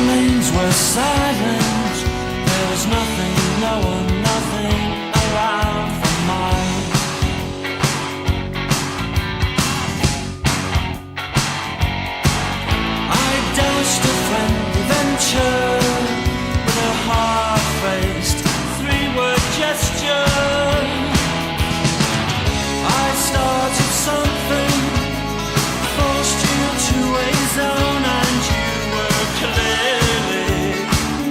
lanes were silent. There was nothing, no one, nothing around for mine. I doused a friendly venture with a hard-faced three-word gesture. I started something, forced you to a zone, and you were clearly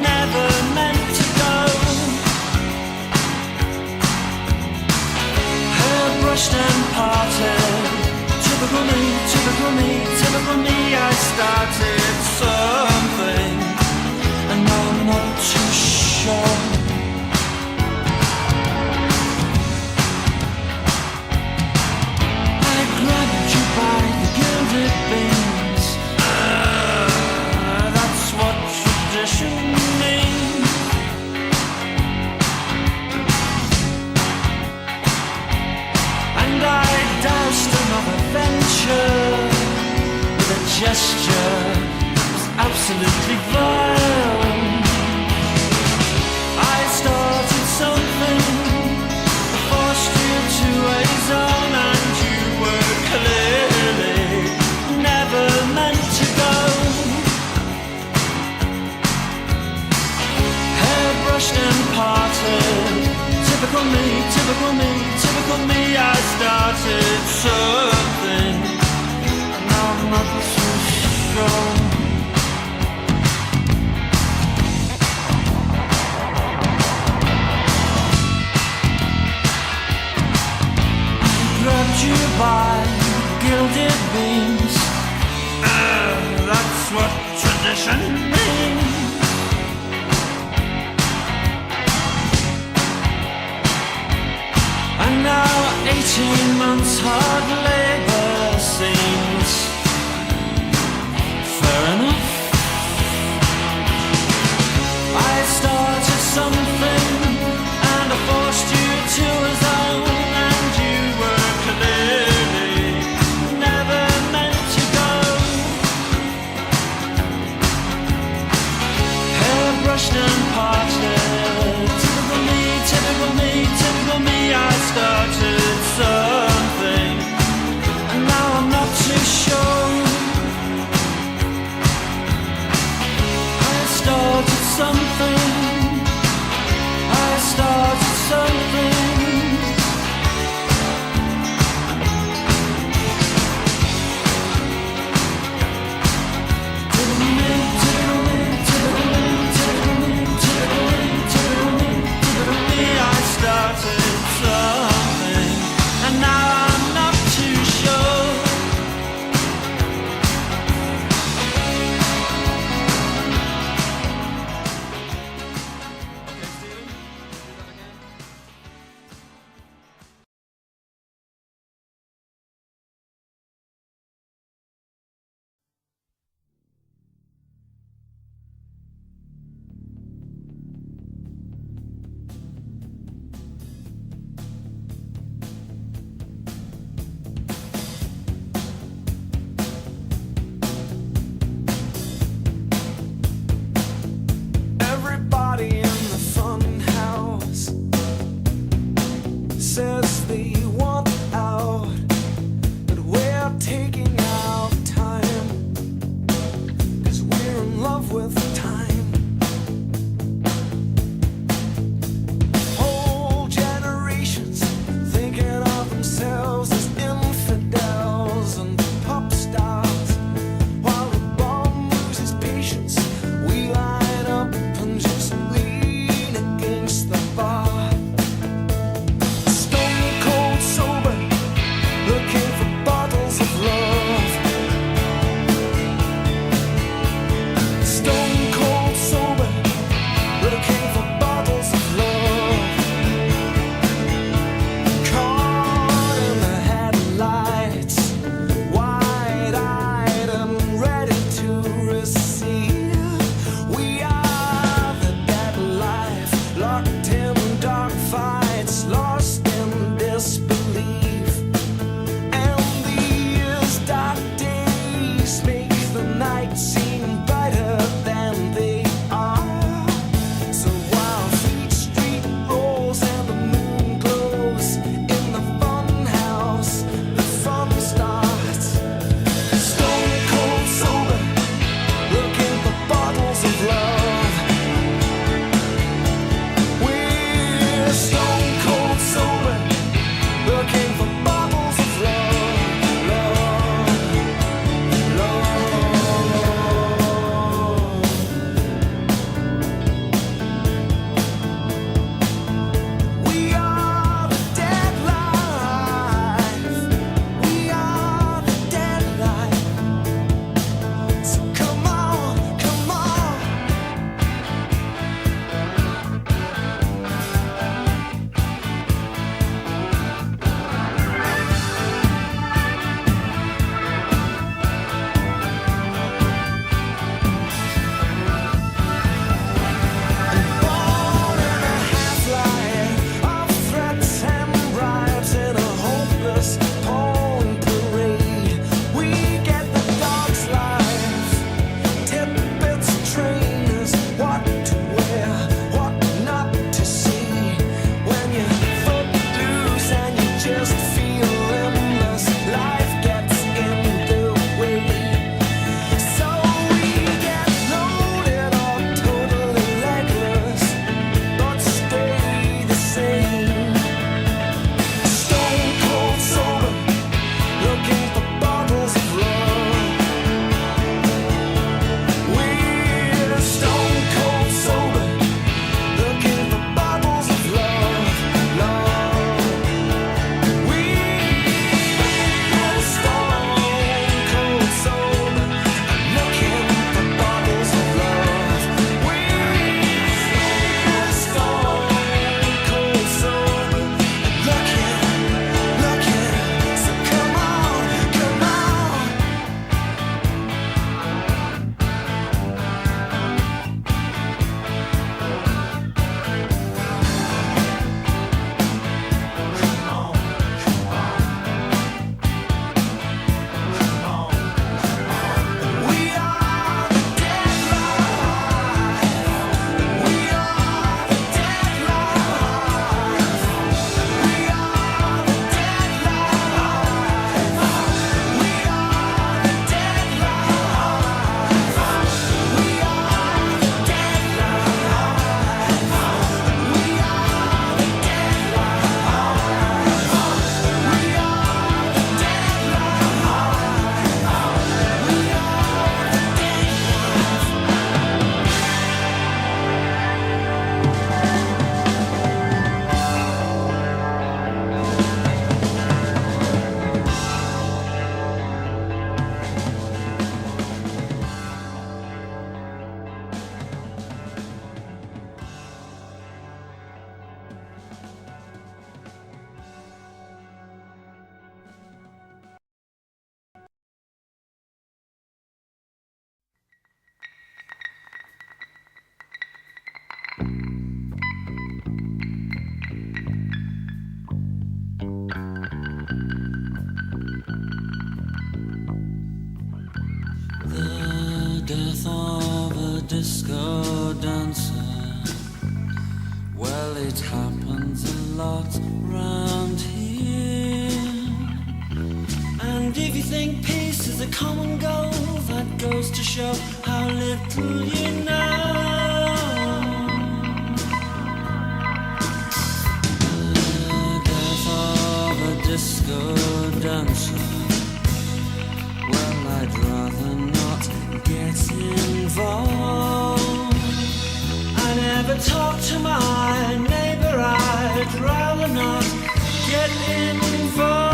never meant to go. Hair brushed and parted, typical me, typical me, typical me. I started something, and now I'm not too sure. I grabbed you by the gilded beams. That's what tradition means. And I doused another venture with a gesture that was absolutely vile. I started something, forced you to a zone, and you were clearly never meant to go. Hair brushed and parted, typical me, typical me, typical me. I started something, and now I'm not too sure. Grabbed you by gilded beams. That's what tradition means. And now 18 months hard labor seems fair enough. I started something, and I forced you to a zone, and you were clearly never meant to go. Hair brushed and parted, typical me, typical me, typical me. I started something, and now I'm not too sure. I started something, I started something. Typical me, typical me, typical me, typical me, typical me, typical me, typical me. I started something, and now I'm not too sure. disco dancer. Well, it happens a lot round here. And if you think peace is a common goal, that goes to show how little you know. The death of a disco dancer. Well, I'd rather not get involved. I never talk to my neighbor, I'd rather not get involved.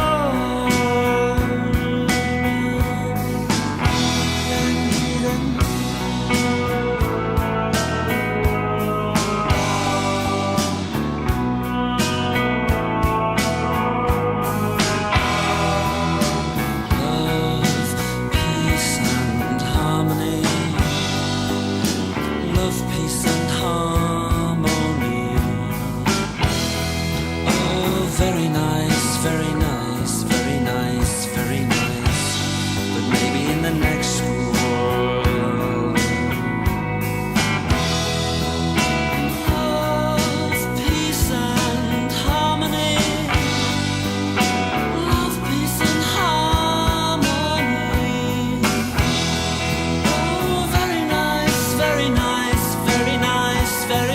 Very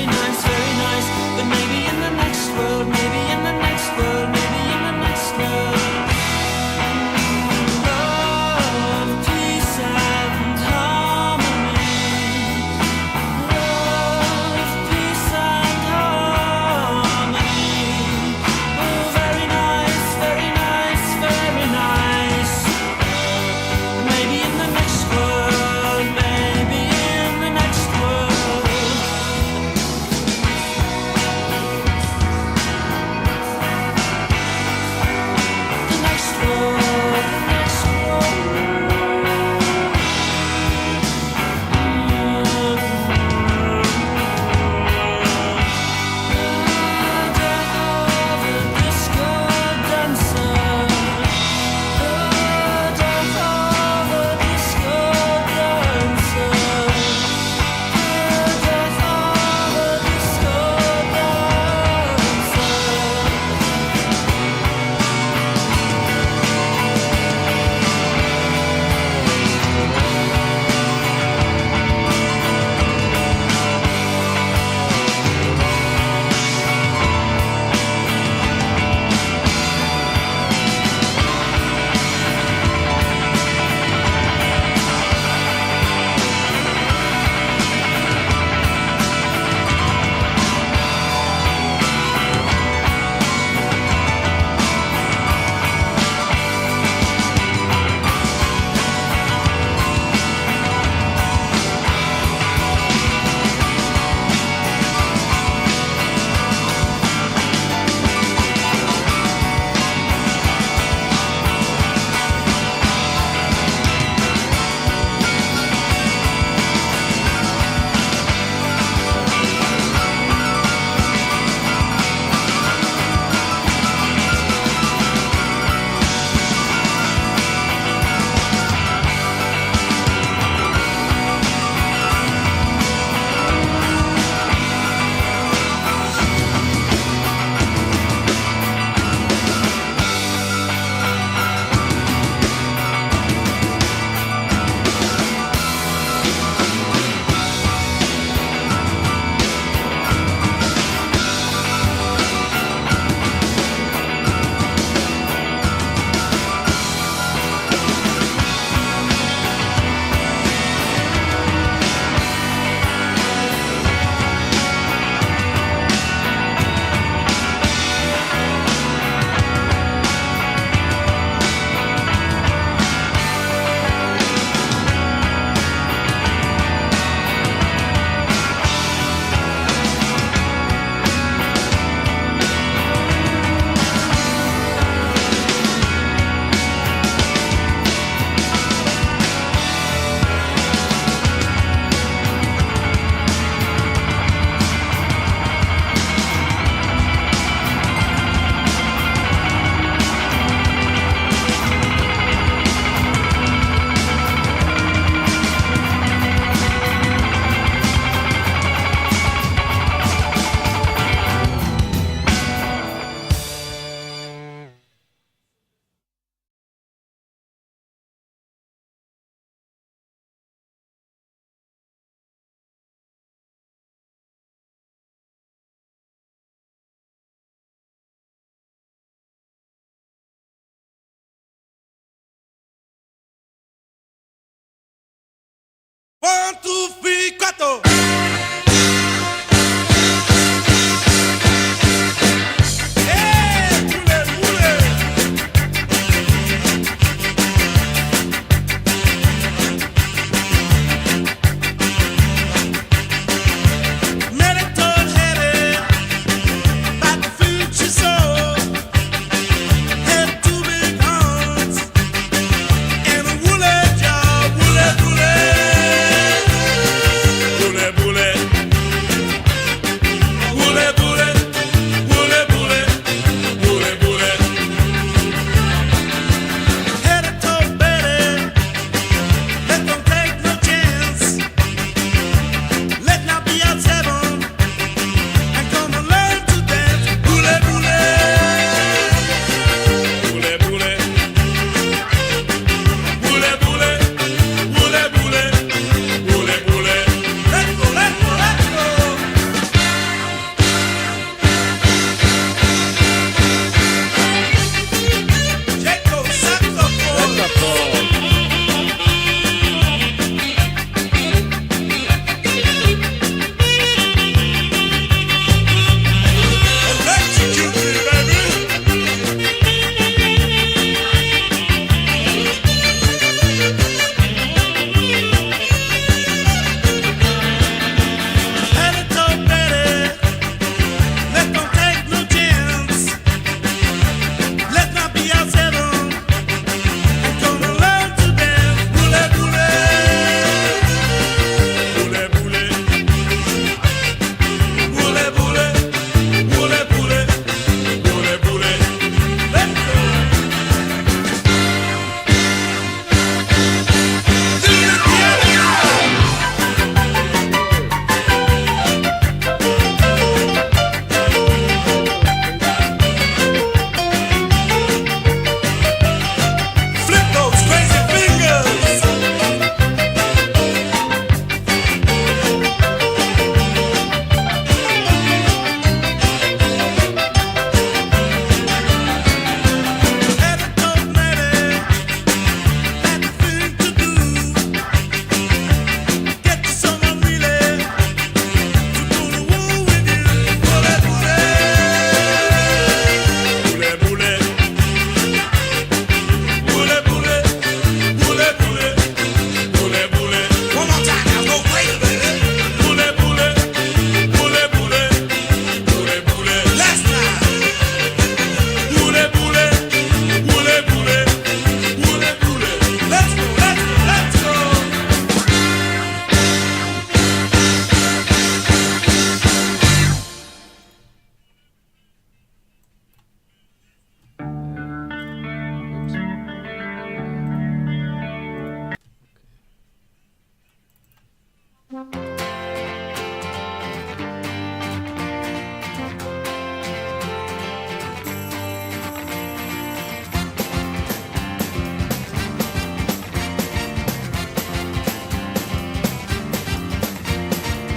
1, 2, 3, 4.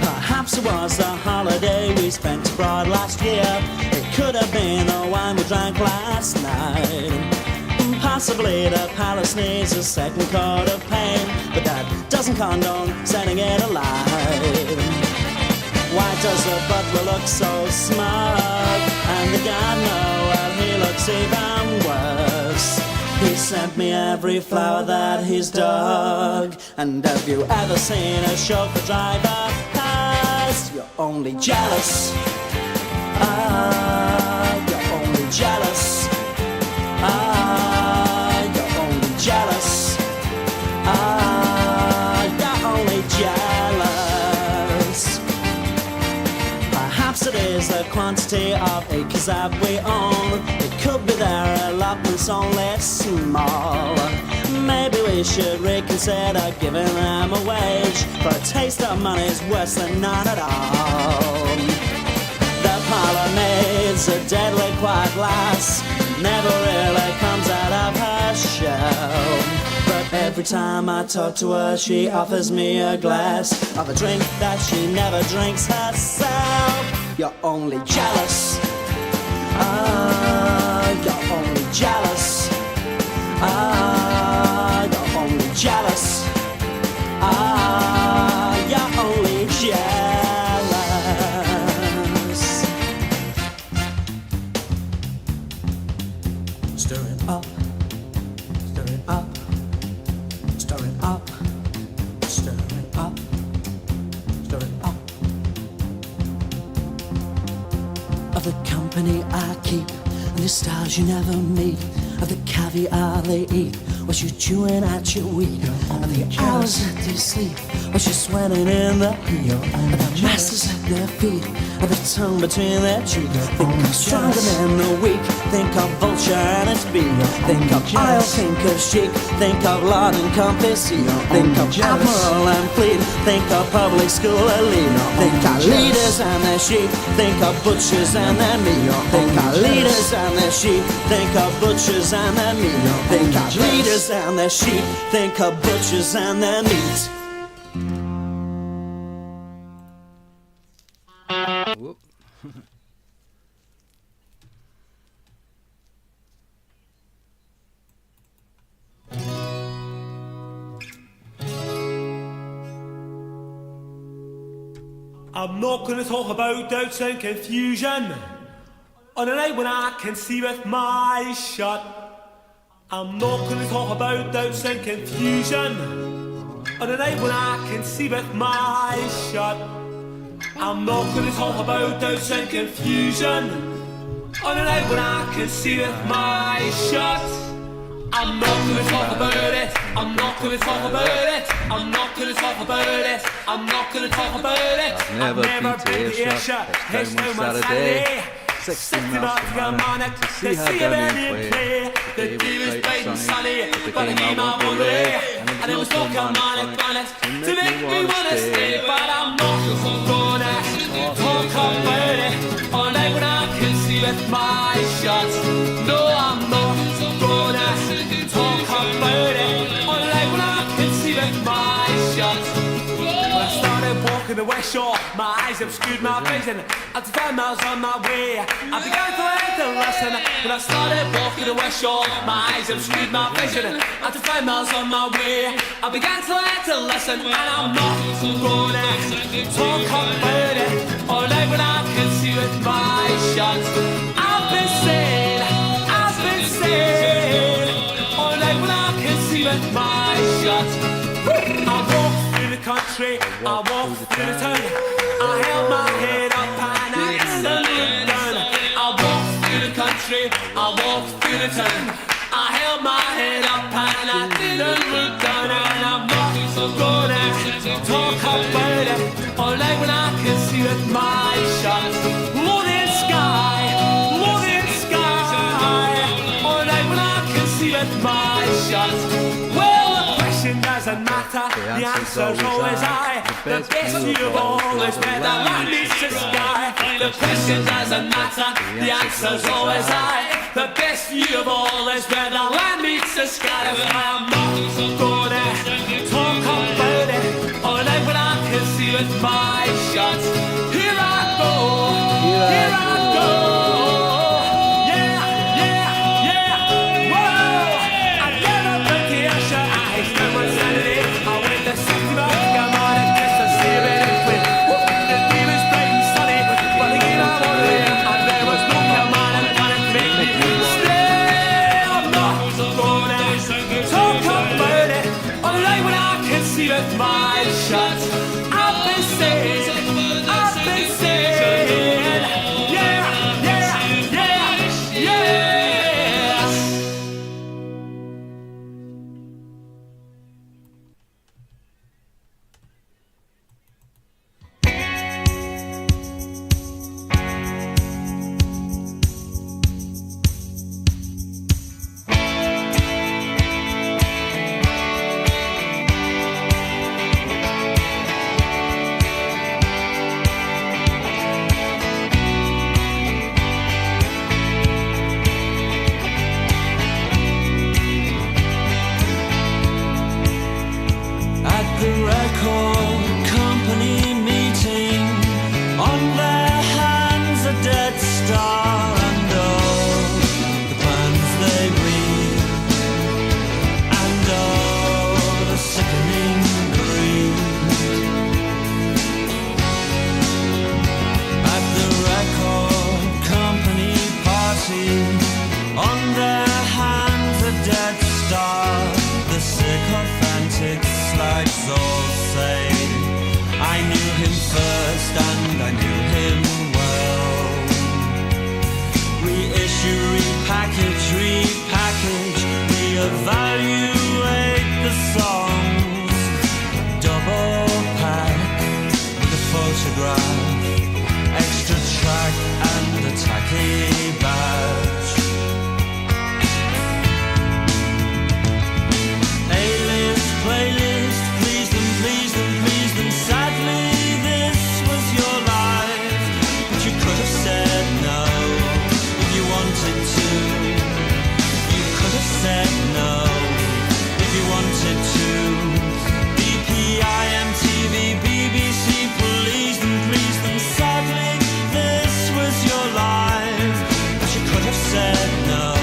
Perhaps it was a holiday we spent abroad last year. It could have been the wine we drank last night. Possibly the palace needs a second coat of paint, but that doesn't condone setting it alight. Why does the butler look so smug? And the gardener, well, he looks even worse. He sent me every flower that he's dug. And have you ever seen a chauffeur driver pass? You're only jealous. You're only jealous. You're only jealous. You're only jealous. Perhaps it is the quantity of acres that we own. It could be their allotments only small. Maybe we should reconsider giving them a wage, for a taste of money's worse than none at all. The parlour maid's a deadly quiet lass, never really comes out of her shell. But every time I talk to her, she offers me a glass of a drink that she never drinks herself. You're only jealous. You're only jealous. You're only jealous. of the company I keep, and the stars you never meet, of the caviar they eat, while you're chewing at your wheat, of the hours that they sleep, while you're sweating in the heat, of the masters at their feet, of the tongue between their cheeks. Think of stronger than the weak, think of vulture and its beak, think of oil, think of chic, think of lord and compass, think of admiral and fleet, think of public school elite, think of leaders and their sheep, think of butchers and their meat, think of leaders and their sheep, think of butchers and their meat, think of leaders and their sheep, think of butchers and their meat. Whoop. I'm not gonna talk about doubts and confusion on a night when I can see with my eyes shut. I'm not gonna talk about doubts and confusion on a night when I can see with my eyes shut. I'm not gonna talk about doubts and confusion on a night when I can see with my eyes shut. I'm not gonna talk about it, I'm not gonna talk about it, I'm not gonna talk about it, I'm not gonna talk about it. I've never been to Earshot, it's home on Saturday. 16 miles from Manor to see how Birmingham play. The day was bright and sunny, but the game I won away. And it was no harmonic planet to make me wanna stay. But I'm not gonna talk about it all night when I can see with my eyes shut. No, I'm not gonna talk about it all night when I can see with my eyes shut. When I started walking the West Shore, my eyes obscured my vision. After 10 miles on my way, I began to learn to listen. When I started walking the West Shore, my eyes obscured my vision. After 5 miles on my way, I began to learn to listen. And I'm not gonna talk about it all night when I can see with my eyes shut. I've been saying all night when I can see with my eyes shut. I walk through the country, I walk through the town, I held my head up and I didn't look down. I walk through the country, I walk through the town, I held my head up and I didn't look down. And I'm not gonna talk about it all night when I can see with my eyes shut. Morning sky, all night when I can see with my eyes shut. Well, the question doesn't matter, the answer's always I. The best view of all is where the land meets the sky. The question doesn't matter, the answer's always I. The best view of all is where the land meets the sky. That's why I'm not gonna talk about it all night when I can see with my eyes shut. Here I go, here I go. With my eyes shut, I've been saying, yeah, photograph, extra track and a tacky badge. A-list, playlist, please them, please them, please them. Sadly, this was your life, but you could have said no if you wanted to. You could have said no if you wanted to. BPI, MTV, BBC, please them, please them. Sadly, this was your life, but you could have said no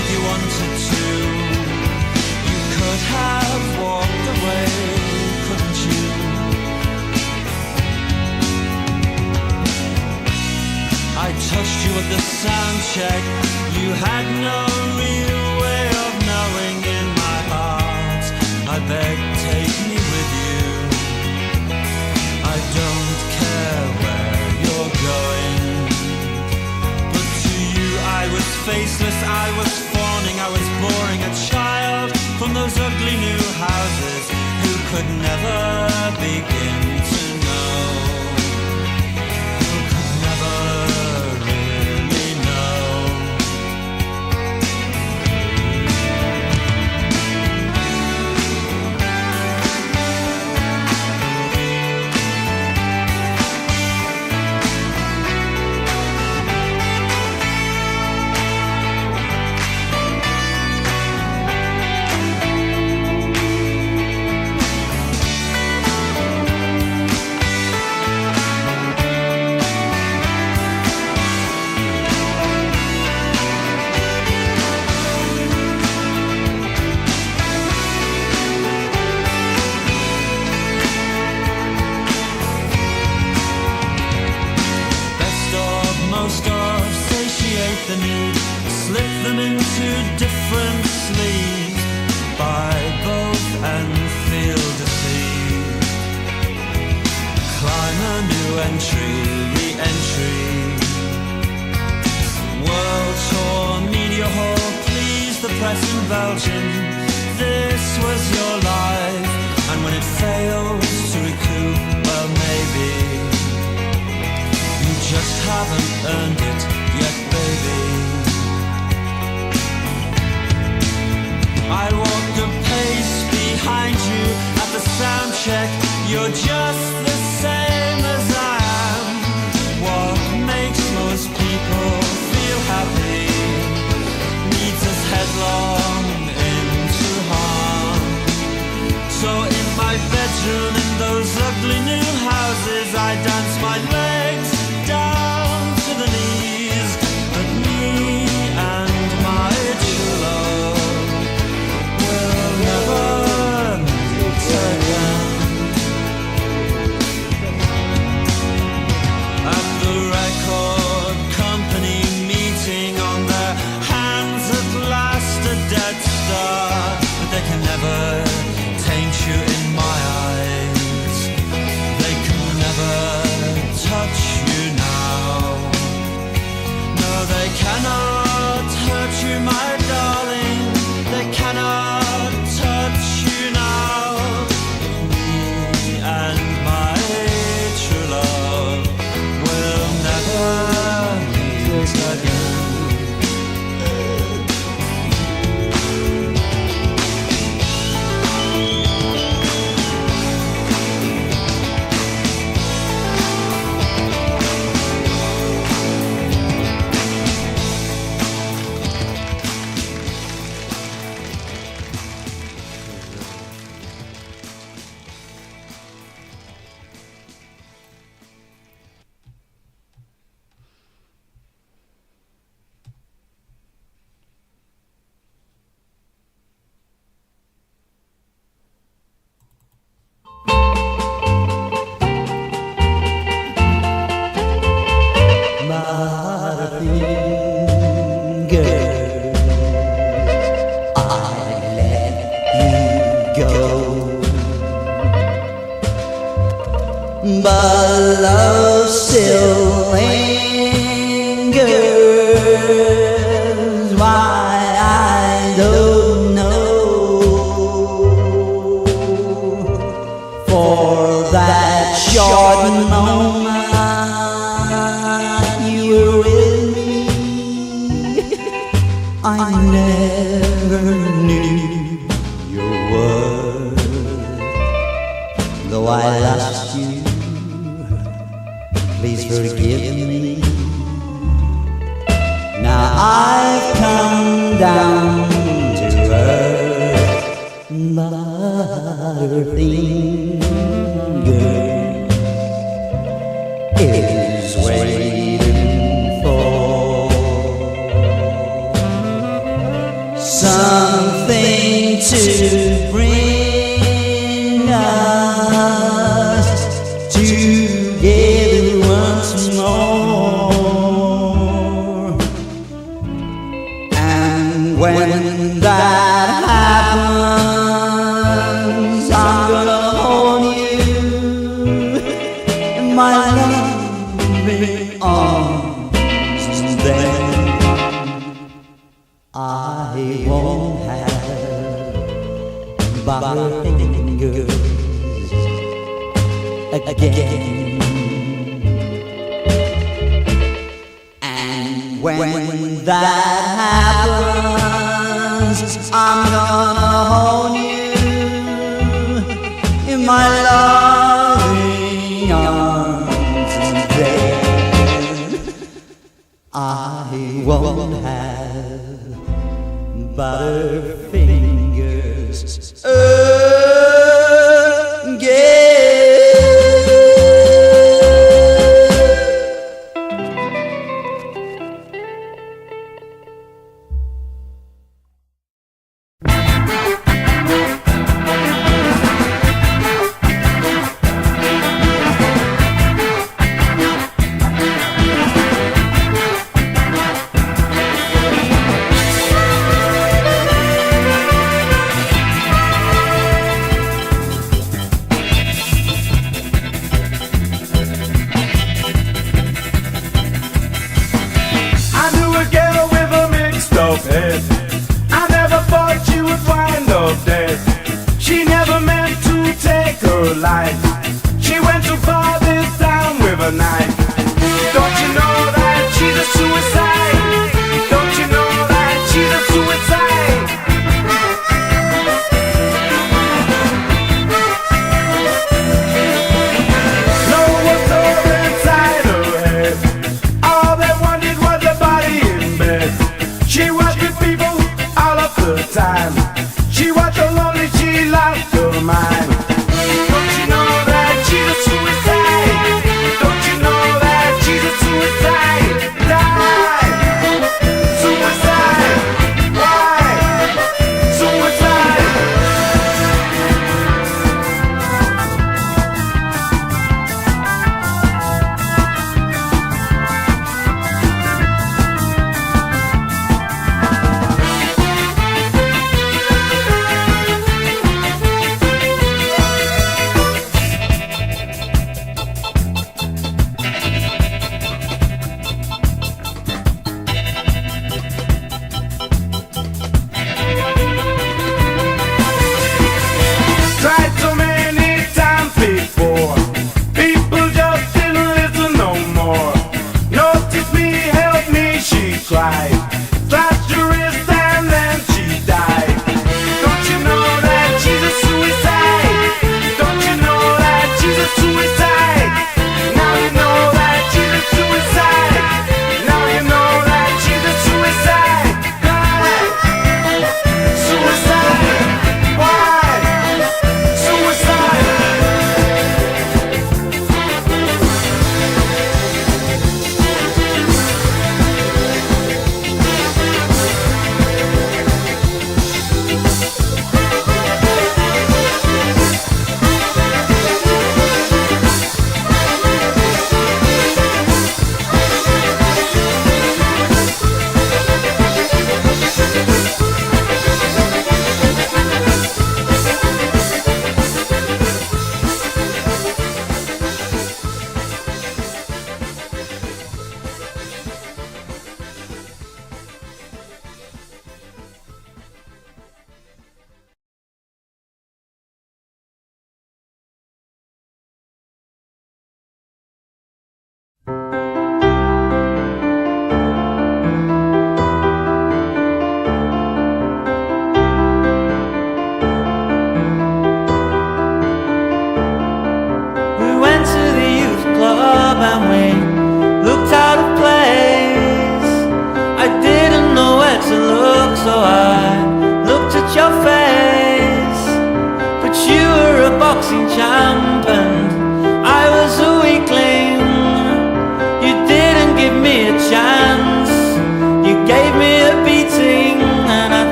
if you wanted to. You could have walked away, couldn't you? I touched you at the sound check. You had no real way of knowing in my heart. I beg, take me with you. I don't care where you're going, but to you I was faceless, I was fawning, I was boring, a child from those ugly new houses who could never begin to know, who could never really know. The need, slip them into different sleeves, buy both and feel deceived. Climb a new entry, re-entry. World tour, media hall, please the press in Belgium. This was your life, and when it fails to recoup, well maybe you just haven't earned it yet, baby. I walked a pace behind you at the sound check. You're just the same as I am. What makes most people feel happy leads us headlong into harm. So in my bedroom, in those ugly new houses, I dance my legs down to the knees. But me and my true love will never meet again. At the record company meeting, on their hands at last a dead star, but they can never taint you in my eyes. They can never touch you now. No, they cannot hurt you, my darling. They cannot touch you now. Me and my true love will never meet again. But love still lingers. Why, I don't know. For that short moment please forgive me. Now I've come down to earth, Butterfinger is waiting for something to bring us together once more. And when that happens, I'm gonna hold you in my loving arms, and then I won't have butterfingers again. And when that happens, I'm gonna hold you in my loving arms, and then I won't have butterfingers again. I never thought she would wind up dead. She never meant to take her life. She went too far this time with a knife. Don't you know that she's a suicide? Don't you know that she's a suicide? No one saw inside her head. All they wanted was a body in bed. She was with people all of the time. She was so lonely she lost her mind. Don't you know that she's a suicide? Don't you know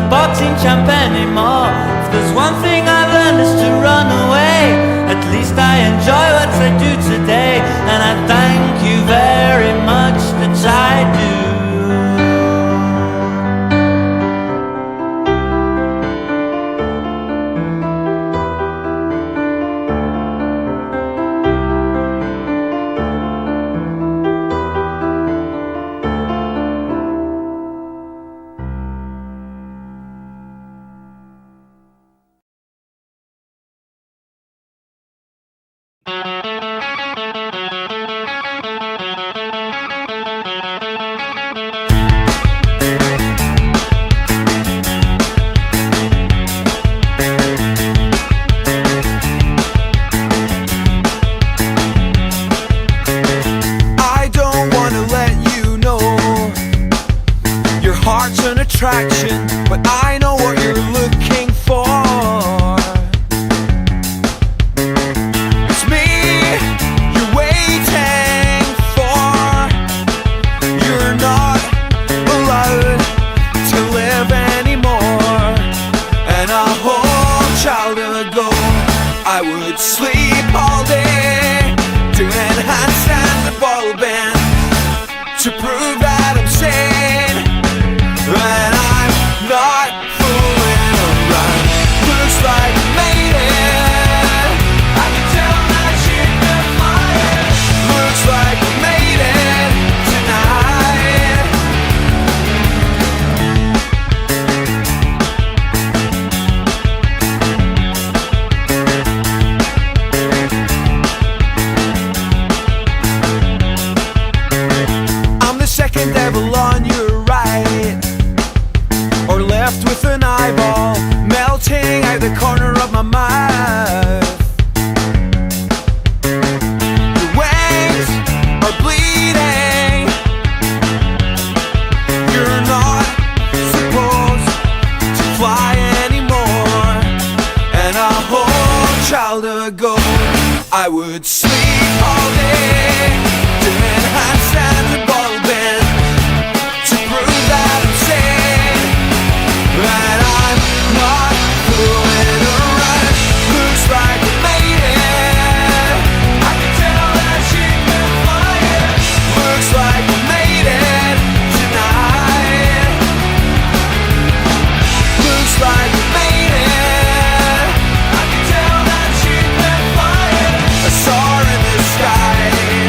boxing champ anymore. If there's one thing I learned is to run away. At least I enjoy what I do today, and I thank you very much that I do. But I know what you're looking for. It's me you're waiting for. You're not allowed to live anymore. And a whole child ago I would sleep all day, doing handstands and ball band to prove that I'm sane. And I'm not fooling around. Looks like I made it. I can tell that you've been flying. Looks like I made it tonight. I'm the second devil on your right, or left with an eyeball melting out the corner of my mouth. Your wings are bleeding. You're not supposed to fly anymore. And a whole child ago I would sleep all day, doing handstands and ball bend to prove that I'm sane. And I'm not fooling around. Looks like I made it. I can tell that you've been flying. Looks like I made it tonight. Looks like I made it. I can tell that you've been flying. A star in the sky.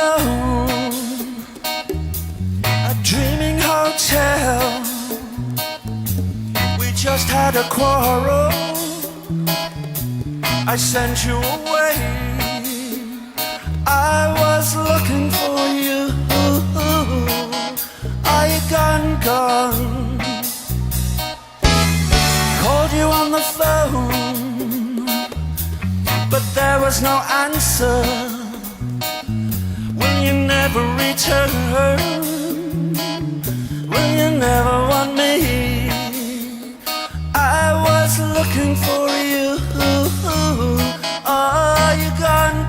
alone, a dreaming hotel. We just had a quarrel, I sent you away. I was looking for you. Are you gone? Called you on the phone, but there was no answer. Will you never return? Will you never want me? I was looking for you. Are you gone?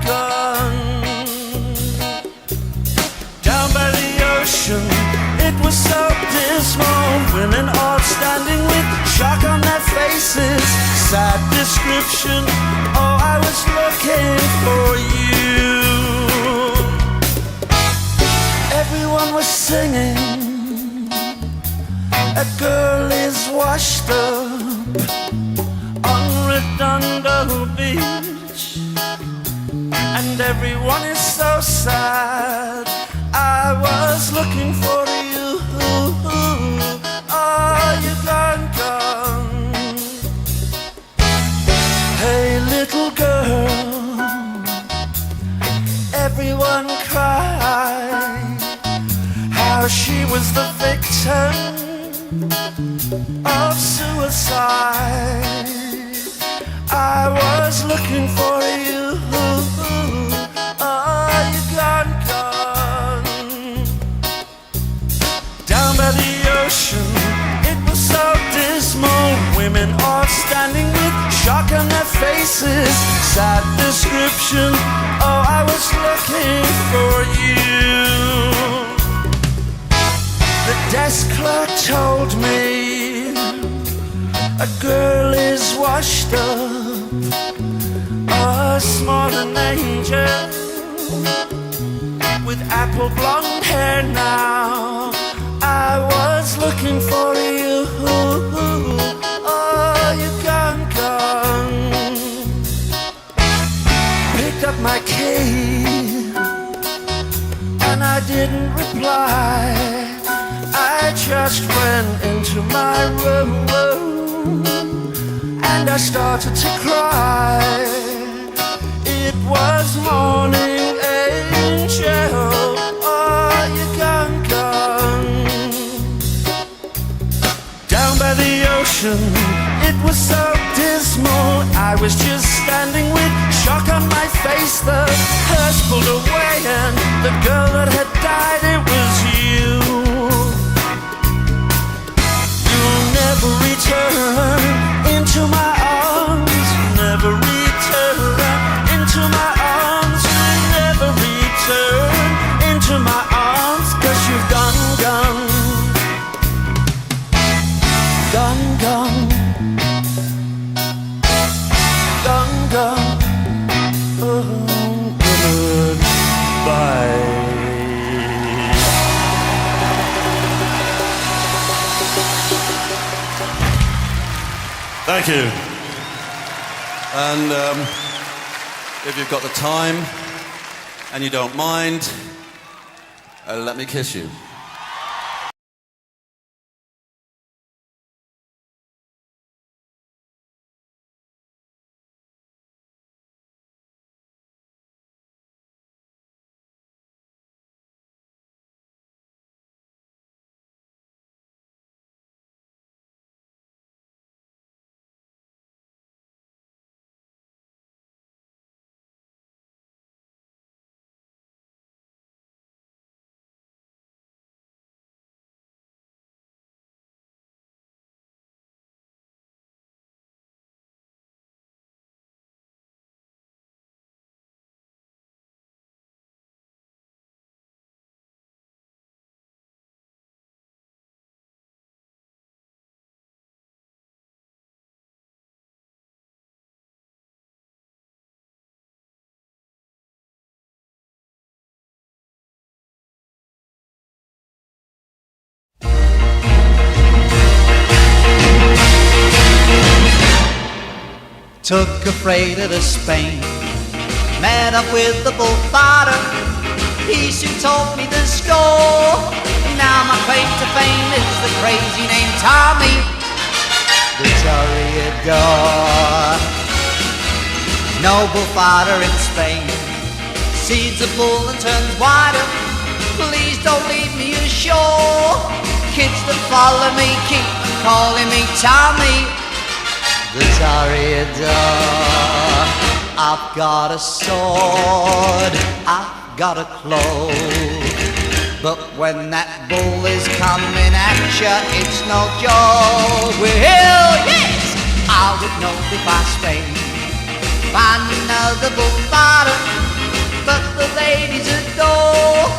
Down by the ocean, it was so dismal. Women all standing with shock on their faces. Sad description. Oh, I was looking for you. Everyone was singing. A girl is washed up on Redondo Beach, and everyone is so sad. I was looking for you. Are you gone? Hey little girl, everyone cried how she was the victim of suicide. I was looking for you. Are you gone? Down by the ocean, it was so dismal. Women all standing with shock on their faces. Sad description. Oh, I was looking for you. The desk clerk told me a girl is washed up, small and angel, with apple blonde hair now. I was looking for you. Oh, you gone? Picked up my key and I didn't reply. I just went into my room and I started to cry. It was morning angel. Are you gone? Down by the ocean, it was so dismal. I was just standing with shock on my face. The hearse pulled away and the girl that had died, it was you. You'll never return into my arms. Never return into my arms. You'll never return into my arms, 'cause you've gone. Oh, goodbye. Thank you. And if you've got the time and you don't mind, let me kiss you. Took a freighter to Spain, met up with the bullfighter, He soon taught me the score. Now my claim to fame is the crazy name Tommy, the Toreador. Noble fighter in Spain, seeds a bull and turns wider. Please don't leave me ashore. Kids that follow me keep calling me Tommy, the Toreador. I've got a sword, I've got a cloak, but when that bull is coming at ya, it's no joke. Well, yes, I would know if I Spain find another bullfighter, but the ladies adore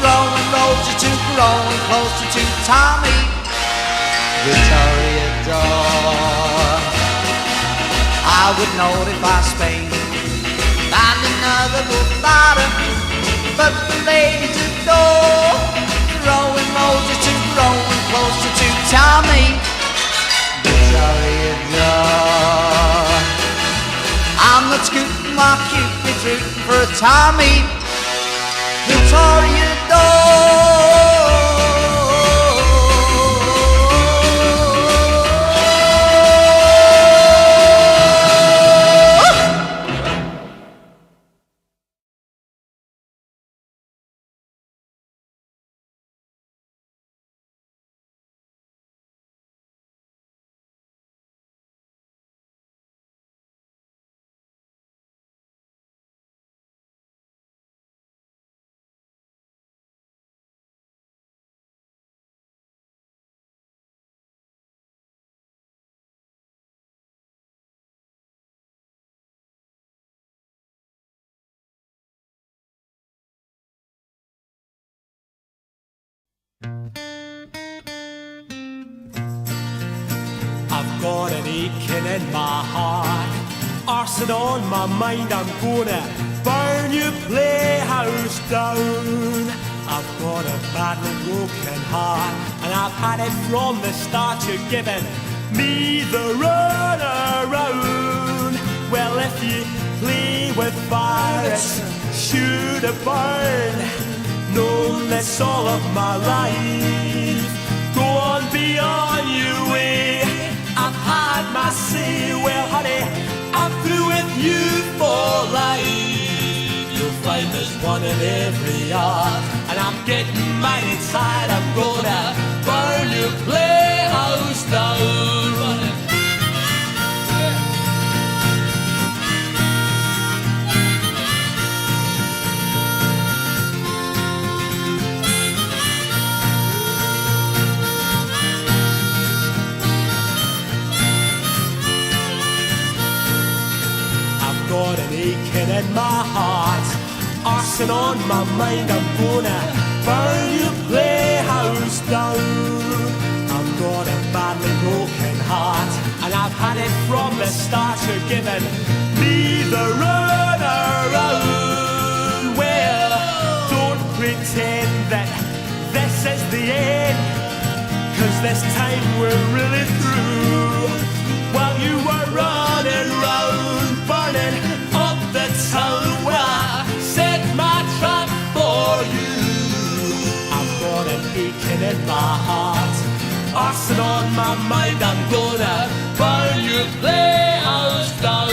throwing roses to growing closer to Tommy, the Toreador. I would notify Spain, find another bullfighter, but the ladies adore throwing roses to growing closer to Tommy, the Toreador. I'm not scooting my Cupid's rooting for a Tommy, the Toreador. I've got an aching in my heart, arson on my mind, I'm gonna burn your playhouse down. I've got a badly broken heart, and I've had it from the start. You're giving me the run around. Well, if you play with fire, it's sure to burn. Known this all of my life. Go on, be on your way. I've had my say, well honey, I'm through with you for life. You'll find there's one in every yard, and I'm getting mighty tired. I'm gonna burn your playhouse down. Got an aching in my heart, arson on my mind. I'm gonna burn your playhouse down. I've got a badly broken heart, and I've had it from the start. You're giving me the run around. Well, don't pretend that this is the end, 'cause this time we're really through. While you were running round, burning up the town where I set my trap for you. I've got an aching in my heart, arson on my mind. I'm gonna burn your playhouse down.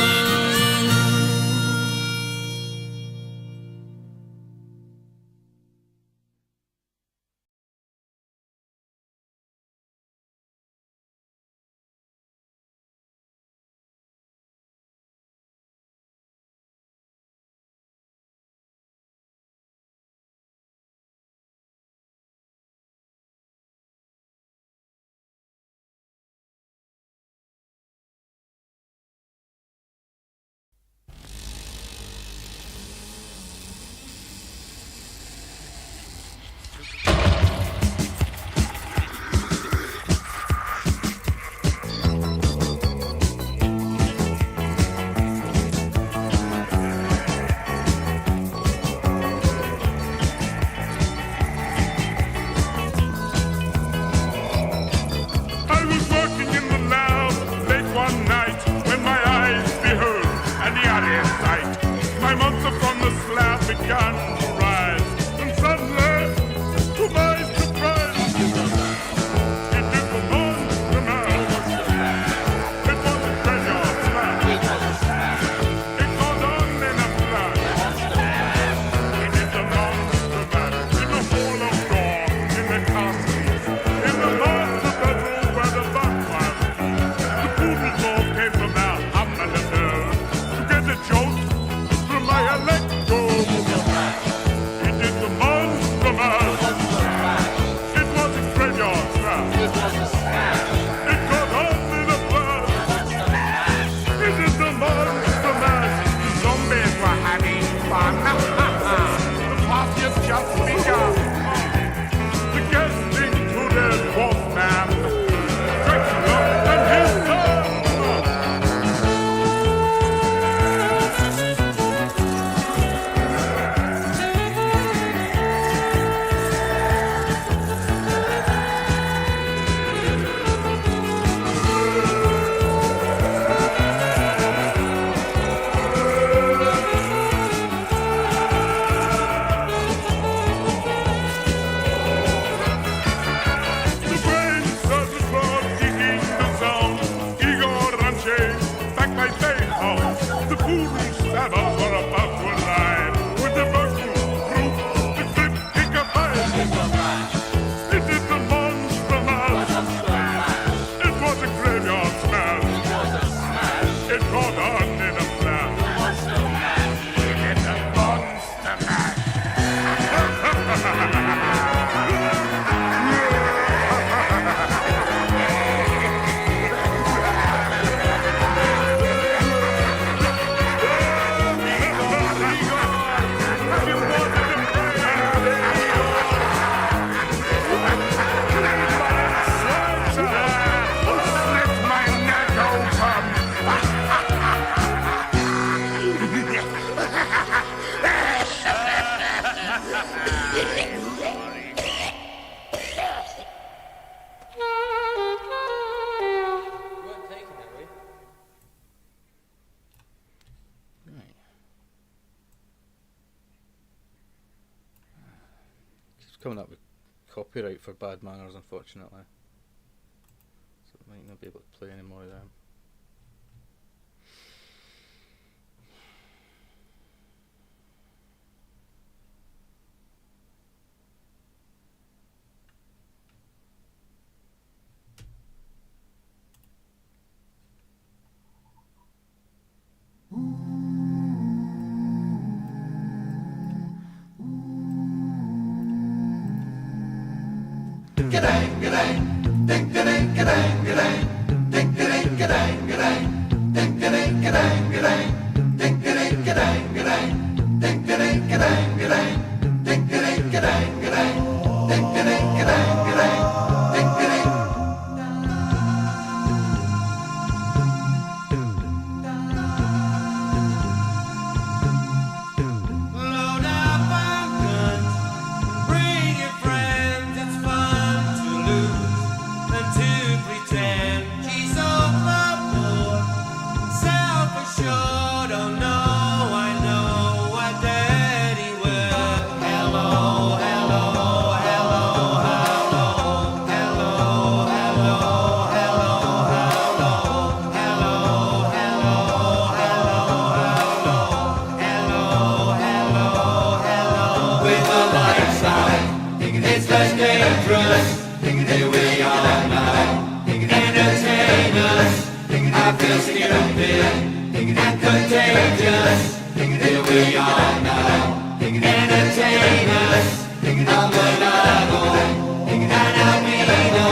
My monster from the slab began to rise. coming up with copyright for Bad Manners, unfortunately. So I might not be able to play any more of them. Load up on guns, bring your friends. It's fun to lose and to pretend. She's overboard, self-assured. Oh no, I know a dirty word. Hello, hello, hello, hello, hello, hello, hello, hello, hello, with the lights out, it's less dangerous. Here we are now, entertainers. I feel stupid and contagious. Here we are now, entertainers. I'm Milano, and Albino,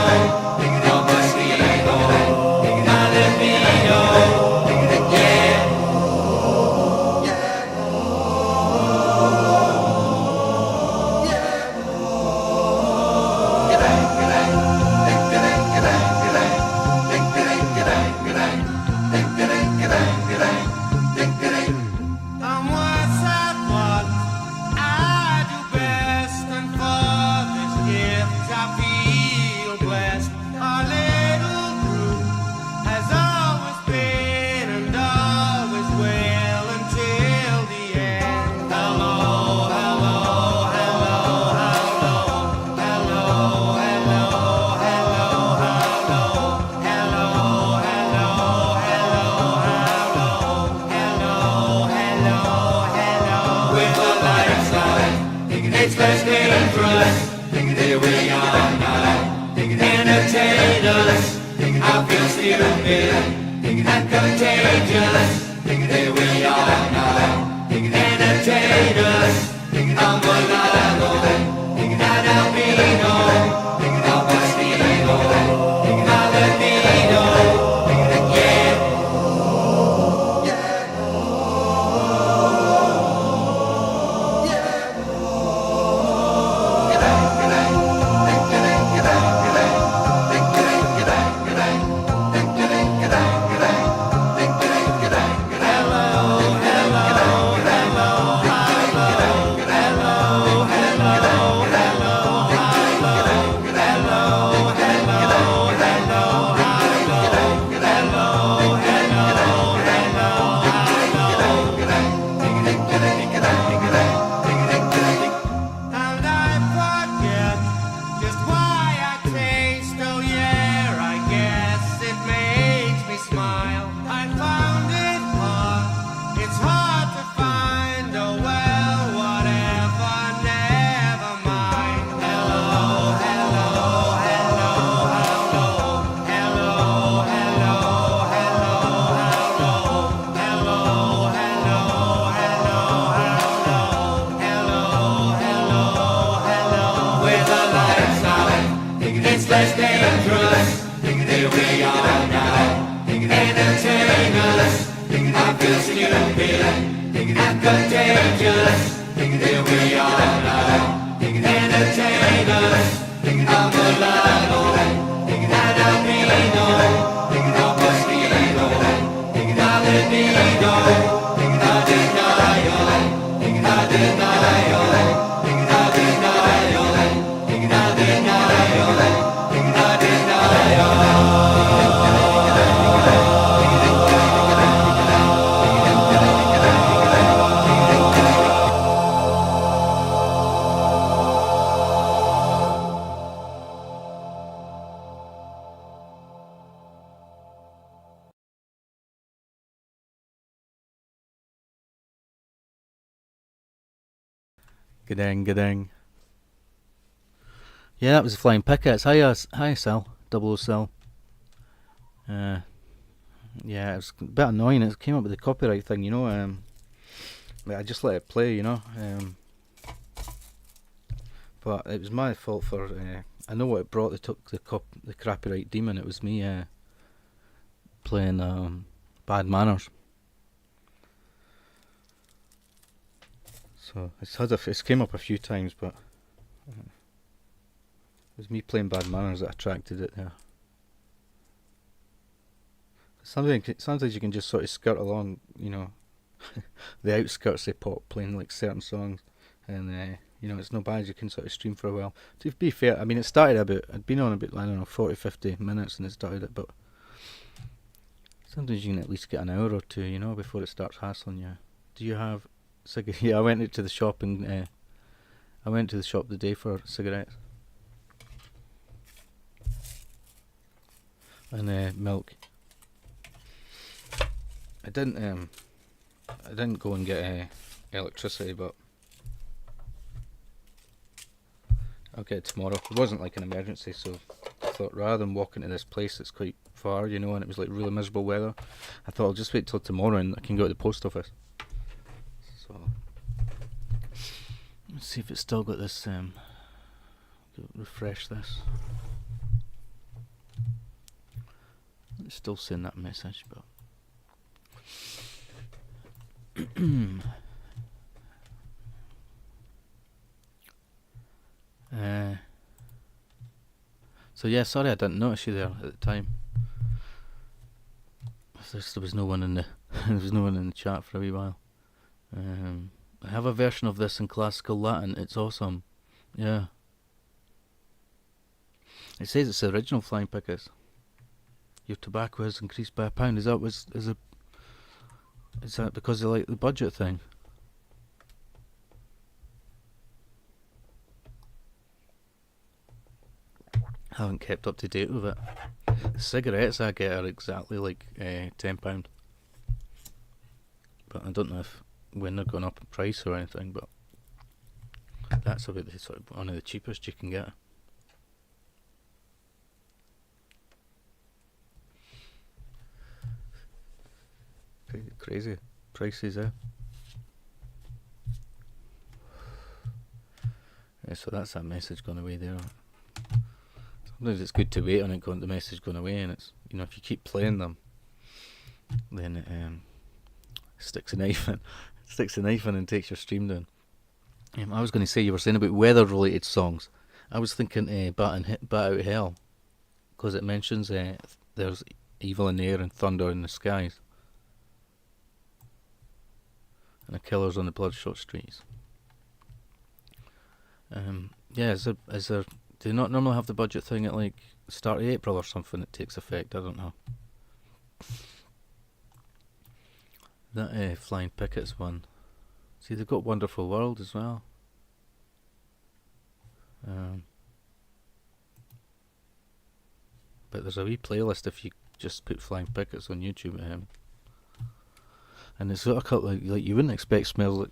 no mosquito, my libido. Yeah. I'm what's at what I do best, and for this gift I feel blessed. Our little group has always been and always will until the end. Hello, hello, hello, hello, hello, hello, hello, hello, hello, with the lights out, it's less dangerous. Here we are now, entertainers. I feel stupid and contagious. Here we are now, entertainers. I'm Milano, and Albino, I'm mosquito, my libido. Yeah. And I forget just why I taste. Oh yeah, I guess it makes me smile. I found it hard, it's hard to find. Oh well, whatever, never mind. Hello, hello, hello, hello, hello, hello, hello, hello, with the lights out, it's less dangerous. Here we are now, entertainers. I feel stupid and contagious. Here we are now, entertainers. I'm Milano, and Albino, no mosquito, my libido. I denial, I denial, I denial, I denial, I denial. Gadang, gadang. Yeah, that was the Flying Pickets. Hi, Sal. Double O Sal. Yeah, it was a bit annoying. It came up with the copyright thing, you know. But I just let it play, you know. But it was my fault for. I know what it brought. They took the copyright demon. It was me playing Bad Manners. So it's came up a few times, but it was me playing Bad Manners that attracted it there. Sometimes you can just sort of skirt along, you know, the outskirts of pop, playing like certain songs, and you know, it's no bad. You can sort of stream for a while. To be fair, I mean, I'd been on about, I don't know, 40-50 minutes, and it started at about. Sometimes you can at least get an hour or two, you know, before it starts hassling you. Do you have cigarettes? Yeah, I went out to the shop and I went to the shop the day for cigarettes and milk. I didn't go and get electricity, but I'll get it tomorrow. It wasn't like an emergency, so I thought rather than walking to this place that's quite far, you know, and it was like really miserable weather, I thought I'll just wait till tomorrow and I can go to the post office. So let's see if it's still got this. Refresh this. It's still saying that message, but. So yeah, sorry I didn't notice you there at the time. There was no one in the there was no one in the chat for a wee while. I have a version of this in classical Latin. It's awesome. Yeah. It says it's the original Flying Pickets. Your tobacco has increased by £1. Is that because they like the budget thing? I haven't kept up to date with it. The cigarettes I get are exactly like £10. But I don't know when they're going up in price or anything, but that's about the sort of one of the cheapest you can get. Crazy prices there. Yeah, so that's that message gone away there. Sometimes it's good to wait on the message going away, and it's, you know, if you keep playing them, then it sticks a knife in and takes your stream down. I was going to say, you were saying about weather-related songs. I was thinking Bat Out Hell, because it mentions there's evil in the air and thunder in the skies, and the killers on the bloodshot streets. Yeah, is there? Do they not normally have the budget thing at like start of April or something that takes effect? I don't know. That Flying Pickets one. See, they've got Wonderful World as well. But there's a wee playlist if you just put Flying Pickets on YouTube. And it's got a couple like you wouldn't expect. Smells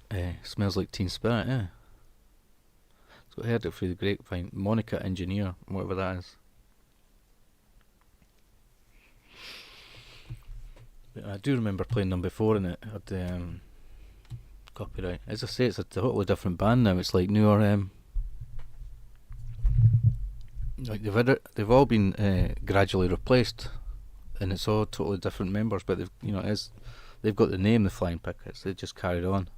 like Teen Spirit, yeah. So I heard it through the grapevine. Monica Engineer, whatever that is. But I do remember playing them before, and it had copyright. As I say, it's a totally different band now. It's like newer. Like they've all been gradually replaced, and it's all totally different members. But they've got the name, the Flying Pickets. They just carried on.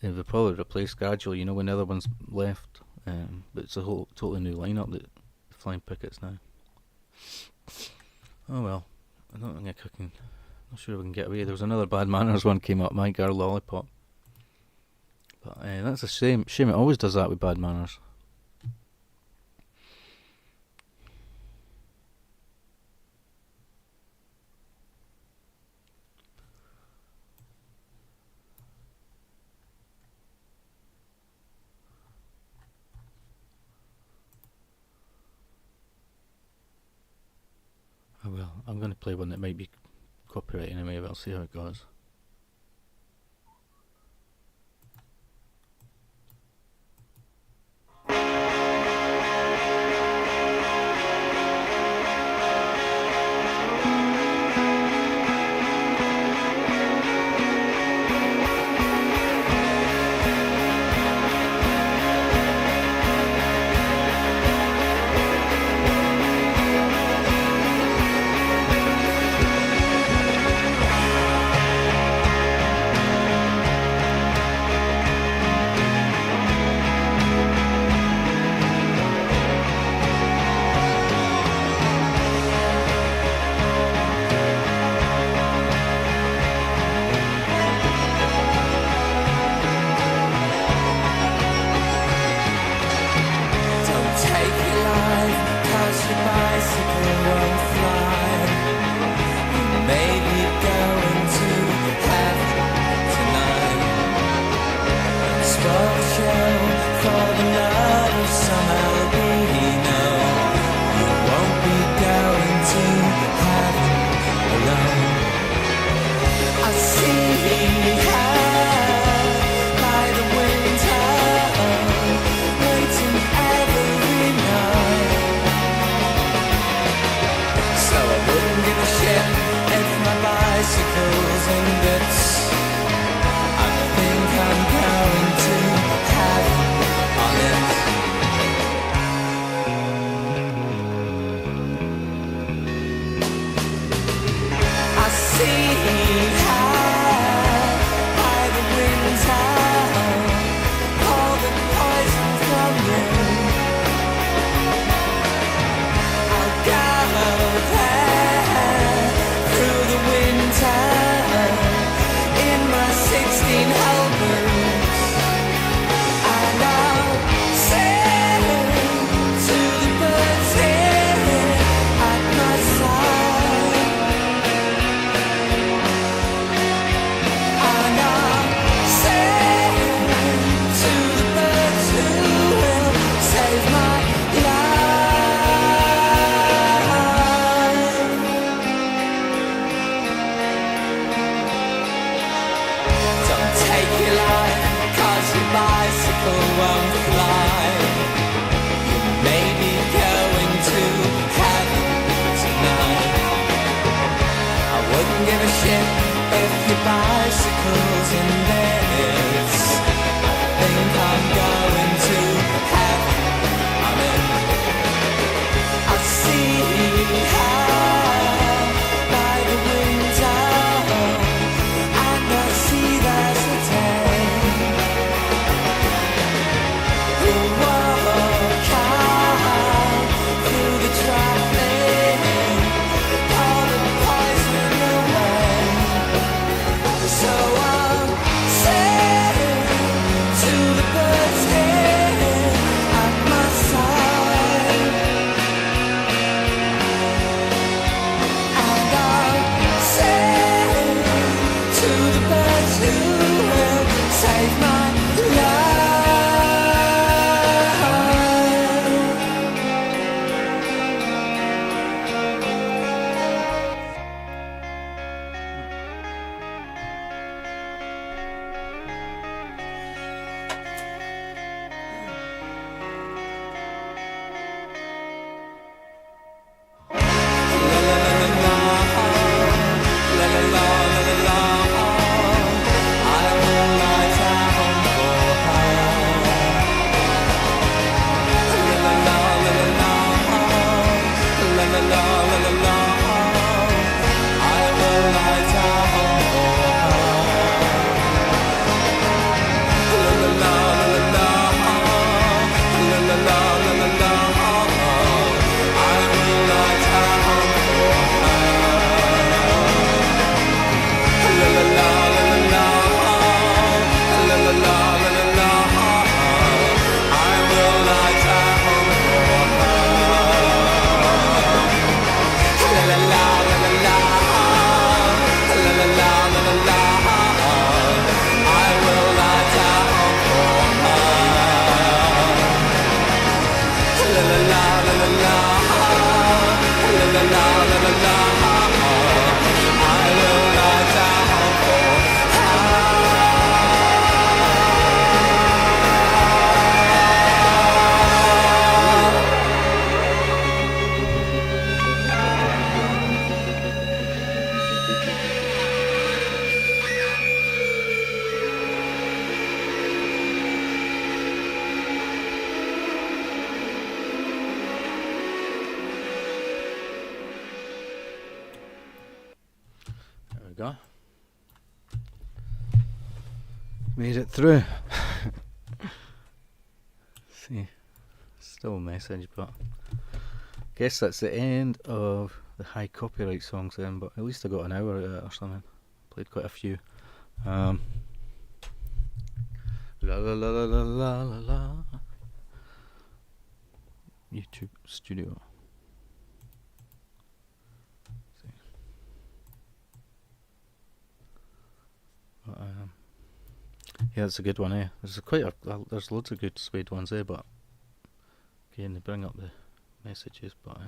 They've probably replaced gradually, you know, when the other ones left. But it's a whole totally new lineup, the Flying Pickets now. Oh well, I don't think I can. Not sure if we can get away. There was another Bad Manners one came up, My Girl Lollipop. But that's a shame. Shame it always does that with Bad Manners. Oh well, I'm going to play one that might be copyright anyway, but I'll see how it goes. eagle won't fly. You may be going to heaven tonight. I wouldn't give a shit if your bicycle's in this. I think I'm going to heaven. I'm in. I see her by the window, and I see there's a day who walk out through the traffic, all the poison away. So I'll say to the birds here at my side, and I'll say to the birds who will save my life. There we go. Made it through. See, still a message, but guess that's the end of the high copyright songs then, but at least I got an hour out of it or something. Played quite a few. La la la la la la la la. YouTube Studio. See. But, yeah, it's a good one, eh? There's there's loads of good Suede ones, eh? But again, they bring up the messages, but.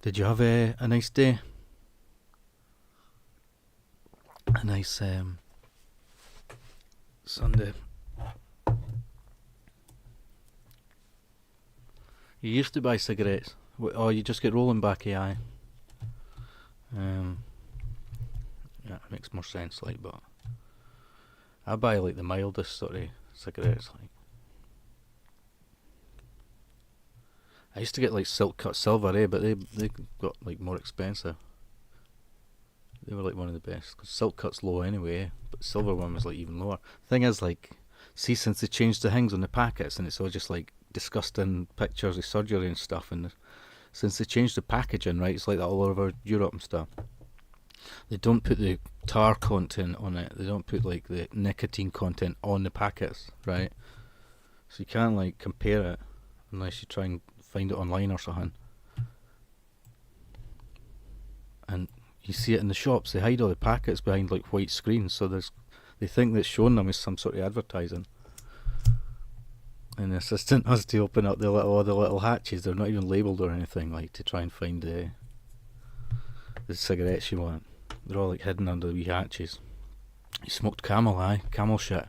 Did you have a nice day? A nice Sunday. You used to buy cigarettes. Oh, you just get rolling back AI. Yeah, it makes more sense, like, but I buy like the mildest sort of cigarettes, like. I used to get like Silk Cut Silver, but they got like more expensive. They were like one of the best, because Silk Cut's low anyway, but Silver one was like even lower. Thing is, like, see, since they changed the things on the packets and it's all just like disgusting pictures of surgery and stuff, and since they changed the packaging, right, it's like that all over Europe and stuff. They don't put the tar content on it. They don't put like the nicotine content on the packets, right? So you can't like compare it unless you try and find it online or something. And you see it in the shops, they hide all the packets behind like white screens, so they think that showing them is some sort of advertising. And the assistant has to open up all the little hatches. They're not even labelled or anything, like, to try and find the cigarettes you want. They're all like hidden under the wee hatches. He smoked Camel, Camel shit.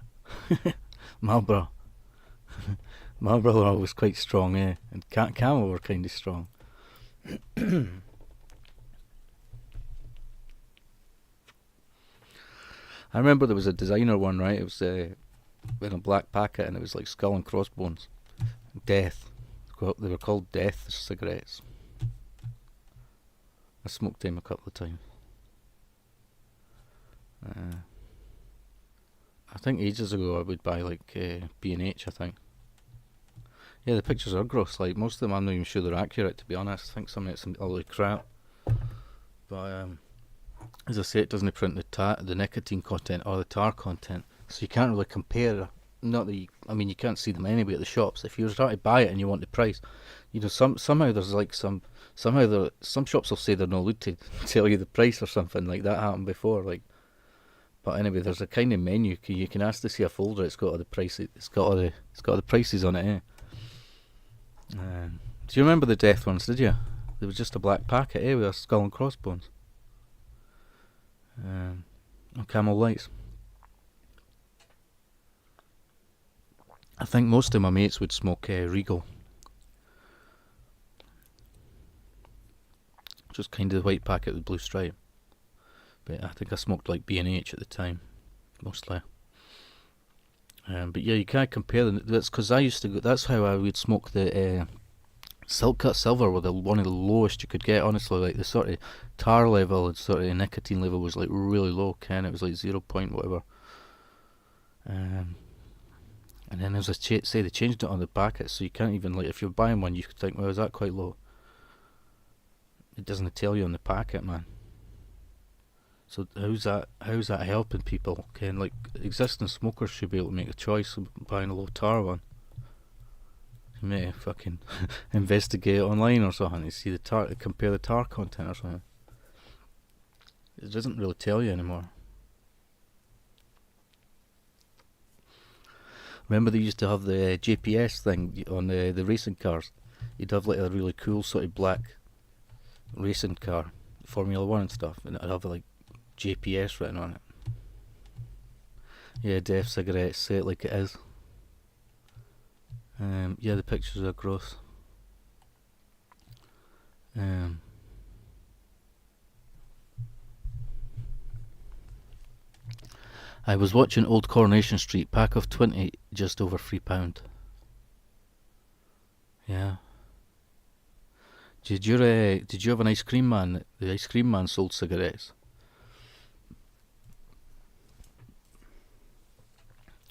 Marlboro. Marlboro was quite strong, and Camel were kind of strong. I remember there was a designer one, right? It was in a black packet, and it was like skull and crossbones. Death. They were called Death cigarettes. I smoked them a couple of times. I think ages ago I would buy like B&H, I think. Yeah, the pictures are gross. Like, most of them I'm not even sure they're accurate, to be honest. I think some of it's ugly crap. But as I say, it doesn't print the nicotine content or the tar content, so you can't really compare. Not that you can't see them anyway at the shops. If you were trying to buy it and you want the price, somehow there's like some shops will say they're not allowed to tell you the price or something like that happened before. Like, but anyway, there's a kind of menu you can ask to see a folder. It's got all the prices. It's got all the prices on it. Do you remember the Death ones? Did you? There was just a black packet, with a skull and crossbones. Camel lights. I think most of my mates would smoke Regal. Just kind of the white packet with blue stripe. But I think I smoked like B&H at the time, mostly. But yeah, you can't compare them. That's because I used to go. That's how I would smoke the Silk Cut Silver, were one of the lowest you could get. Honestly, like the sort of tar level and sort of nicotine level was like really low. It was like 0 point whatever. And then as I say, they changed it on the packet, so you can't even, like, if you're buying one, you could think, well, is that quite low? It doesn't tell you on the packet, man. So how's that helping people? Like, existing smokers should be able to make a choice of buying a low tar one. You may fucking investigate online or something to see compare the tar content or something. It doesn't really tell you anymore. Remember they used to have the JPS thing on the racing cars? You'd have like a really cool sort of black racing car, Formula 1 and stuff, and it'd have like JPS written on it. Yeah, Death cigarettes, say it like it is. Yeah, the pictures are gross. I was watching Old Coronation Street, pack of 20, just over £3. Yeah. Did you have an ice cream man? The ice cream man sold cigarettes.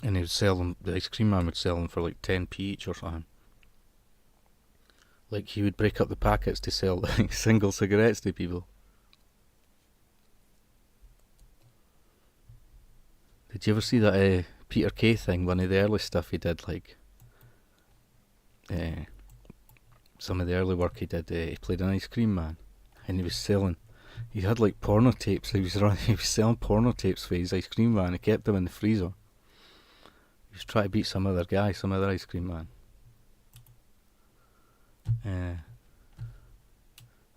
And he would sell them, the ice cream man would sell them for like 10p each or something. Like, he would break up the packets to sell like single cigarettes to people. Did you ever see that Peter Kay thing, one of the early stuff he did, like some of the early work he did, he played an ice cream man, and he had like porno tapes, he was selling porno tapes for his ice cream man, he kept them in the freezer. He was trying to beat some other ice cream man.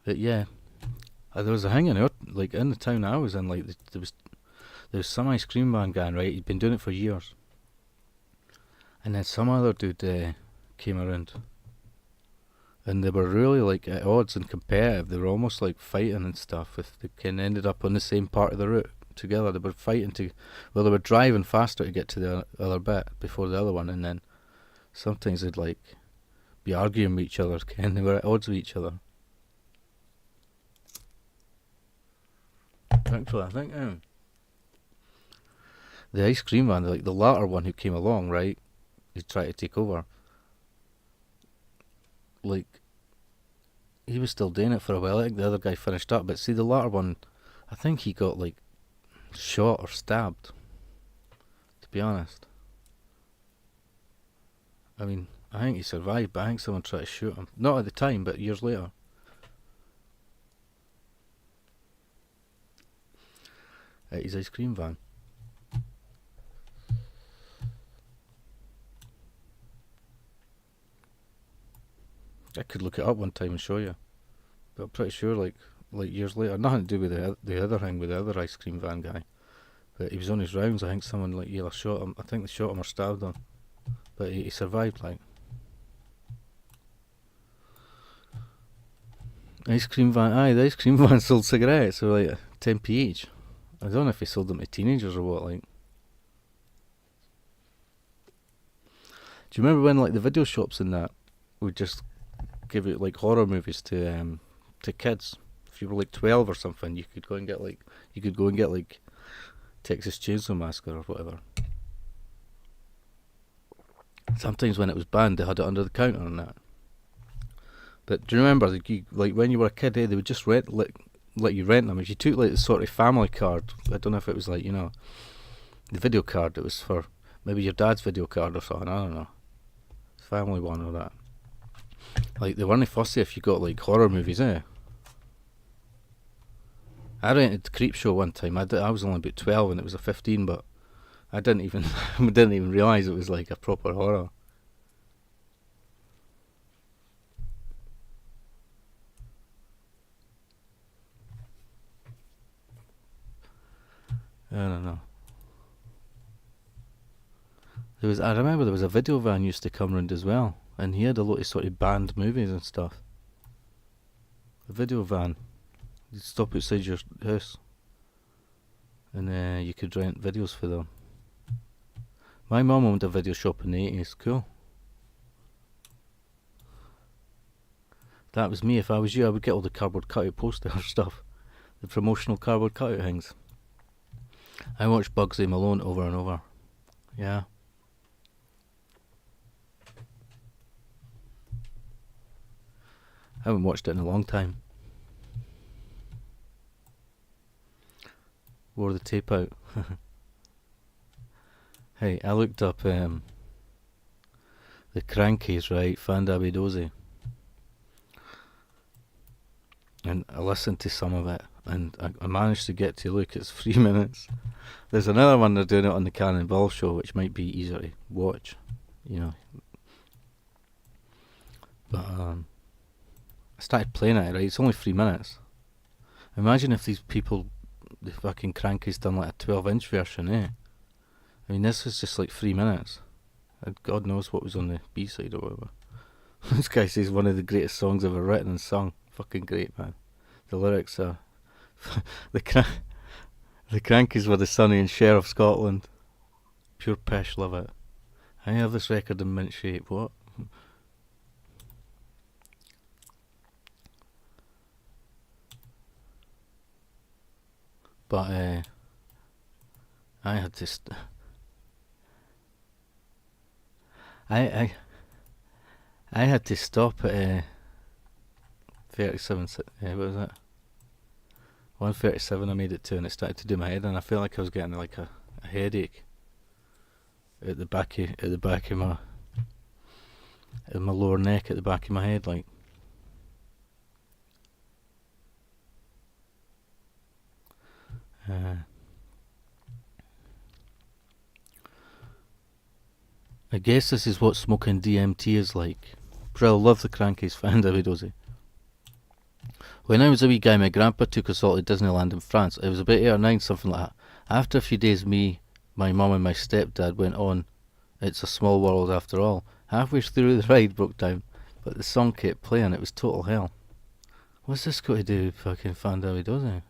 But yeah, there was a thing in the town I was in, like there was some ice cream man guy, right? He'd been doing it for years, and then some other dude came around, and they were really like at odds and competitive. They were almost like fighting and stuff. If they ended up on the same part of the route together, they were fighting they were driving faster to get to the other bit before the other one, and then sometimes they'd like be arguing with each other, and they were at odds with each other. Actually, I think the ice cream man, like the latter one who came along, right, he tried to take over. Like, he was still doing it for a while. I think the other guy finished up, but see, the latter one, I think he got like shot or stabbed, to be honest. I mean, I think he survived, but I think someone tried to shoot him. Not at the time, but years later. At his ice cream van. I could look it up one time and show you, but I'm pretty sure like years later, nothing to do with the other thing with the other ice cream van guy. But he was on his rounds. I think someone like either shot him. I think they shot him or stabbed him, but he survived. Like ice cream van. Aye, the ice cream van sold cigarettes, so like 10p each. I don't know if he sold them to teenagers or what. Like, do you remember when like the video shops and that would just give it like horror movies to kids? If you were like 12 or something, you could go and get like Texas Chainsaw Massacre or whatever. Sometimes when it was banned, they had it under the counter and that. But do you remember, like when you were a kid, they would just let you rent them. If you took like the sort of family card, I don't know if it was like, you know, the video card, it was for maybe your dad's video card or something, I don't know, family one or that. Like they weren't fussy if you got like horror movies, eh? I rented the Creep Show one time. I was only about 12 and it was a 15, but I didn't even realise it was like a proper horror. I don't know. I remember there was a video van used to come round as well, and he had a lot of sort of banned movies and stuff. A video van. You'd stop outside your house and you could rent videos for them. My mum owned a video shop in the 80s. Cool. That was me. If I was you, I would get all the cardboard cutout poster stuff, the promotional cardboard cutout things. I watched Bugsy Malone over and over. Yeah. I haven't watched it in a long time. Wore the tape out. Hey, I looked up the Crankies, right? Fandabidozi. And I listened to some of it, and I managed to get to look. It's 3 minutes. There's another one they're doing it on the Cannonball Show, which might be easier to watch, you know. But I started playing it, right? It's only 3 minutes. Imagine if these people, the fucking Crankies, done like a 12-inch version, eh? I mean, this is just like 3 minutes. And God knows what was on the B-side or whatever. This guy says one of the greatest songs ever written and sung. Fucking great, man. The lyrics are... the Crankies were the Sonny and Cher of Scotland. Pure pish, love it. I have this record in mint shape, what? But I had to I had to stop at 37. What was it? 1:37. I made it to, and it started to do my head, and I felt like I was getting like a headache at the back of my lower neck, at the back of my head, like. I guess this is what smoking DMT is like. Brill, love the Crankies, fan Davidosi. When I was a wee guy, my grandpa took us all to Disneyland in France. It was about 8 or 9, something like that. After a few days, me, my mum and my stepdad went on It's a Small World After All. Halfway through the ride broke down, but the song kept playing. It was total hell. What's this got to do with fucking fan Davidosi?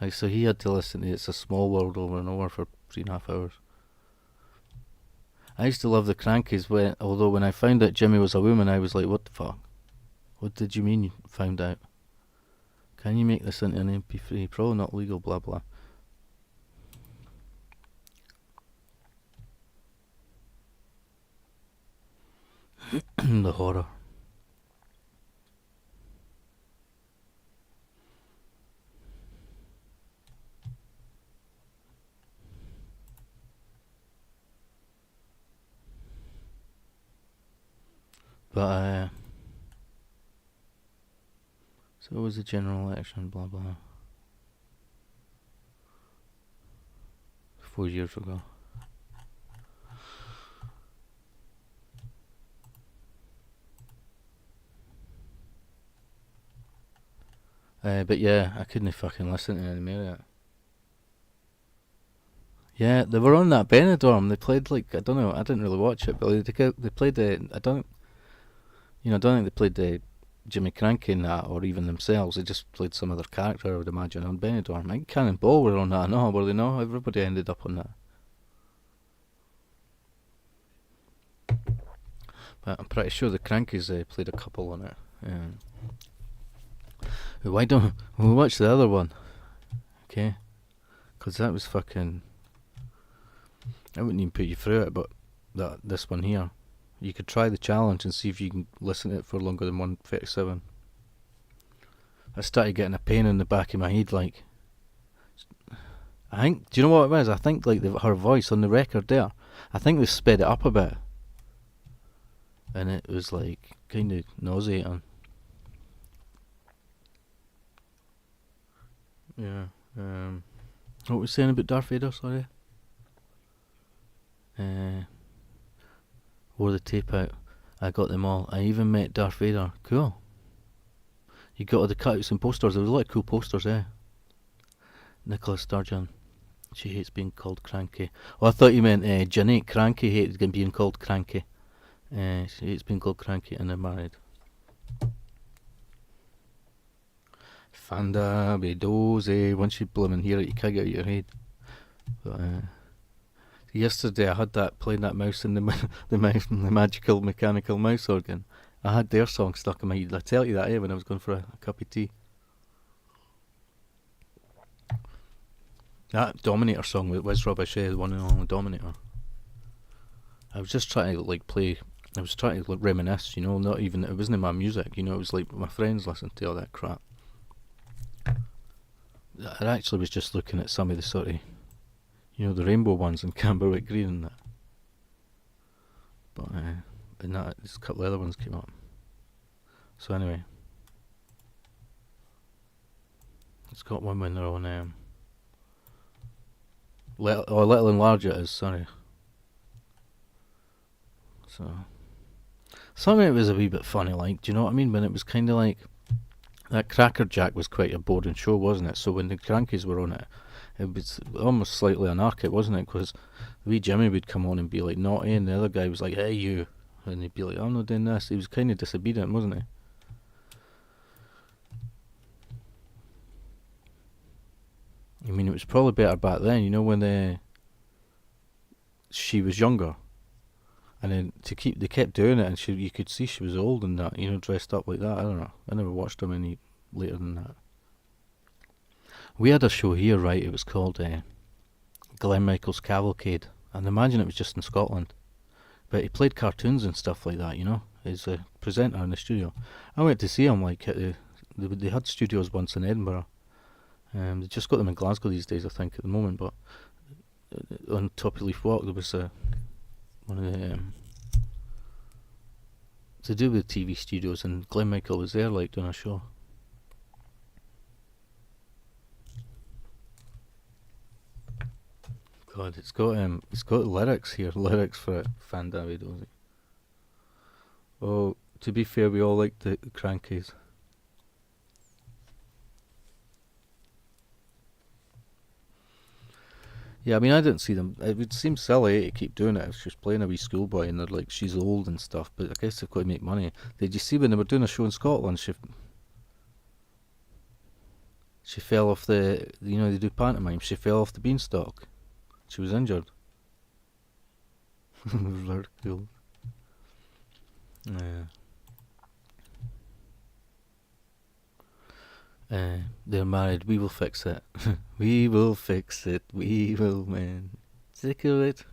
Like, so he had to listen to It's a Small World over and over for 3.5 hours. I used to love the Crankies, although when I found out Jimmy was a woman, I was like, what the fuck? What did you mean you found out? Can you make this into an MP3? Probably not legal, blah blah. The horror. But so it was a general election, blah blah. 4 years ago. But yeah, I couldn't fucking listen to any more of it. Yeah, they were on that Benidorm. They played like, I don't know, I didn't really watch it, but they played the, I don't think they played the Jimmy Cranky in that, or even themselves. They just played some other character, I would imagine, on Benidorm. I think Cannonball were on that, no, were they not? Everybody ended up on that. But I'm pretty sure the Crankies played a couple on it. Why don't we watch the other one? Okay, because that was fucking. I wouldn't even put you through it, but this one here, you could try the challenge and see if you can listen to it for longer than 1:37. I started getting a pain in the back of my head, like. I think. Do you know what it was? I think like her voice on the record there. I think they sped it up a bit, and it was like kind of nauseating. Yeah. What was saying about Darth Vader? Sorry. Wore the tape out. I got them all. I even met Darth Vader. Cool. You got all the cutouts and posters. There was a lot of cool posters, Nicola Sturgeon. She hates being called cranky. Oh, I thought you meant Janet Cranky hated being called cranky. She hates being called cranky and they're married. Fanda be dozy. Once you blooming hear it, you can't get out of your head. But, yesterday I had that playing that mouse in the magical mechanical mouse organ. I had their song stuck in my head. I tell you that when I was going for a cup of tea. That Dominator song with Wiz Rubbish, the one and only Dominator. I was just trying to like play. I was trying to like reminisce, not even, it wasn't my music, it was like my friends listened to all that crap. I actually was just looking at some of the sort of, the rainbow ones in Camberwick Green and that. But and that, there's a couple of other ones came up. So anyway, it's got one when they're on Little and Large it is, sorry. So some of it was a wee bit funny, like, do you know what I mean? When it was kind of like that Cracker Jack was quite a boring show, wasn't it? So when the Crankies were on it, it was almost slightly anarchic, wasn't it? Because wee Jimmy would come on and be like naughty, and the other guy was like, "Hey you," and he'd be like, "I'm not doing this." He was kind of disobedient, wasn't he? I mean, it was probably better back then, when she was younger, and then they kept doing it, and you could see she was old and that, dressed up like that. I don't know. I never watched them any later than that. We had a show here, right? It was called Glenn Michael's Cavalcade, and imagine it was just in Scotland, but he played cartoons and stuff like that. He's a presenter in the studio. I went to see him like they had studios once in Edinburgh. They just got them in Glasgow these days, I think, at the moment. But on Top of Leaf Walk, there was one of the to do with TV studios, and Glenn Michael was there, like, doing a show. God, it's got lyrics here, lyrics for Fanda be dozy. Oh, to be fair, we all like the Crankies. Yeah, I mean, I didn't see them. It would seem silly to keep doing it if she's playing a wee schoolboy and they're like, she's old and stuff, but I guess they've got to make money. Did you see when they were doing a show in Scotland, she fell off they do pantomime, she fell off the beanstalk. She was injured. Very cool. They're married. We will fix it. We will fix it. We will, man. Stickle it.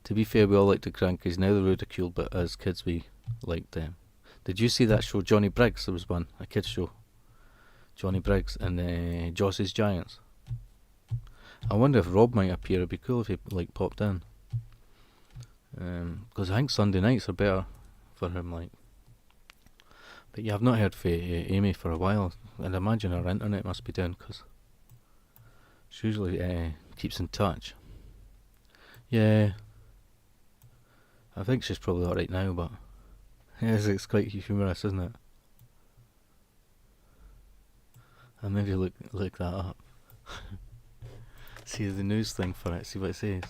To be fair, we all liked the Crankies. Now they're ridiculed, but as kids we liked them. Did you see that show, Johnny Briggs? There was one, a kids show. Johnny Briggs and Joss's Giants. I wonder if Rob might appear. It'd be cool if he like popped in. Because I think Sunday nights are better for him, like. But yeah, I've not heard from Amy for a while, and I imagine her internet must be down, because she usually keeps in touch. Yeah, I think she's probably alright now, but yes, it's quite humorous, isn't it? I'll maybe look that up. See the news thing for it, see what it says.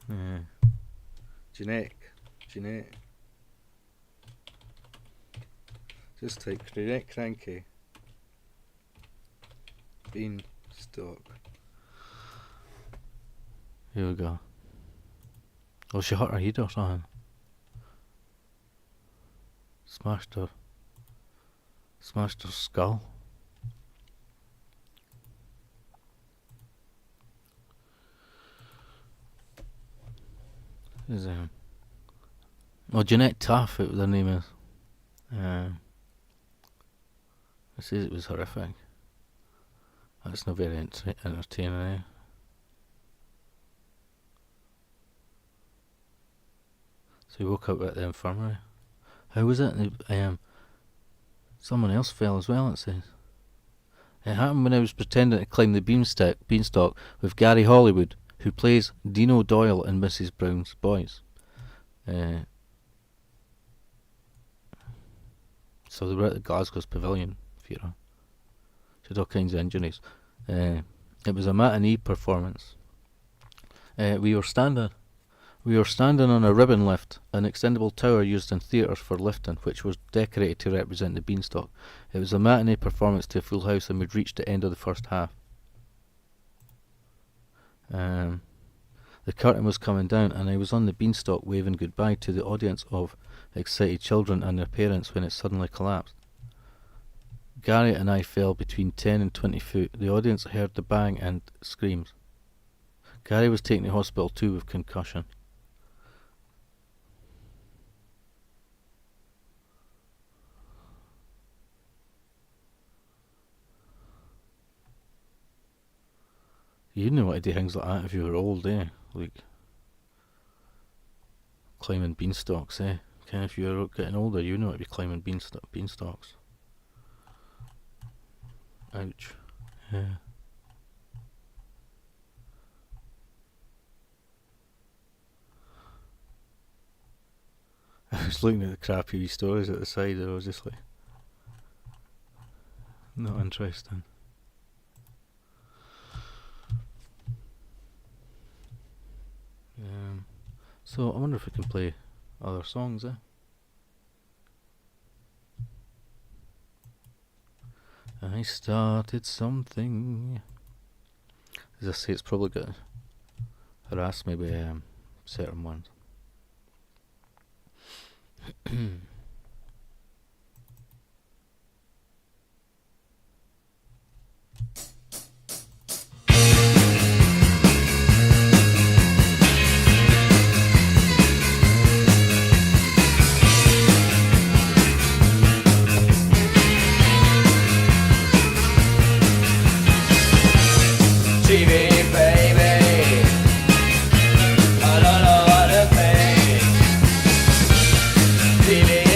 Yeah. Genetic. Just type cranky. Beanstalk. Here we go. Oh, she hurt her head or something. Smashed her skull. Is Jeanette Taff, it was her name is. It says it was horrific. That's not very entertaining, eh? So he woke up at the infirmary. How was it? Someone else fell as well, it says. It happened when I was pretending to climb the beanstalk with Gary Hollywood, who plays Dino Doyle in Mrs. Brown's Boys. So they were at the Glasgow's Pavilion Theatre. She had all kinds of injuries. It was a matinee performance. We were standing on a ribbon lift, an extendable tower used in theatres for lifting, which was decorated to represent the beanstalk. It was a matinee performance to a full house, and we'd reached the end of the first half. The curtain was coming down, and I was on the beanstalk waving goodbye to the audience of excited children and their parents when it suddenly collapsed. Gary and I fell between 10 and 20 foot. The audience heard the bang and screams. Gary was taken to hospital too with concussion. You'd know what to do things like that if you were old, eh? Like climbing beanstalks, eh? Okay, if you were getting older, you know what to be climbing beanstalks. Ouch. Yeah. I was looking at the crappy stories at the side, and I was just like, not interesting. So I wonder if we can play other songs, eh? I started something. As I say, it's probably going to harass me with certain ones. TV, baby, I don't know what to think. TV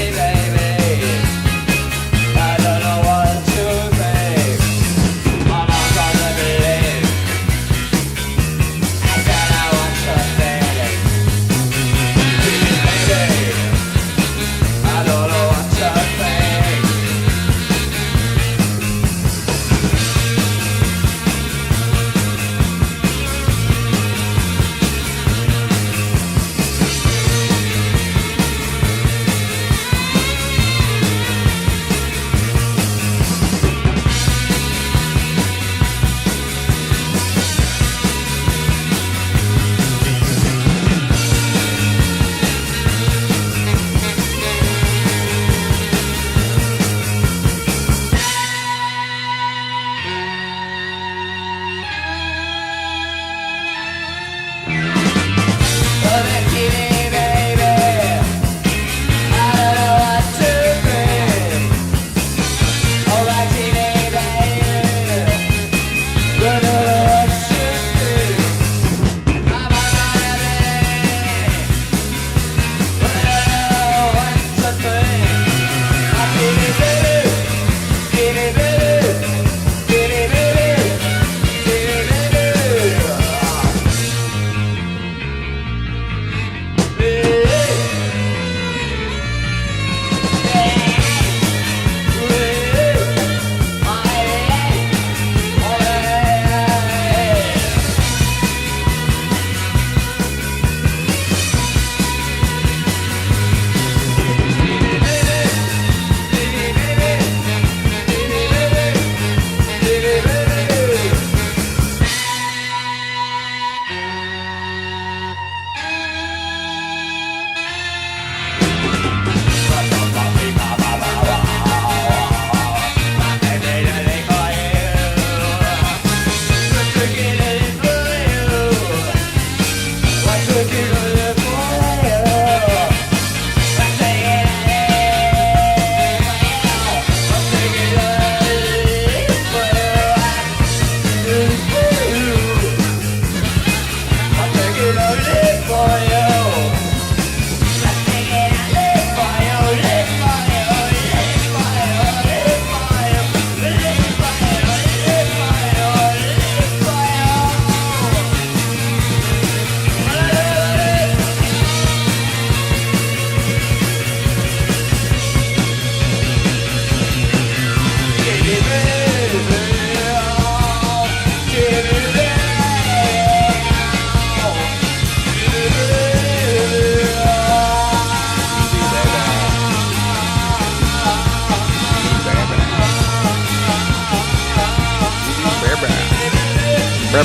I'll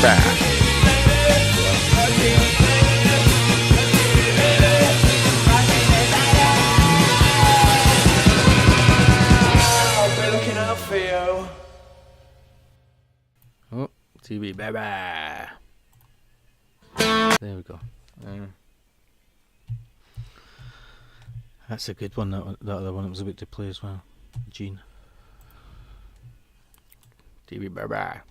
be looking out for you. Oh, TV, baby. There we go. That's a good one. That other one I was about to play as well. Gene. TV, baby.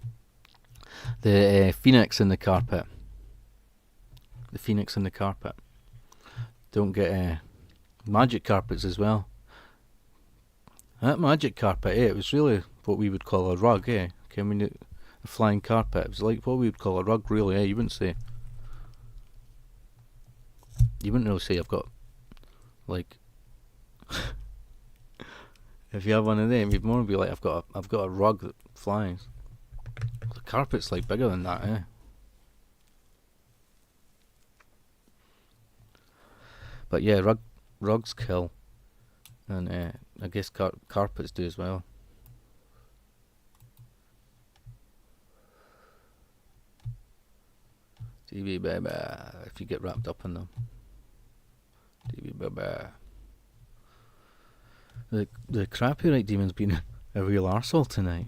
The phoenix in the carpet. The phoenix in the carpet. Don't get magic carpets as well. That magic carpet, it was really what we would call a rug, Okay, I mean, a flying carpet. It was like what we would call a rug, really, You wouldn't say. You wouldn't really say I've got, like, if you have one of them, you'd more be like I've got a rug that flies. The carpet's like bigger than that, But yeah, rugs kill, and I guess carpets do as well. TV baby, if you get wrapped up in them. TV baby. The copyright demon's been a real arsehole tonight.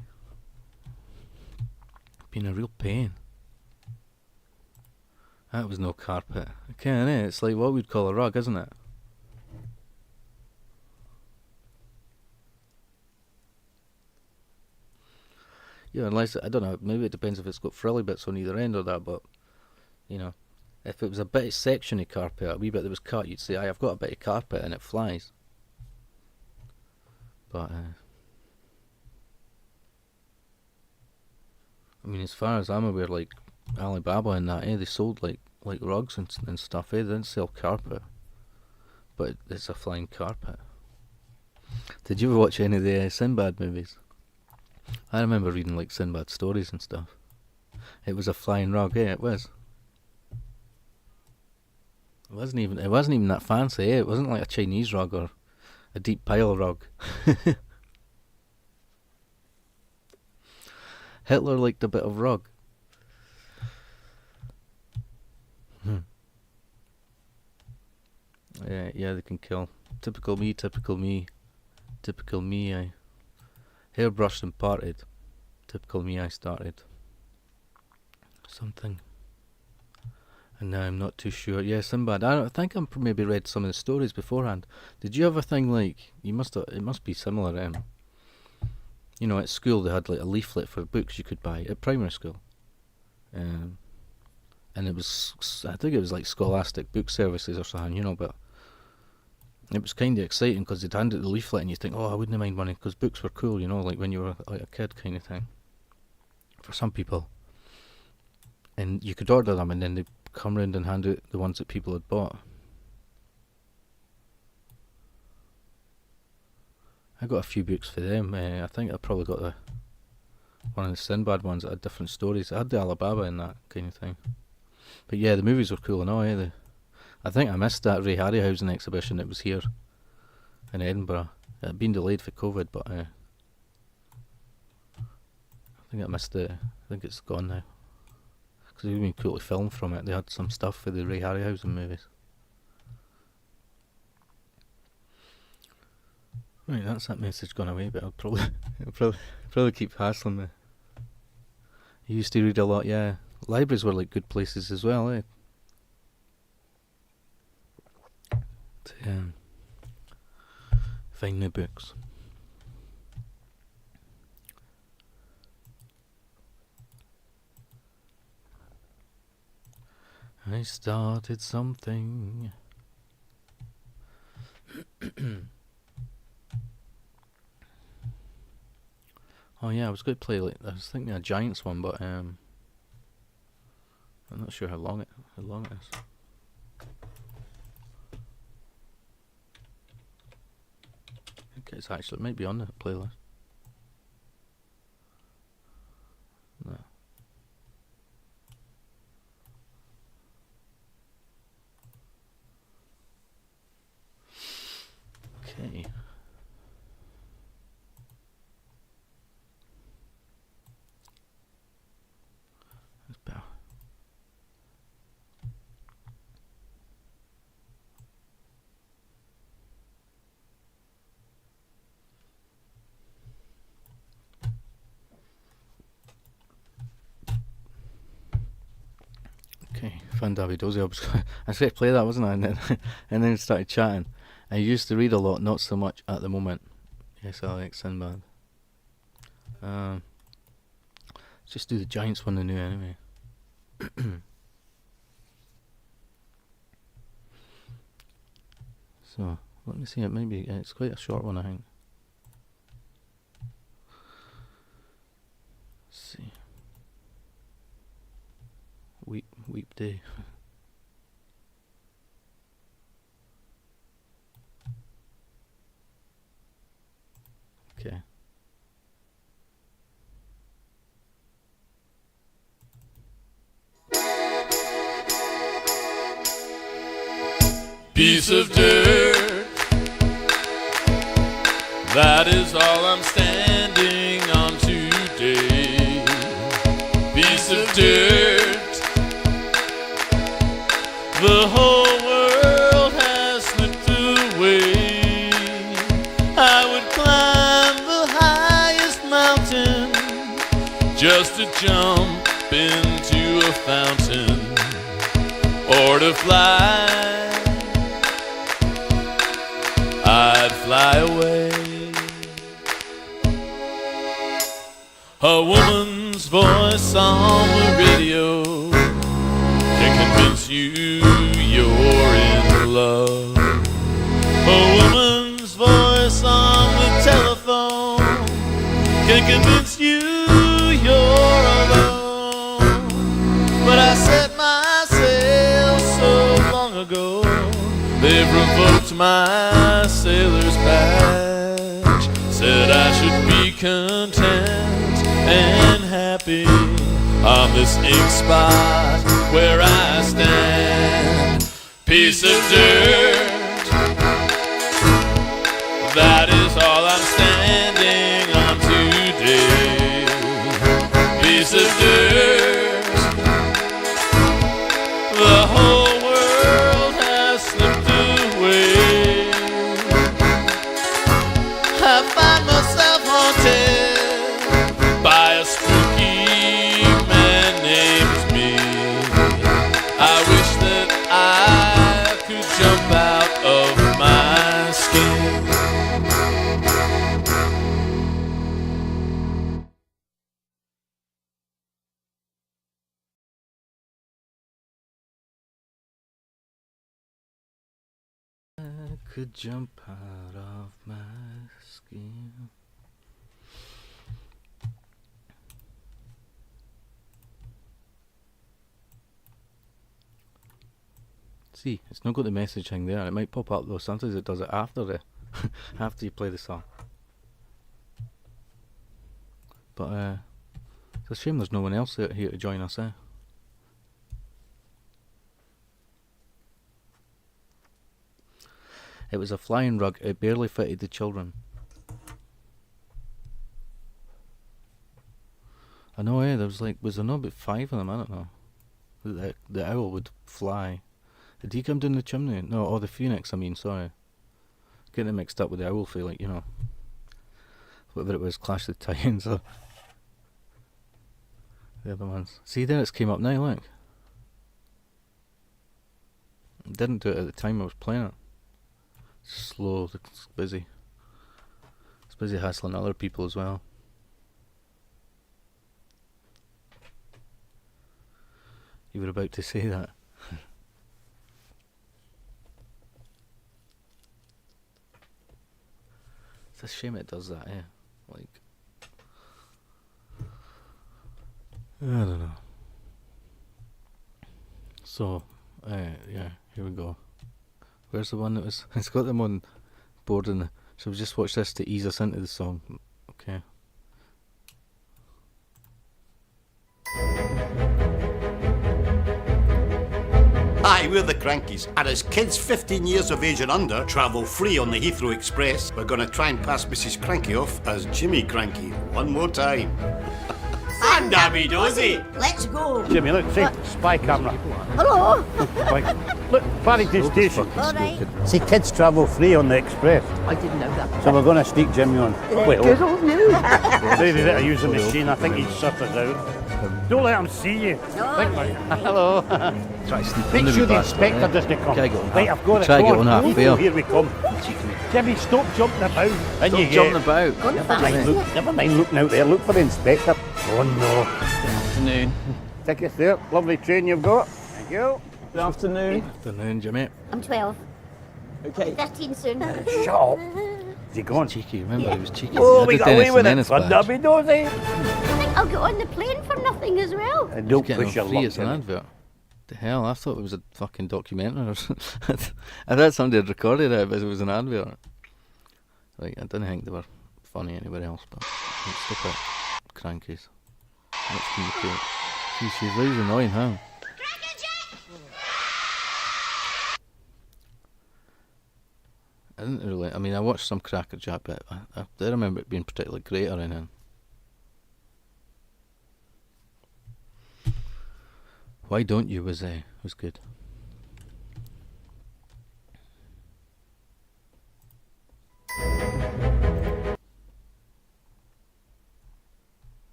Been a real pain. That was no carpet. Okay, it's like what we'd call a rug, isn't it? Yeah, unless, I don't know, maybe it depends if it's got frilly bits on either end or that, but, you know, if it was a bit of section of carpet, a wee bit that was cut, you'd say, I've got a bit of carpet and it flies. But, I mean, as far as I'm aware, like, Alibaba and that, they sold, like rugs and stuff, They didn't sell carpet. But it's a flying carpet. Did you ever watch any of the Sinbad movies? I remember reading, like, Sinbad stories and stuff. It was a flying rug, It was. It wasn't even that fancy, It wasn't like a Chinese rug or a deep pile rug. Hitler liked a bit of rug. Yeah, they can kill. Typical me. I hairbrushed and parted. Typical me, I started something. And now I'm not too sure. Yeah, Sinbad. I think I maybe read some of the stories beforehand. Did you have a thing like, it must be similar, you know, at school they had like a leaflet for books you could buy at primary school. And it was, I think it was like Scholastic Book Services or something, you know, but it was kind of exciting because they'd hand it the leaflet and you think, oh, I wouldn't mind one, because books were cool, you know, like when you were like a kid kind of thing. For some people. And you could order them and then they'd come round and hand out the ones that people had bought. I got a few books for them. I think I probably got one of the Sinbad ones that had different stories. I had the Alibaba and that kind of thing. But yeah, the movies were cool and all. I think I missed that Ray Harryhausen exhibition that was here in Edinburgh. It had been delayed for COVID, but I think I missed it. I think it's gone now. Because it would have been cool to film from it. They had some stuff for the Ray Harryhausen movies. Right, that's that message gone away, but I'll probably keep hassling me. I used to read a lot, yeah. Libraries were like good places as well, to find new books. I started something. Oh yeah, I was going to play, like, I was thinking a Giants one, but I'm not sure how long it is. I think it's actually, it might be on the playlist. No. Okay. Let's Fan Davy Dozy. I was going to play that, wasn't I? And then started chatting. I used to read a lot, not so much at the moment. Yes, I like Sinbad. Let's just do the Giants one anew anyway. So, let me see, it maybe, it's quite a short one, I think. Let's see. Weep Day. Okay. Piece of dirt, that is all I'm standing on today. Piece of dirt, the whole world has slipped away. I would climb the highest mountain just to jump into a fountain, or to fly. I'd fly away. A woman's voice on the radio can convince you you're in love. A woman's voice on the telephone can convince you you're alone. But I set my sail so long ago, they've revoked my sailor's badge. Said I should be content and happy on this ink spot where I stand. Piece of dirt, that is all I'm standing on today. Piece of dirt, the whole world has slipped away. I find myself haunted by a spooky man named me. I wish that I could jump out of my skin. I could jump out of my skin. See, it's not got the message thing there. It might pop up though. Sometimes it does it after the after you play the song. But it's a shame there's no one else here to join us. It was a flying rug. It barely fitted the children. I know, was there not about 5 of them? I don't know. The owl would fly. Did he come down the chimney? No, the phoenix, I mean, sorry. Getting it mixed up with the owl for, whatever it was, Clash of the Titans or the other ones. See, there it's came up now, look. It didn't do it at the time I was playing it. It's slow, it's busy. It's busy hassling other people as well. You were about to say that. It's a shame it does that, I don't know. So, yeah, here we go. Where's the one that was... It's got them on board in the... So we just watch this to ease us into the song. Okay. Hi, we're the Crankies, and as kids 15 years of age and under travel free on the Heathrow Express, we're going to try and pass Mrs. Cranky off as Jimmy Cranky one more time. I'm Fandabidozi. Let's go. Jimmy, look, see, spy camera. Hello. Look, Paddington Station. All right. See, kids travel free on the express. I didn't know that. So we're going to sneak Jimmy on. Well, Good old news. maybe better use the machine. I think he'd sort us out. Don't let him see you. Hello. Try to sneak Make under sure me the bastard, inspector eh? doesn't come. Try to get on Right, half- I've got it. try to Go get on half Oh, bail. here we come. Jimmy, stop jumping about. And Stop you jumping get. about. Never mind looking out there. Look for the inspector. Oh no. Afternoon. Take us there. Lovely train you've got. Thank you. Good afternoon. Afternoon, Jimmy. I'm 12. Okay. 13 soon. Shut up. Is he gone? Cheeky, remember he was cheeky. Oh, I we did got away Dennis with and it. Dennis badge. Fun dozy. I think I'll get on the plane for nothing as well. And don't Getting push your on free luck. as an Jimmy. advert. The hell, I thought it was a fucking documentary or something. I thought somebody had recorded it, but it was an advert. Like, I didn't think they were funny anywhere else, but stop it. Crankies. Let's communicate. See, she's really annoying, huh? I didn't really, I mean, I watched some Cracker Jack, but I don't remember it being particularly great or anything. Why Don't You was good.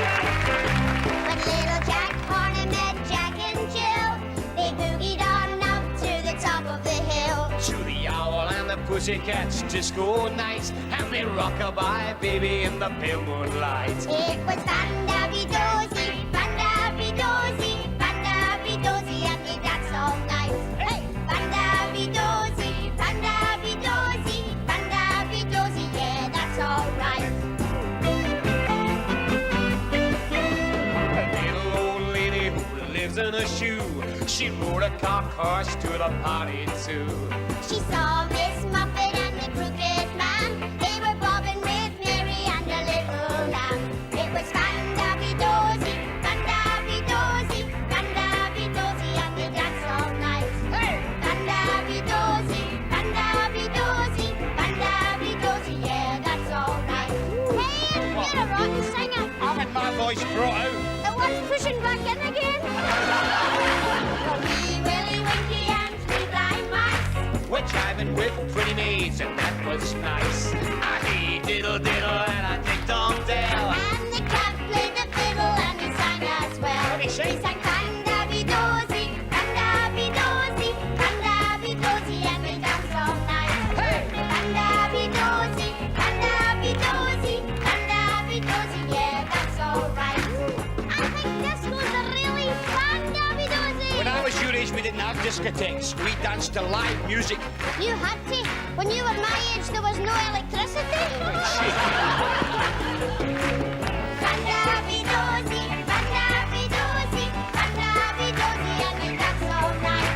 When little Jack Horner met Jack and Jill, they boogied on up to the top of the hill. To the owl and the pussycats disco nights, and they rock-a-bye baby in the pale moonlight. It was Fandabby-dozy, Fandabby-dozy, Fandabby-dozy, and they danced all night. Hey! Fandabby-dozy, Fandabby-dozy, Fandabby-dozy, yeah, that's all right. A little old lady who lives in a shoe, she rode a cock horse to the party too. She saw Miss Muffet and the Crooked Man. They were bobbing with Mary and a little lamb. It was Fandabby-dozy, Fandabby-dozy, Fandabby-dozy, and they danced all night. Hey! Fandabby-dozy, Fandabby-dozy, Fandabby-dozy, yeah, that's all right. Hey, you're a rotten singer. Having my voice brought out. The one's pushing back in again. Wee Willie Winky and three blind mice. We're jiving with pretty maids, and that was nice. I hey diddle diddle and I ding dong dell. And the cat played the fiddle and he sang as well. What did he sing? He sang Fandabby-dozy, Fandabby-dozy, Fandabby-dozy, and we danced all night. Hey! Fandabby-dozy, Fandabby-dozy, Fandabby-dozy, yeah, that's all right. I think this was a really Fandabby-dozy. When I was your age, we didn't have discotheques. We danced to live music. You had to. When you were my age, there was no electricity. Fandabby-dozy, Fandabby-dozy, Fandabby-dozy, and we danced all night.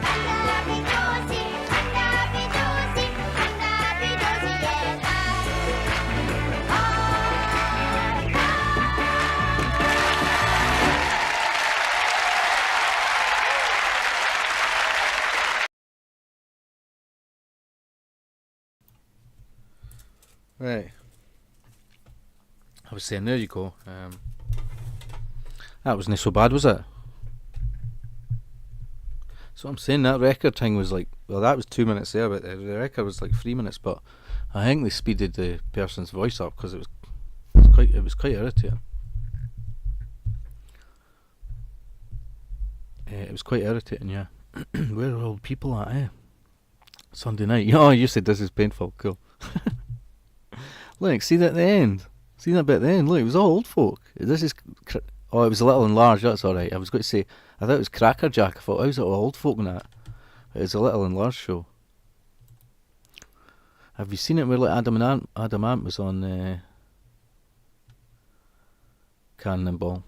Fandabby-dozy, Fandabby-dozy, Fandabby-dozy, yeah, that's all right. Right. I was saying, there you go. That wasn't so bad, was it? So I'm saying that record thing was like, well, that was 2 minutes there, but the record was like 3 minutes. But I think they speeded the person's voice up because it was quite irritating. It was quite irritating, yeah. Where are all the people at? Sunday night. Oh, you said this is painful. Cool. Look, see that at the end. See that bit at the end. Look, it was all old folk. This is. Oh, it was a little enlarged. That's all right. I was going to say. I thought it was Cracker Jack. I thought, oh, is it all old folk in that? It's a little enlarged show. Have you seen it where like Adam Ant was on Cannonball?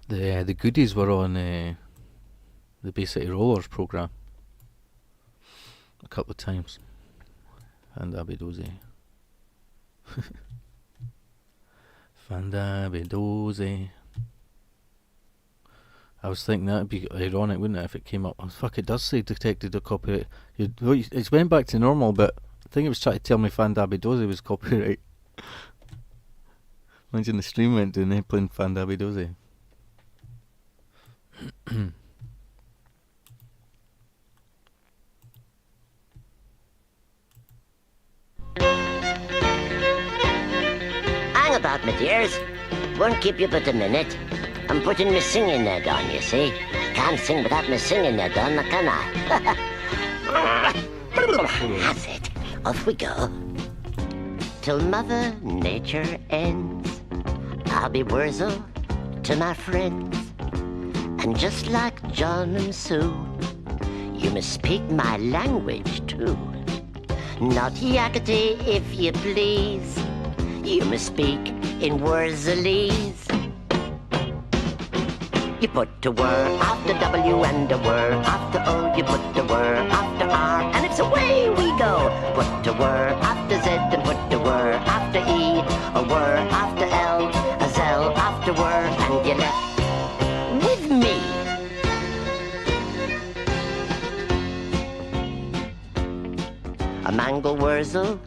The goodies were on the Bay City Rollers programme a couple of times, and Fandabby-dozy. Fandabby-dozy. I was thinking that'd be ironic, wouldn't it, if it came up? Oh, fuck, it does say detected a copyright. It's went back to normal, but I think it was trying to tell me Fandabidozi was copyright. Imagine the stream went down there playing Fandabidozi. Hang about, my dears. Won't keep you but a minute. I'm putting my singing net on, you see. Can't sing without my singing net on, can I? That's it. Off we go. Till Mother Nature ends, I'll be Wurzel to my friends. And just like John and Sue, you must speak my language too. Not yakety if you please. You must speak in Wurzelese. You put a word after W and a word after O. You put a word after R, and it's away we go. Put a word after Z and put a word after E. A word after L, a Zell after word, and you're left with me. A mango wurzel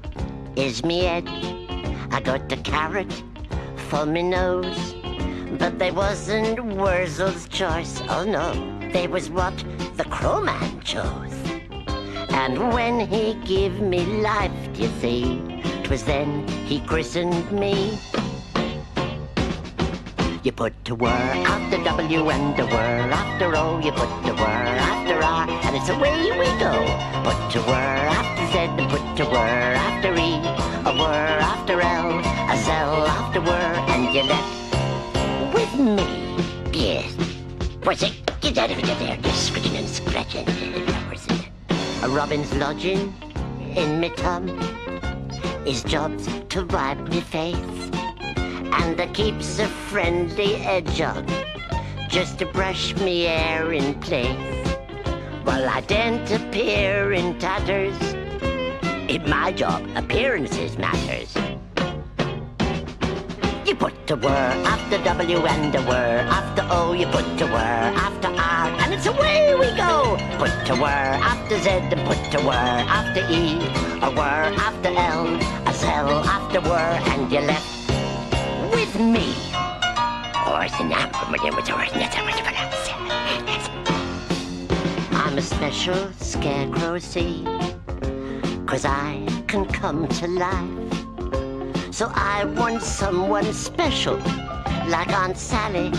is me head. I got a carrot for me nose. But they wasn't Wurzel's choice, oh no. They was what the Crowman chose. And when he give me life, d'ye see, 'twas then he christened me. You put a word after W and a word after O. You put a word after R, and it's away we go. Put a word after Z and put a word after E. A word after L, a Zell after word, and you're left with me. Yes. What's it? Get out of it there. Just scratching and scratching. A robin's lodging in me tum. His job's to wipe me face. And that keeps a friendly edge on, just to brush me hair in place. Well, I daren't appear in tatters. In my job, appearances matters. You put a word after W and a word after O. You put a word after R, and it's away we go. Put a word after Z and put a word after E. A word after L, a Zell after word, and you're left with me. I'm a special scarecrow, see, 'cause I can come to life. So I want someone special, like Aunt Sally,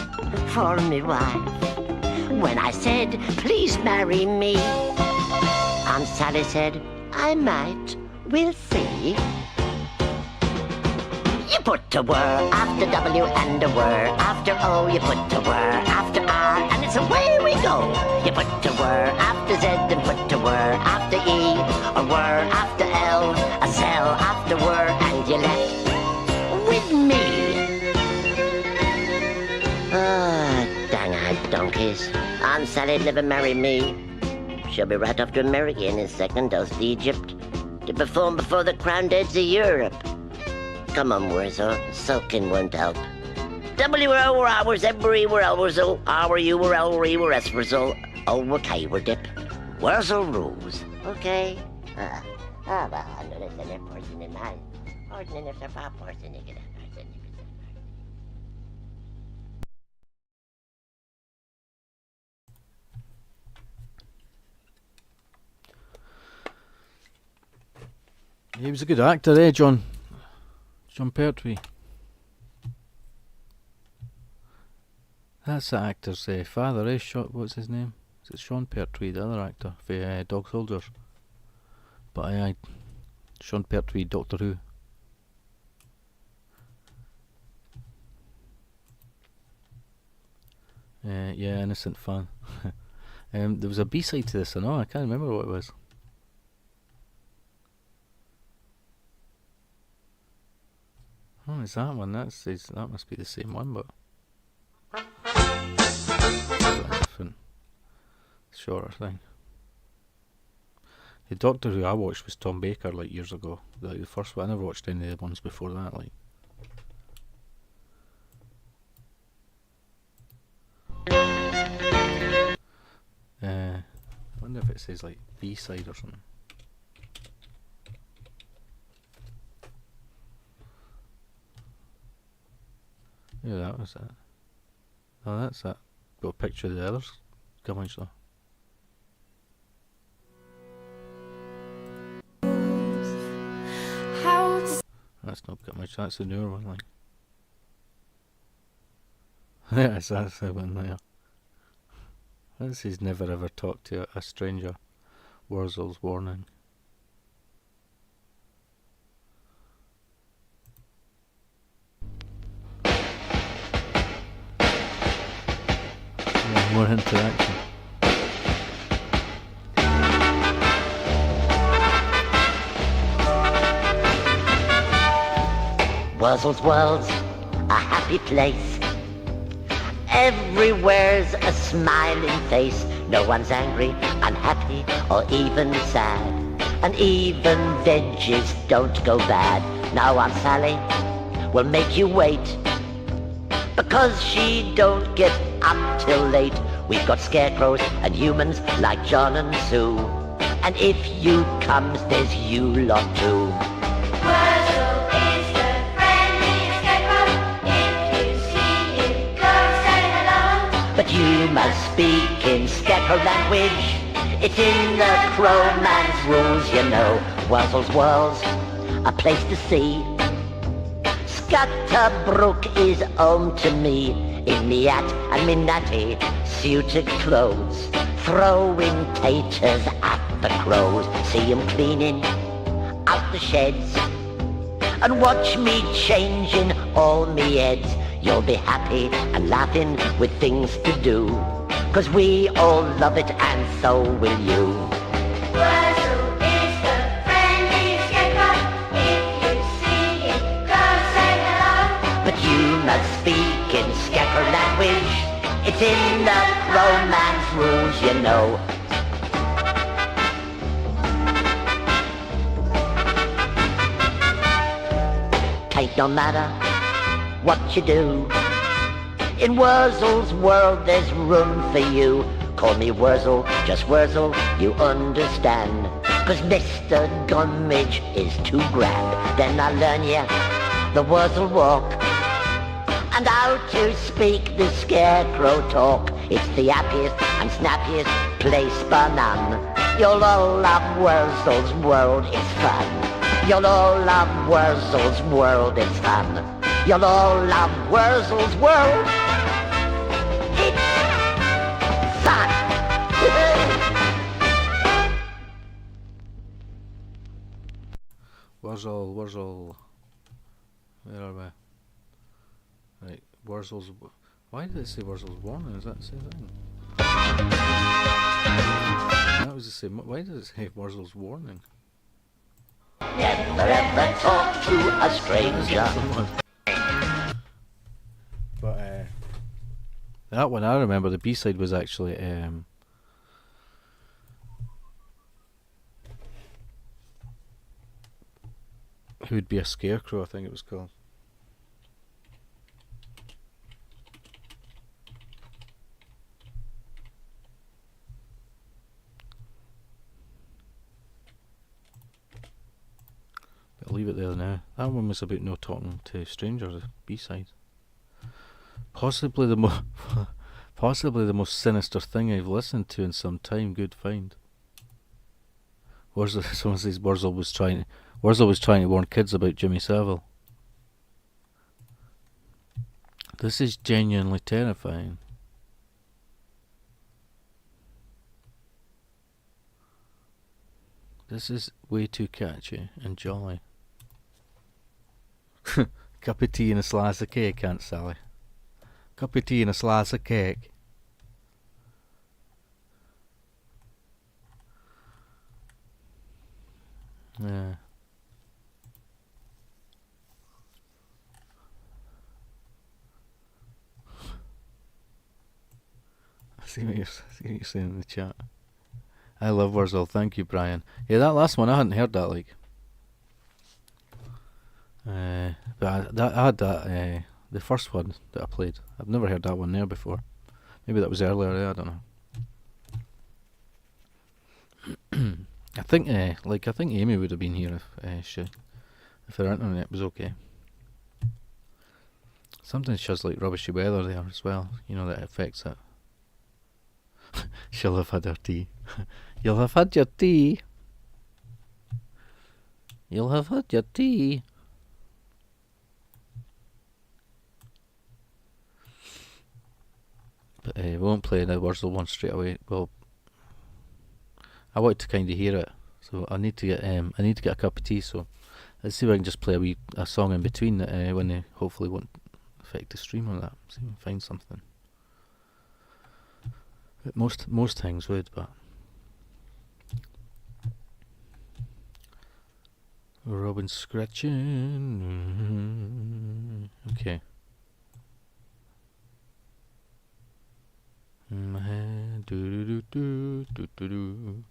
for me wife. When I said, please marry me, Aunt Sally said, I might, we'll see. You put a word after W and a word after O. You put a word after R, and it's away we go. You put a word after Z and put a word after E. A word after L, a Zell after word, and you're left with me. Ah, dang-eyed donkeys. Aunt Sally'd never marry me. She'll be right off to America in a second, else to Egypt, to perform before the crowned heads of Europe. Come on, Wurzel, sulking won't help. W were our hours, every were hours, our you were our you were S Wurzel. Oh, okay, we're dip. Wurzel rules. Okay. Well, I'm gonna send a person in mine. Ordinary if they're pop person, you get a person. He was a good actor, eh, John Pertwee. That's the actor's father, eh? What's his name? Is it Sean Pertwee, the other actor for Dog Soldiers? But I Sean Pertwee, Doctor Who. Yeah, innocent fan. There was a B-side to this, I know. I can't remember what it was. Oh, is that one? That must be the same one, but a different, shorter thing. The Doctor Who I watched was Tom Baker, like, years ago. Like, the first one. I never watched any of the ones before that, like. says like B-side or something. Yeah, that was that. Oh, that's that. Got a picture of the others. Come on, so. That's not got much. That's the newer one, like. Yes, that's the one there. This is never ever talk to a stranger. Wurzel's warning. Yeah, more interaction. Wurzel's world's a happy place. Everywhere's a smiling face. No one's angry, unhappy, or even sad. And even veggies don't go bad. Now Aunt Sally will make you wait, because she don't get up till late. We've got scarecrows and humans like John and Sue. And if you comes, there's you lot too. But you must speak in Scarecrow language. It's in the Crowman's rules, you know. Wurzel's world's a place to see. Scatterbrook is home to me, in me hat and me natty suited clothes, throwing taters at the crows. See 'em cleaning out the sheds, and watch me changing all me heads. You'll be happy and laughing with things to do, 'cause we all love it and so will you. Wurzel is the friendly scarecrow. If you see it, go say hello. But you must speak in Scarecrow language. It's in the Crowman's rules, you know. Tain't no matter what you do, in Wurzel's world there's room for you. Call me Wurzel, just Wurzel, you understand. 'Cause Mr. Gummidge is too grand. Then I'll learn you the Wurzel walk, and how to speak the Scarecrow talk. It's the happiest and snappiest place for none. You'll all love Wurzel's world, it's fun. You'll all love Wurzel's world, it's fun. You'll all love Wurzel's world. It's fun. Wurzel. Where are we? Right, Wurzel's. Why did it say Wurzel's warning? Is that the same thing? That was the same. Why did it say Wurzel's warning? Never ever talk to a stranger. But that one I remember, the B-side was actually Who Would Be a Scarecrow, I think it was called. But I'll leave it there now. That one was about no talking to strangers, the B-side. Possibly the most sinister thing I've listened to in some time. Good find. Someone says Wurzel was trying to warn kids about Jimmy Savile. This is genuinely terrifying. This is way too catchy and jolly. Cup of tea and a slice of cake, Aunt Sally. Cup of tea and a slice of cake. Yeah. I see what you're saying in the chat. I love Wurzel, thank you, Brian. Yeah, that last one, I hadn't heard that, like. But I had that, the first one that I played. I've never heard that one there before. Maybe that was earlier, I don't know. I think Amy would have been here if her internet was okay. Sometimes she has like rubbishy weather there as well. You know, that affects it. She'll have had her tea. You'll have had your tea. You'll have had your tea. But we won't play the Wurzel one straight away. Well, I want to kind of hear it, so I need to get a cup of tea. So let's see if I can just play a song in between that when they hopefully won't affect the stream or that. See if we can find something. But most things would, but Robin scratching. Okay. In my head, do do do do do do.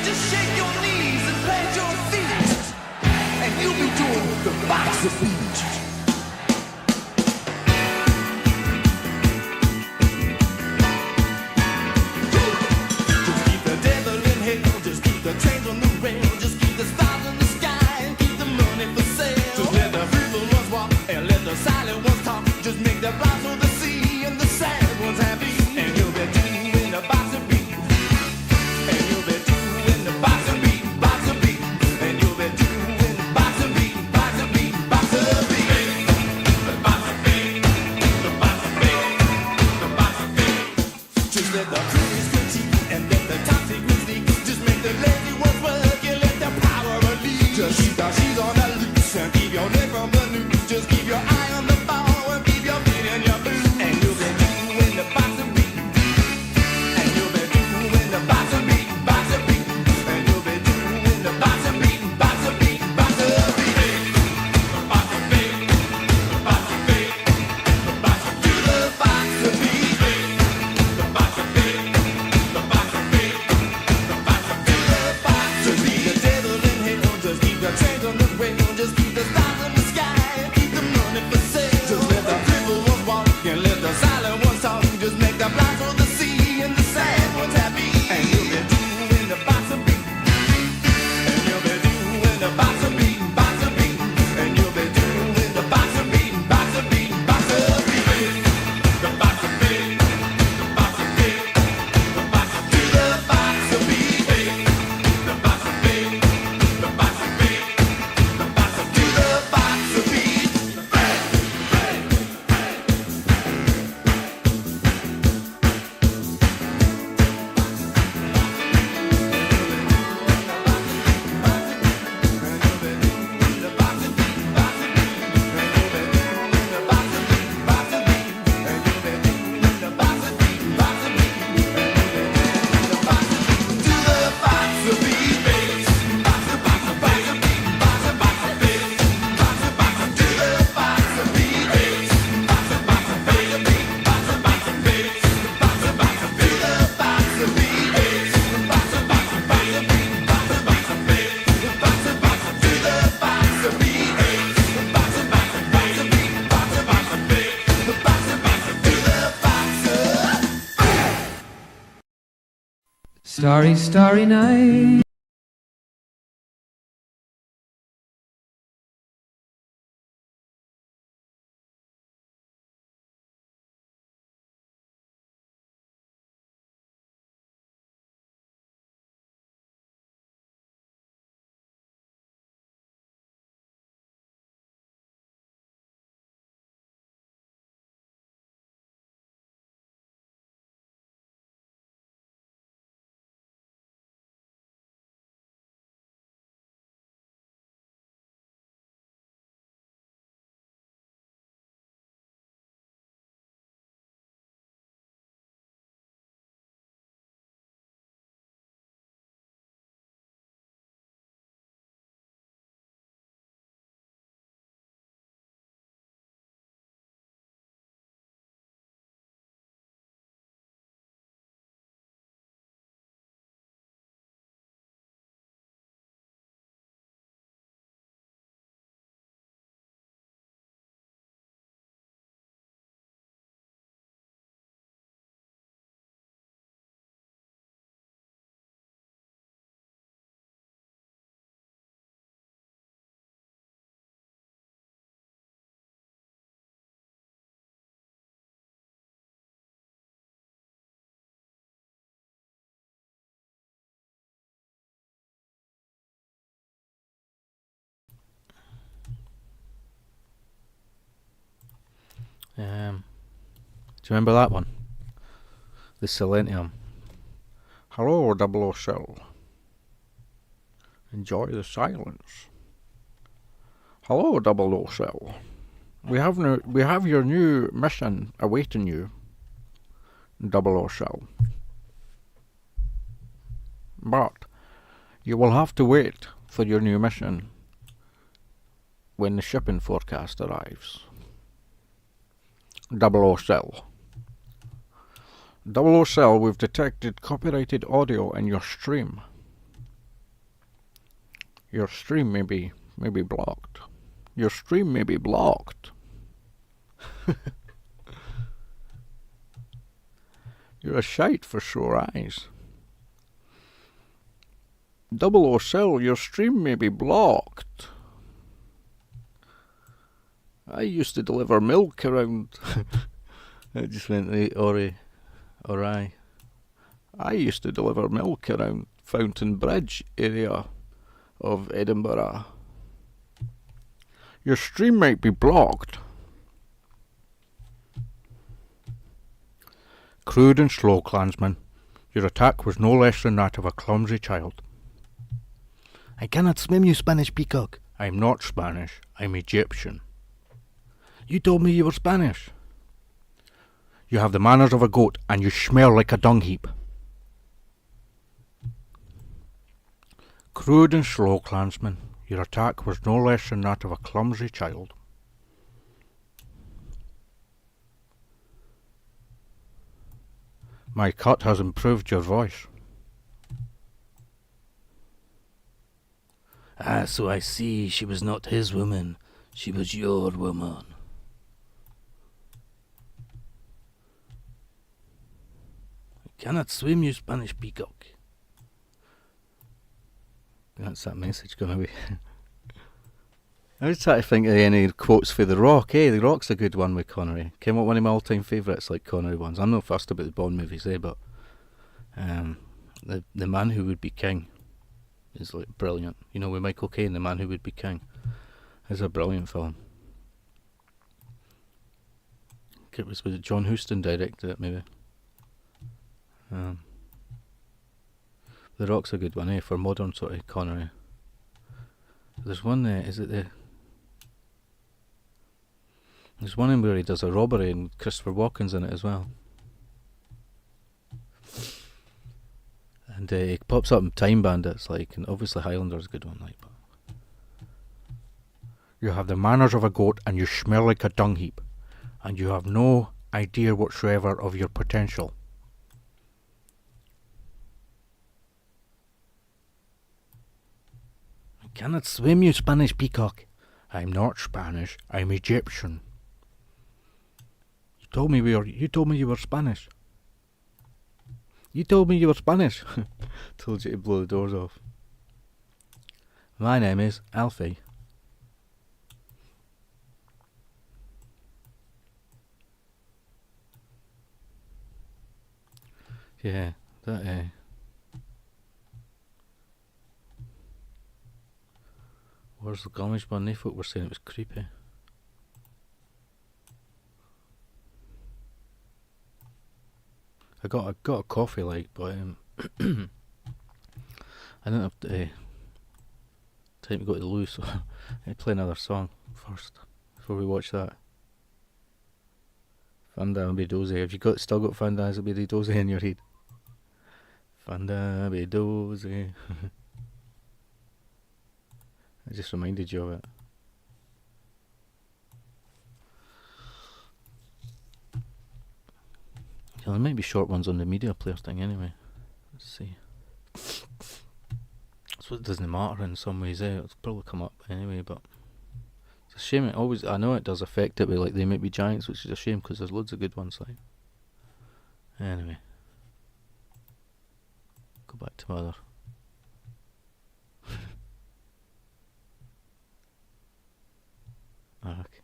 Just shake your knees and plant your feet, and you'll be doing the box of beat. Just keep the devil in hell, just keep the trains on the rail, just keep the stars in the sky and keep the money for sale. Just let the real ones walk and let the silent ones talk. Just make the blind of the sea and the sad ones happy, and you'll be doing the box of beat. She's on the loose and keep your neck from the noose. Just keep your eye on the ball and keep your feet in your boots. And you'll be doing the box of beat. And you'll be doing the box of beat, box of beat. And you'll be doing the box of beat, box of beat, box of beat. The box of beat, the box of beat, the box of do the box of beat. The box of beat, the box of beat, the box of do the box of beat. The devil in hell, just keep the trains on the rail, just keep the stars in the sky and keep the money for sale. Just let the crippled ones walk and let the silent ones talk. Just make the blind of the sea and the sad ones happy. And you'll be doing the box of beat. And you'll be doing the box of beat, box of beat. And you'll be doing the box of beat, box of beat, box of beat. The box of beat, the box of beat, the box of do the box of beat. The box of beat, the box of beat, the box of do the box of beat. Starry, starry night. Do you remember that one? The Silentium. Hello, 007. Enjoy the silence. Hello, 007. We have your new mission awaiting you, 007. But you will have to wait for your new mission when the shipping forecast arrives. 007. 007, we've detected copyrighted audio in your stream. Your stream may be blocked. Your stream may be blocked. You're a shite for sore eyes. 007, your stream may be blocked. I used to deliver milk around. I just went to Ori. I used to deliver milk around Fountain Bridge area of Edinburgh. Your stream might be blocked. Crude and slow, clansman. Your attack was no less than that of a clumsy child. I cannot swim, you Spanish peacock. I'm not Spanish. I'm Egyptian. You told me you were Spanish. You have the manners of a goat, and you smell like a dung heap. Crude and slow, clansman. Your attack was no less than that of a clumsy child. My cut has improved your voice. Ah, so I see she was not his woman. She was your woman. I cannot swim, you Spanish peacock. That's that message gonna be. I was trying to think of any quotes for The Rock. The Rock's a good one with Connery. Came up one of my all-time favourites, like Connery ones. I'm not fussed about the Bond movies, but the Man Who Would Be King is like brilliant. You know, with Michael Caine, The Man Who Would Be King is a brilliant film. It was John Huston directed it, maybe. The Rock's a good one, for modern sort of Connery. There's one there's one in where he does a robbery and Christopher Walken's in it as well. And he pops up in Time Bandits, and obviously Highlander's a good one, but. You have the manners of a goat and you smell like a dung heap, and you have no idea whatsoever of your potential. I cannot swim, you Spanish peacock. I'm not Spanish, I'm Egyptian. You told me you were Spanish. You told me you were Spanish. Told you to blow the doors off. My name is Alfie. Yeah, that where's the Gomish one? They folk were saying it was creepy. I got a coffee, but I didn't have time to go to the loo, so I play another song first before we watch that. Fanda be dozy. Have you still got Fanda be dozy in your head? Fanda be dozy. I just reminded you of it. Yeah, there might be short ones on the media player thing anyway. Let's see. So it doesn't matter in some ways, It'll probably come up anyway, but it's a shame. I know it does affect it with They Might Be Giants, which is a shame because there's loads of good ones. Anyway, go back to my other. Okay,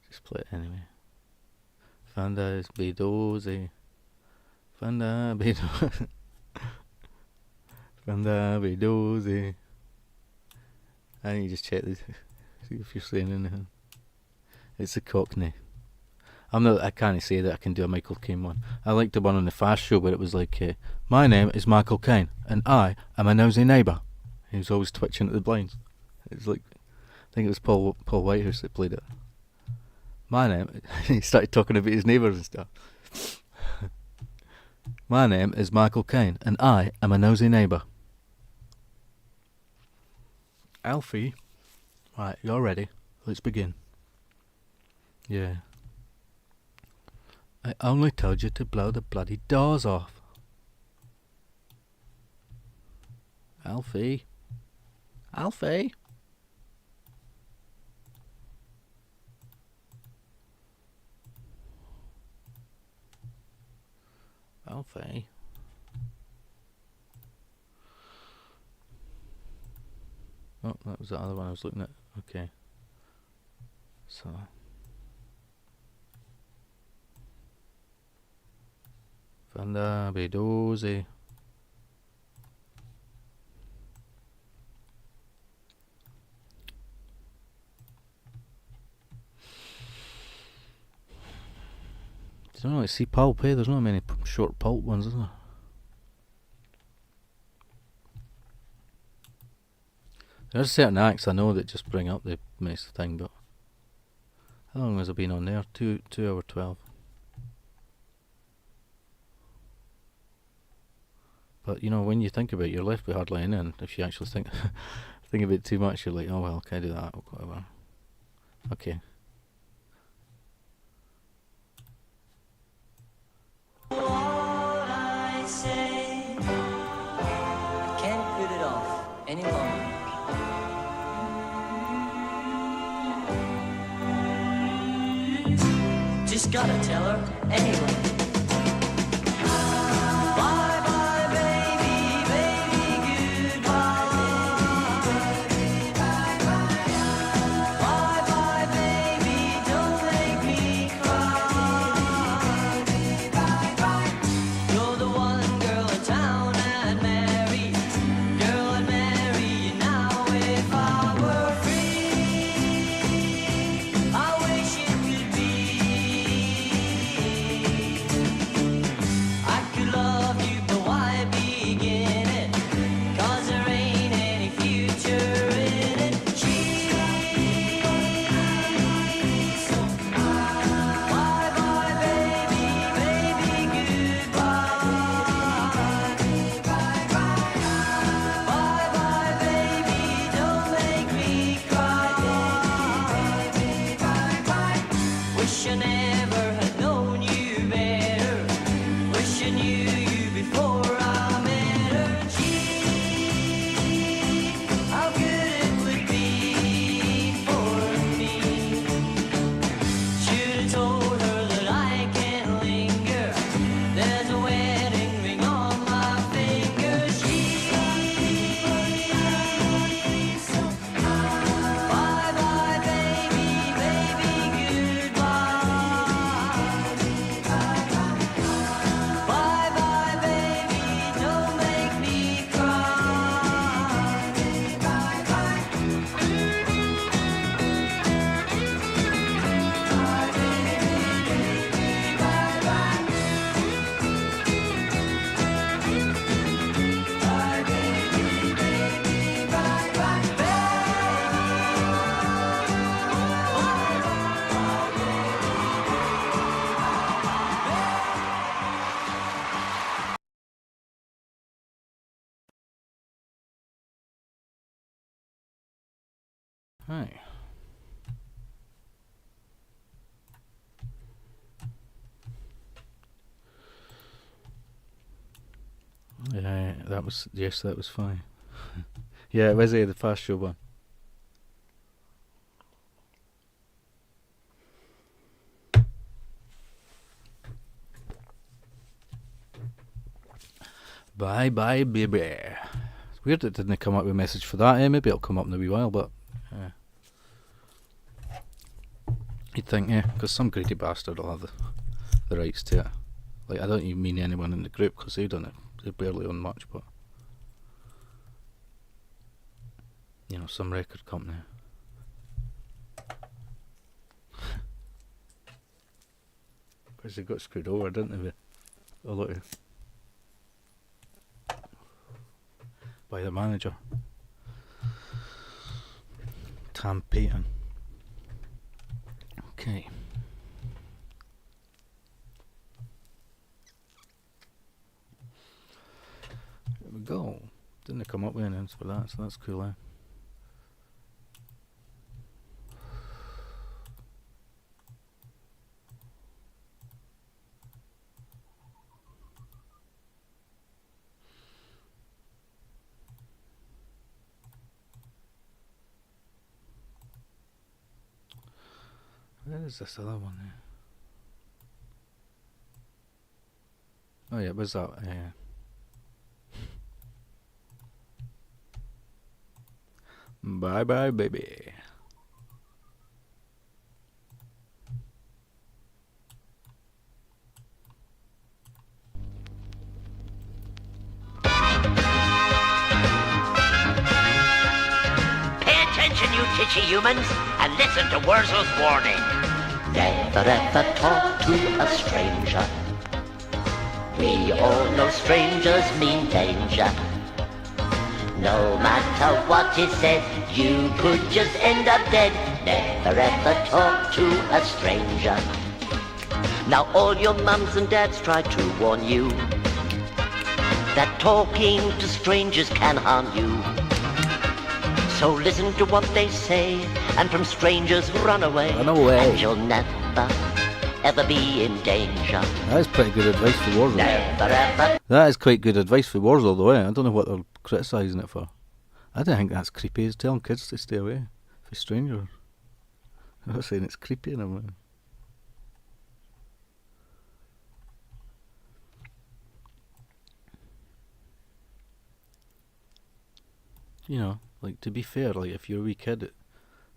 just play it anyway. Fanda is be dozy. Fanda be dozy. Fanda be dozy. And you just check this, see if you're saying anything. It's a Cockney. I can't say that I can do a Michael Caine one. I liked the one on the Fast Show where it was like, my name is Michael Caine, and I am a nosy neighbour. He was always twitching at the blinds. It's like, I think it was Paul Whitehurst that played it. My name, he started talking about his neighbours and stuff. My name is Michael Caine, and I am a nosy neighbour. Alfie, right, you're ready. Let's begin. Yeah. I only told you to blow the bloody doors off. Alfie. Alfie. Alfie. Oh, that was the other one I was looking at. Okay. So. Vanda Bedozi. I don't really see pulp, eh? There's not many short pulp ones, is there? There's certain acts I know that just bring up the mess thing, but how long has it been on there? 2 hour 12. But you know, when you think about it, you're left with hardly any, and if you actually think about it too much, you're like, oh well, can I do that? Or whatever. Okay. What I say, I can't put it off any longer. Just gotta tell her anyway. Bye bye baby, baby, goodbye. Bye bye baby, don't make me cry. You're the one girl in town I'd marry. Girl, I'd marry you now if I were free. I wish it could be. I could love you, but why begin it? 'Cause there ain't any future in it. Bye bye baby, baby, goodbye. Bye bye baby, don't make me cry. Wish I never had known you better. Wish I knew you before I met her. Gee, how good it would be for me. Should have told her that I can't linger. There's a wedding ring on my finger. Bye bye baby, baby, goodbye. Bye bye baby, don't make me cry. Hi. Yeah, that was fine. Yeah, it was the Fast Show one. Bye bye baby. It's weird it didn't come up with a message for that, eh? Maybe it'll come up in a wee while, but you'd think, yeah, because some greedy bastard will have the rights to it. Like, I don't even mean anyone in the group, because they've done it. They barely own much, but you know, some record company. Because they got screwed over, didn't they? With a lot of by the manager, Tam Payton. Okay. There we go. Didn't come up with anything for that, so that's cool, eh? Where is this other one there? Oh yeah, where's that? Bye bye baby. Pay attention, you titchy humans, and listen to Wurzel's warning. Never ever talk to a stranger. We all know strangers mean danger. No matter what is said, you could just end up dead. Never ever talk to a stranger. Now all your mums and dads try to warn you that talking to strangers can harm you. So listen to what they say, and from strangers run away. Run away. And you'll never, ever be in danger. That is pretty good advice for Wurzel. Never ever. That is quite good advice for Wurzel, though, eh? I don't know what they're criticising it for. I don't think that's creepy. It's telling kids to stay away from strangers. I'm not saying it's creepy in a way. You know, like, to be fair, like, if you're a wee kid,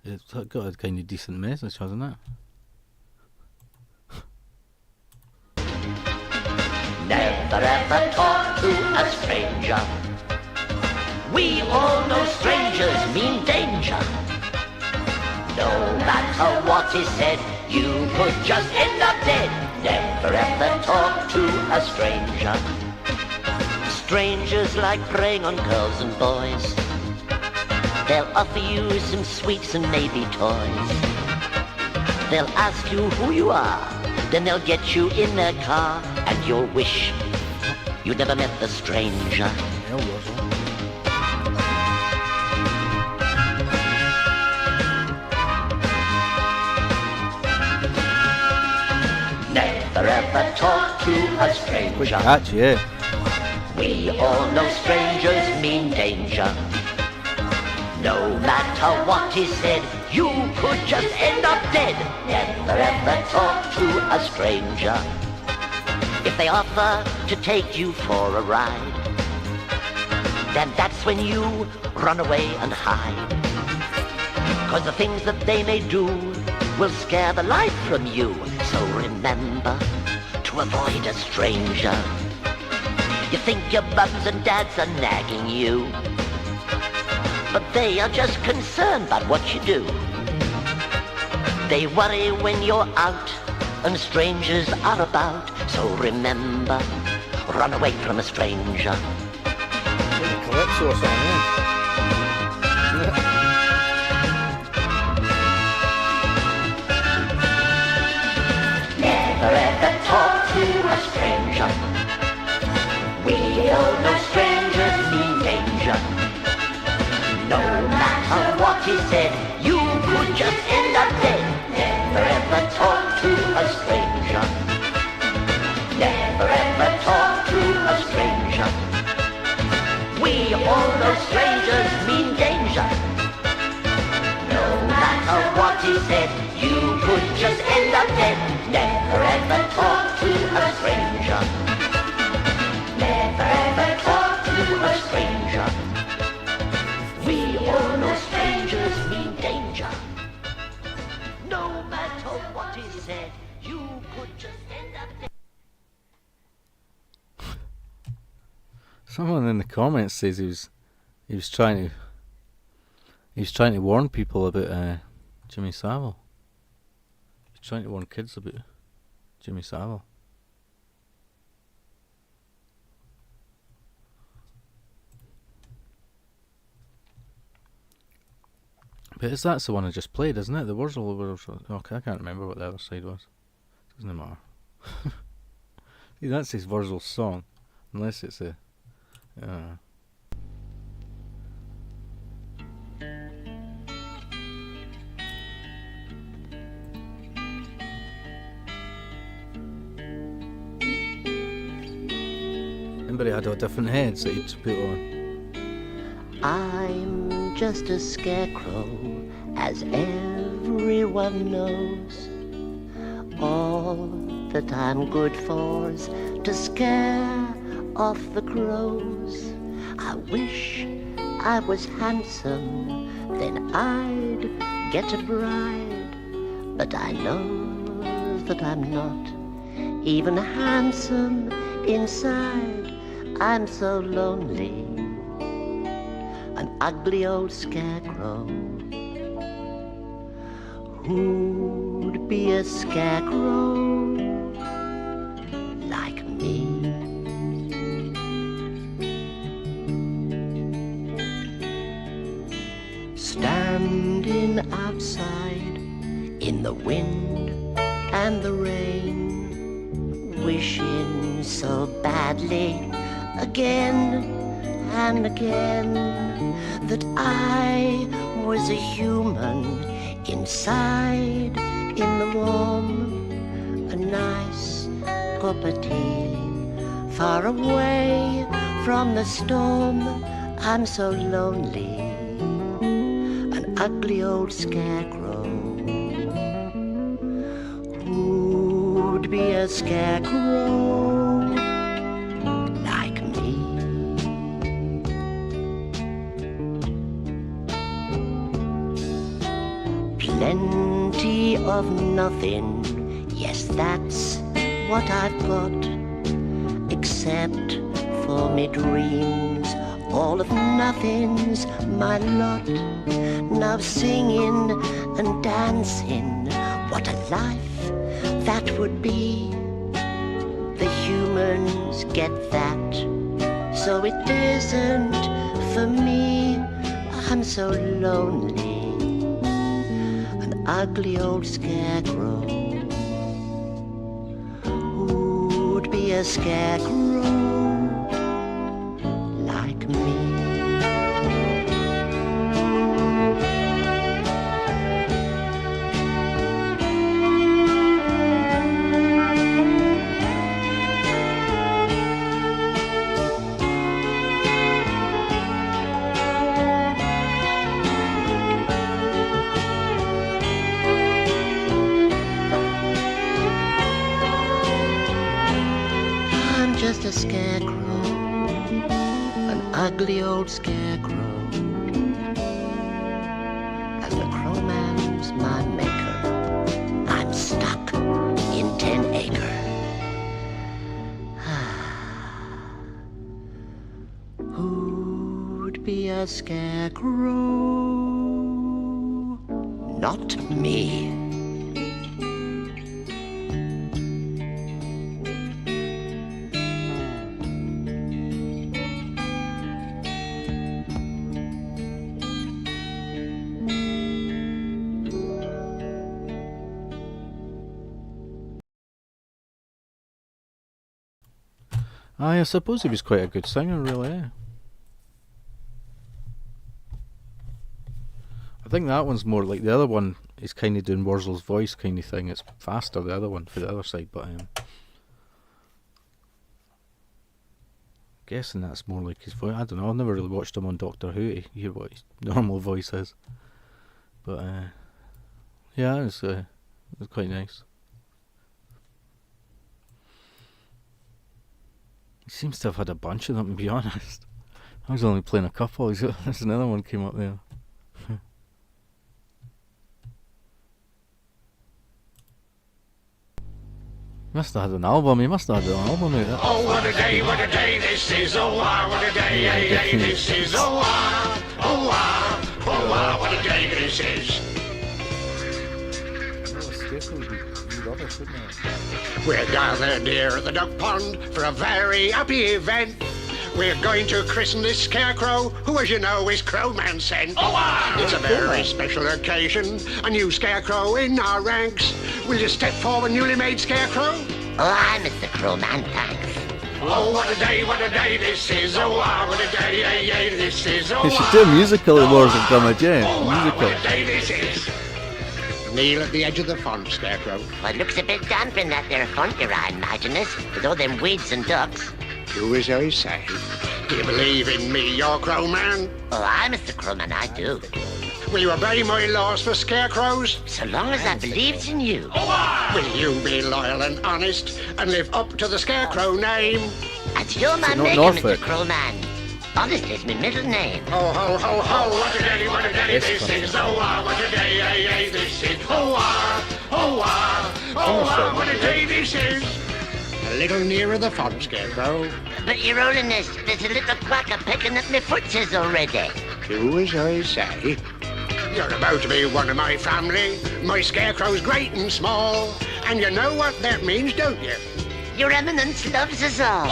it's got a kind of decent message, hasn't it? Never ever talk to a stranger. We all know strangers mean danger. No matter what is said, you could just end up dead. Never ever talk to a stranger. Strangers like preying on girls and boys. They'll offer you some sweets and maybe toys. They'll ask you who you are, then they'll get you in their car, and you'll wish you never met the stranger. Never ever talk to a stranger. Catch, yeah. We all know strangers mean danger. No matter what is said, you could just end up dead. Never ever talk to a stranger. If they offer to take you for a ride, then that's when you run away and hide. 'Cause the things that they may do will scare the life from you. So remember to avoid a stranger. You think your mums and dads are nagging you, but they are just concerned about what you do. They worry when you're out and strangers are about. So remember, run away from a stranger. Calypso or something, yeah. Never ever talk to a stranger. We all know strangers mean danger. No matter what is said, you could just end up dead. Never ever talk to a stranger. Never ever talk to a stranger. We all know strangers mean danger. No matter what is said, you could just end up dead. Never ever talk to a stranger. Never ever talk to a stranger. We all know strangers mean danger. No matter what is said, you could just end up dead. Someone in the comments says he was trying to warn people about Jimmy Savile. He was trying to warn kids about Jimmy Savile. But that's the one I just played, isn't it? The Wurzel. Okay, I can't remember what the other side was. Doesn't matter. See, that's his Wurzel's song, unless it's a. Everybody had a different heads that he'd put on. I'm just a scarecrow, as everyone knows. All that I'm good for's to scare off the crows. I wish I was handsome, then I'd get a bride. But I know that I'm not even handsome inside. I'm so lonely, an ugly old scarecrow. Who'd be a scarecrow like me? Standing outside in the wind and the rain, wishing so badly again and again that I was a human inside in the warm, a nice cup of tea, far away from the storm. I'm so lonely, an ugly old scarecrow. Who'd be a scarecrow like me? Plenty of nothing, yes, that's what I've got, except for me dreams. All of nothing's my lot. Now singing and dancing, what a life that would be. The humans get that, so it isn't for me. I'm so lonely, an ugly old scarecrow. Who'd be a scarecrow like me? Just a scarecrow, an ugly old scarecrow, and the crowman's my maker. I'm stuck in 10 acre. Who'd be a scarecrow? Not me. I suppose he was quite a good singer, really. I think that one's more like the other one. He's kind of doing Wurzel's voice kind of thing. It's faster, the other one, for the other side, but guessing that's more like his voice. I don't know, I've never really watched him on Doctor Who to hear what his normal voice is. But yeah, it was quite nice. He seems to have had a bunch of them, to be honest. I was only playing a couple. There's another one came up there. Must have had an album. He must have had an album out. Oh, what a day this is. Oh, wow, what a day this is. Oh, wow, oh, wow, oh, wow, what a day this is. Scarecrow would be rubbish, wouldn't it? We're gathered here at the duck pond for a very happy event. We're going to christen this Scarecrow, who, as you know, is Crowman sent. It's a very special occasion, a new Scarecrow in our ranks. Will you step forward, newly made Scarecrow? Oh, I'm Mr. Crowman, thanks. Oh, what a day this is. Oh, what a day, this is. Oh, You should do a musical at Wars of Gummidge, yeah? what a Musical. day this is. Kneel at the edge of the pond, Scarecrow. Well, it looks a bit damp in that there font you're on, Martinus, with all them weeds and ducks. Do as I say. Do you believe in me, your Crowman? Oh, I'm Mr. Crowman, I do. Will you obey my laws for scarecrows? So long as I believes in you. Will you be loyal and honest and live up to the Scarecrow name? And you're my Is it not maker, Norfolk? Mr. Crowman. Honest is my middle name. Ho, ho, ho, ho, what a day this is. Oh, what a day this is. Oh, what a day this is. A little nearer the font, Scarecrow. But, Your Holiness, there's a little quacker picking at my footses already. Do as I say. You're about to be one of my family. My Scarecrow's great and small. And you know what that means, don't you? Your Eminence loves us all.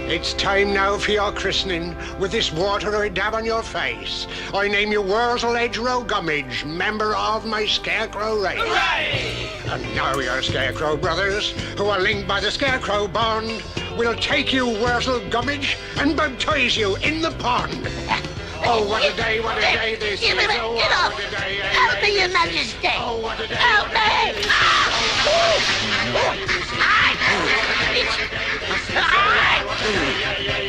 It's time now for your christening. With this water I dab on your face, I name you Wurzel Edgerow Gummidge, member of my Scarecrow race. Hooray! And now your Scarecrow brothers, who are linked by the Scarecrow bond, will take you, Wurzel Gummidge, and baptize you in the pond. Oh, what a day this is. Oh, what a day, Help me, Your Majesty. Oh, what a day. Help me.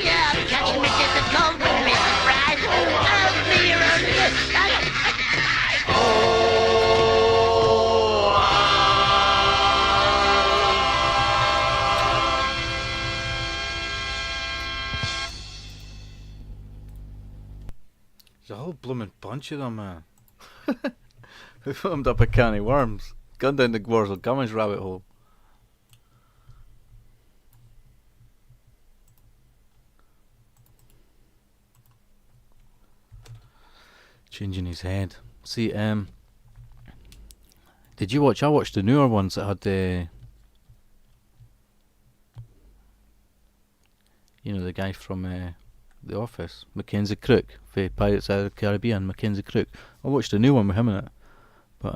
Yeah, I'm catching me just a cold with Mr. Fries. Help me, Your Holiness. There's a whole blooming bunch of them, man. Who filmed up a can of worms? Gone down the Wurzel Gummidge rabbit hole. Changing his head. See, did you watch? I watched the newer ones that had the, the guy from The Office, Mackenzie Crook, for Pirates of the Caribbean, Mackenzie Crook. I watched the new one with him in it. But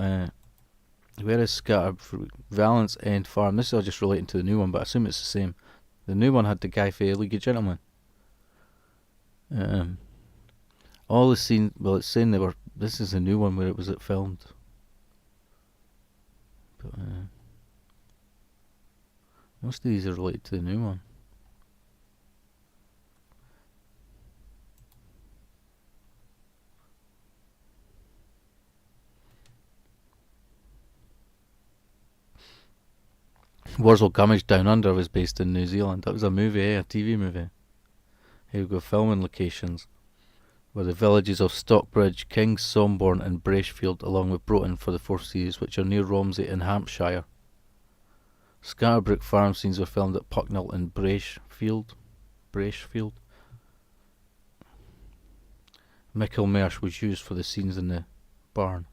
where is Valence End Farm? This is all just relating to the new one, but I assume it's the same. The new one had the guy for League of Gentlemen. All the scene, well, it's saying this is the new one where it was filmed. But most of these are related to the new one. Wurzel Gummidge Down Under was based in New Zealand. That was a movie, a TV movie. Here we go, filming locations. Were the villages of Stockbridge, Kings, Somborne and Bracefield, along with Broughton for the fourth series, which are near Romsey in Hampshire. Scarbrook farm scenes were filmed at Pucknell and Bracefield. Michaelmarsh was used for the scenes in the barn.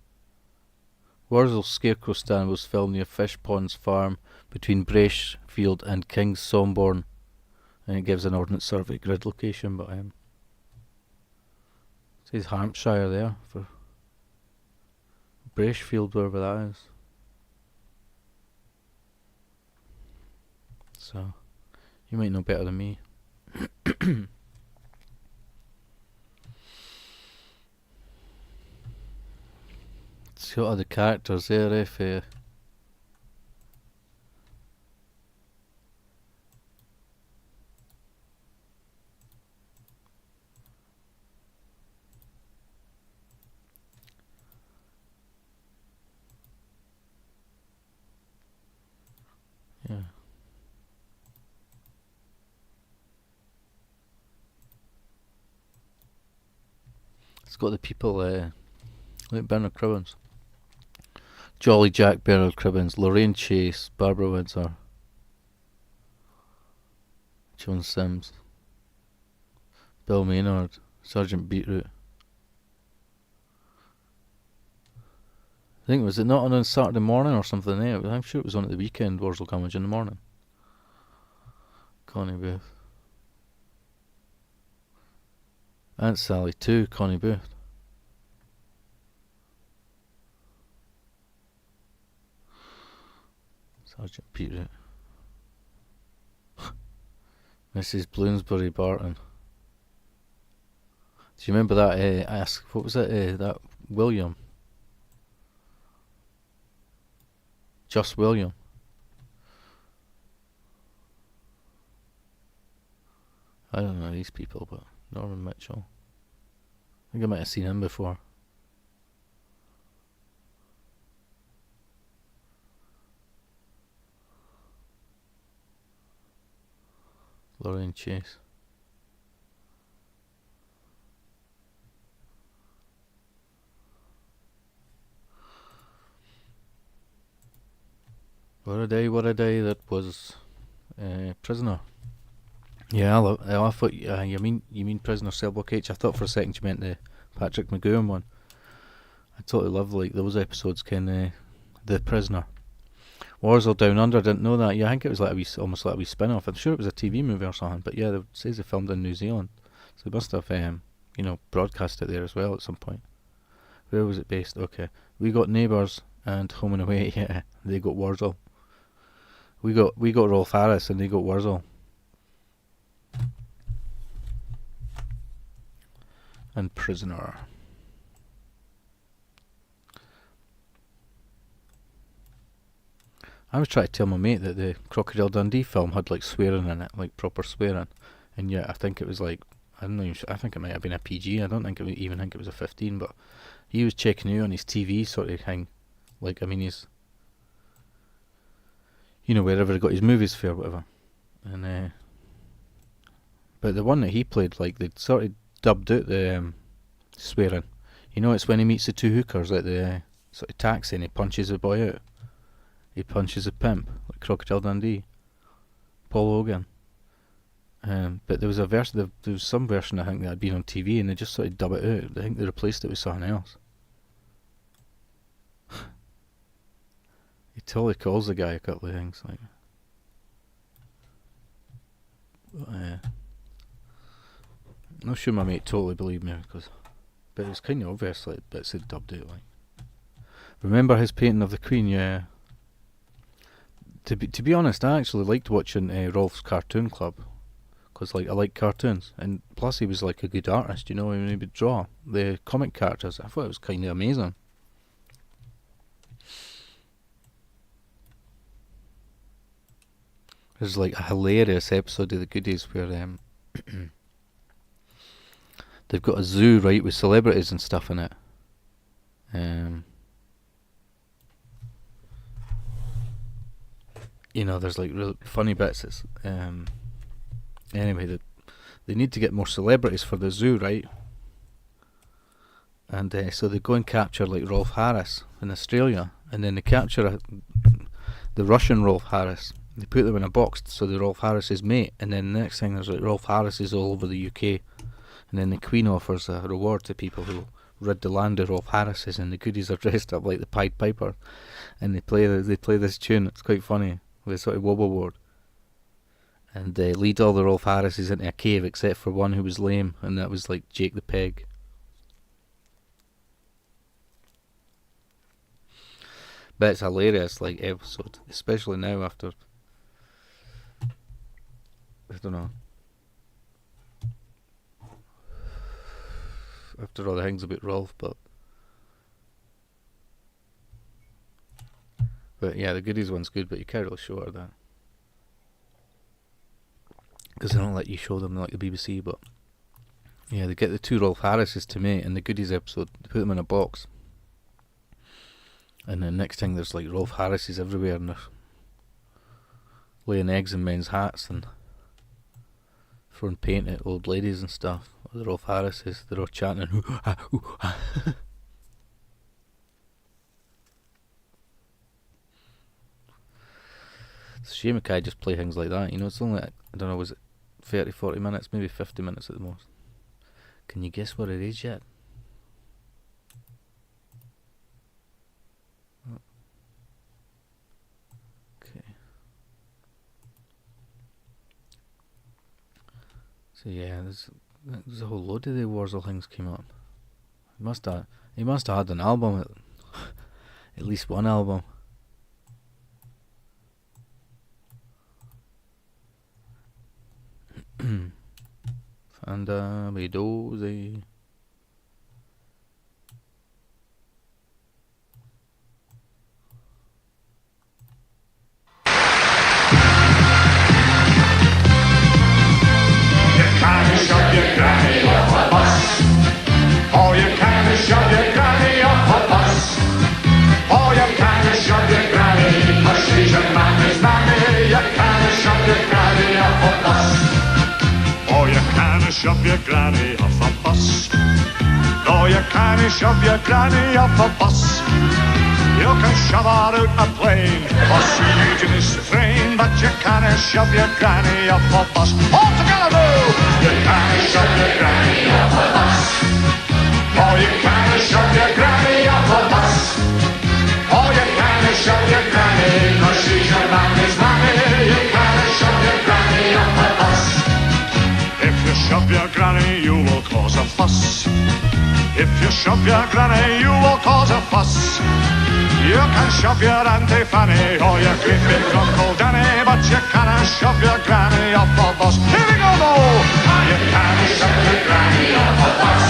Wurzel's Scarecrow stand was filmed near Fish Ponds Farm between Bracefield and Kings Somborne, and it gives an Ordnance Survey grid location, but it says Hampshire there for Bracefield, wherever that is. So you might know better than me. See what are the characters there, if yeah. It's got the people like Bernard Cribbins. Jolly Jack, Bernard Cribbins, Lorraine Chase, Barbara Windsor, Joan Sims, Bill Maynard, Sergeant Beetroot. I think, was it not on a Saturday morning or something? I'm sure it was on at the weekend, Wurzel Gummidge in the morning. Connie Booth. Aunt Sally too, Connie Booth. Sergeant Pete. Mrs. Bloomsbury Barton. Do you remember that? What was it? That William. Just William. I don't know these people, but Norman Mitchell. I think I might have seen him before. Lorraine Chase. What a day that was. Prisoner. Yeah, I thought you mean Prisoner Cell Block H. I thought for a second you meant the Patrick McGowan one. I totally love like those episodes. The Prisoner. Wars All Down Under. Didn't know that. Yeah, I think it was like almost like a wee spin-off. I'm sure it was a TV movie or something. But yeah, it says they filmed in New Zealand, so they must have broadcast it there as well at some point. Where was it based? Okay, we got Neighbours and Home and Away. Yeah, they got Wurzel. We got Rolf Harris and they got Wurzel. And Prisoner. I was trying to tell my mate that the Crocodile Dundee film had like swearing in it, like proper swearing, and yet I think it was like, I don't know, I think it might have been a PG. I don't think even think it was a 15, but he was checking out on his TV sort of thing. Like, I mean, he's, wherever he got his movies for or whatever. And but the one that he played, like, they sort of dubbed out the swearing. It's when he meets the two hookers at the sort of taxi and he punches the boy out. He punches a pimp, like Crocodile Dundee. Paul Hogan. But there was there was some version I think that had been on TV and they just sort of dub it out. I think they replaced it with something else. He totally calls the guy a couple of things like. I'm not sure my mate totally believed me but it was kind of obvious, like bits had dubbed out. Like, remember his painting of the Queen? Yeah. To be honest, I actually liked watching Rolf's Cartoon Club, because like I like cartoons, and plus he was like a good artist. When he would draw the comic characters, I thought it was kind of amazing. There's like a hilarious episode of The Goodies where they've got a zoo, right, with celebrities and stuff in it. There's like really funny bits. It's anyway, they need to get more celebrities for the zoo, right? And so they go and capture like Rolf Harris in Australia, and then they capture the Russian Rolf Harris. They put them in a box so they're Rolf Harris's mate, and then the next thing there's like Rolf Harris's all over the UK, and then the Queen offers a reward to people who rid the land of Rolf Harris's, and the Goodies are dressed up like the Pied Piper, and they play this tune. It's quite funny with a sort of wobble board, and they lead all the Rolf Harrises into a cave except for one who was lame, and that was like Jake the Peg. But it's hilarious, like episode, especially now after, I don't know, after all the things about Rolf, but yeah, the Goodies one's good, but you can't really show her that because they don't let you show them like the BBC. But yeah, they get the two Rolf Harrises to mate in the Goodies episode. They put them in a box, and then next thing there's like Rolf Harrises everywhere, and they're laying eggs in men's hats and throwing paint at old ladies and stuff. The Rolf Harrises, they're all chanting. Ooh, ah, ooh, ah. It's a shame I can't just play things like that. It's only, I don't know, was it 30, 40 minutes, maybe 50 minutes at the most. Can you guess what it is yet? So yeah, there's a whole load of the Wurzel things came up. He must have had an album, at least one album. And we dozy. Shove your granny off a bus. Oh, you can't shove your granny off a bus. Oh, you can't shove your granny, 'cause she's your mammy's mammy. You can't shove your granny off a bus. Oh, you can't shove your granny off a bus. No, you can't shove your granny off a bus. You can shove her out a plane or siege in this train, but you can't shove your granny off a bus. All together, do! You can't shove your granny off a bus. Oh, you can't shove your granny off a bus. Oh, you can't shove your granny, 'cause she's your mammy's mammy. You can't shove your granny off a bus. If you shove your granny, you will cause a fuss. If you shove your granny, you will cause a fuss. You can shove your Auntie Fanny or your great big Uncle Danny, but you can't shove your granny off a bus. Here we go, though! You can't shove your granny off a bus.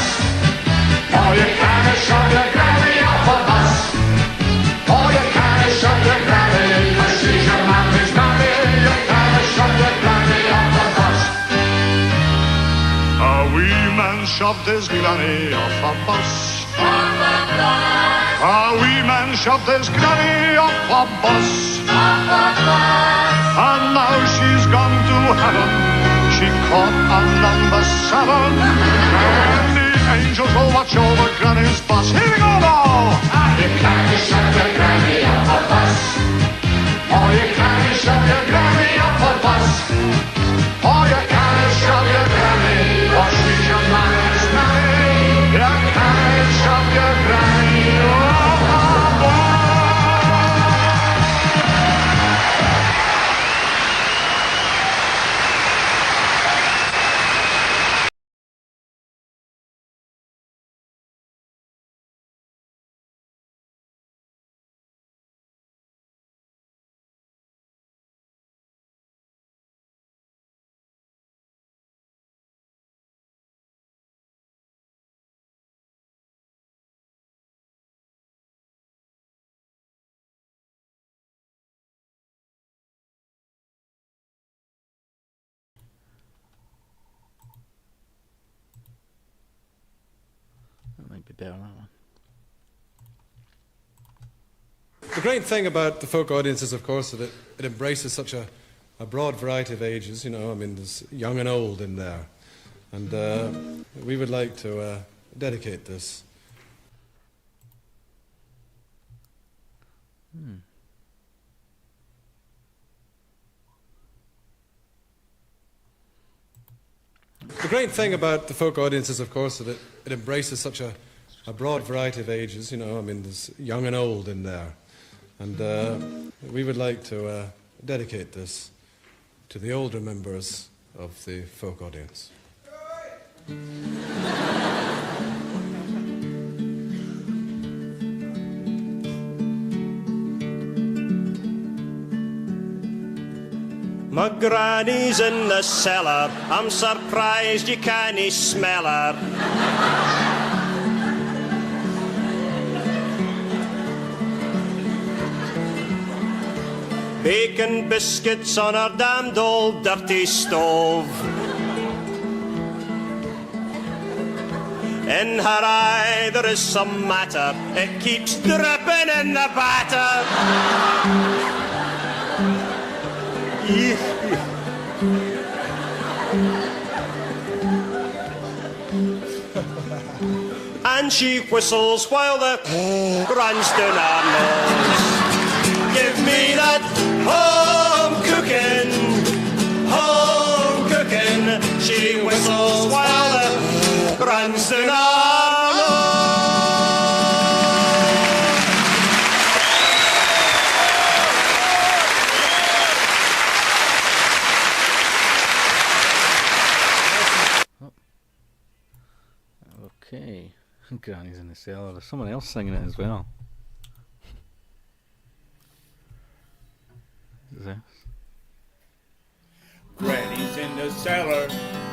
Oh, you can't shove your granny off a bus. Oh, you can't shove your granny, 'cause she's your mammy's mammy. You can't shove your granny off a bus. A wee man shoved his granny off a bus. A wee man shoved his granny off a bus. And now she's gone to heaven. She caught on number 7. And the angels will watch over granny's bus. Here we go now! You can't shove your granny off a bus. Oh, you can't shove your granny off a bus. Oh, you can't shove your granny, 'cause she's your mammy's mammy. You can't shove your granny off a bus. That might be better, that one. The great thing about the folk audience is, of course, that it embraces such a broad variety of ages. You know, I mean, there's young and old in there. And we would like to dedicate this. The great thing about the folk audience is, of course, that it embraces such a broad variety of ages. You know, I mean, there's young and old in there. And we would like to dedicate this to the older members of the folk audience. My granny's in the cellar. I'm surprised you can't smell her. Bacon biscuits on her damned old dirty stove. In her eye there is some matter. It keeps dripping in the batter. And she whistles while the runs down her nose. Give me that home cooking, home cooking. She whistles while the runs down her nose. Granny's in the cellar. There's someone else singing it as well. Who's this? Granny's in the cellar,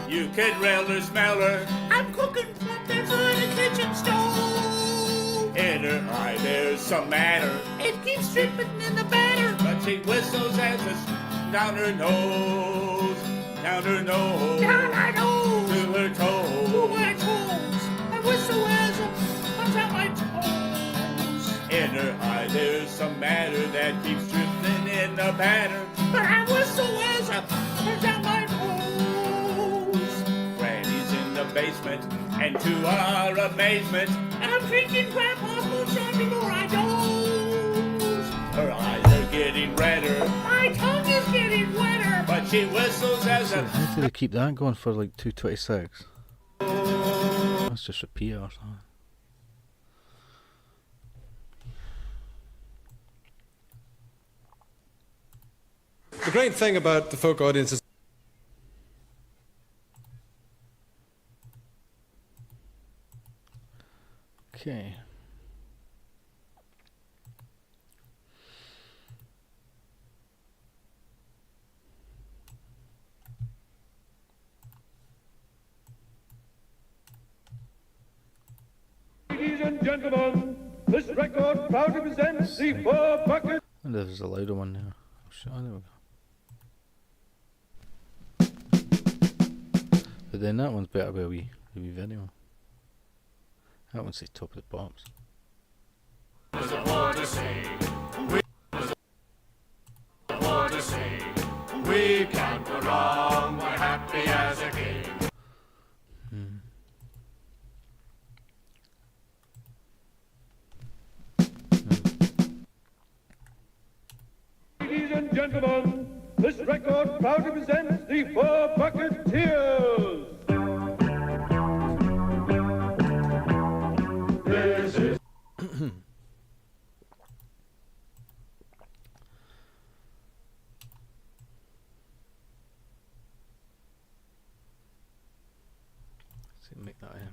you could rather smell her. I'm cooking something for the kitchen stove. In her eye there's some matter, it keeps dripping in the batter. But she whistles as it's down her nose, down her nose, down her nose, to her toes, to her toes. I whistle as it comes out my toes. In her eye there's some matter that keeps dripping in the batter. But I whistle as it comes out my toes. Granny's in the basement, and to our amazement, I'm drinking Grandpa's moonshine before I doze. Her eyes are getting redder, my tongue is getting wetter, but she whistles as a... How do they keep that going for like 2:26? That's just repeat or something. The great thing about the folk audience is okay. Ladies and gentlemen, this record proudly presents the 4 bucket. And there's a louder one there. Oh, there we go. But then that one's better with a wee video. That one's the top of the pops. We can't go wrong, we're happy as a king. Ladies and gentlemen, this record proudly presents the 4 Bucketeers. This is See, make that in.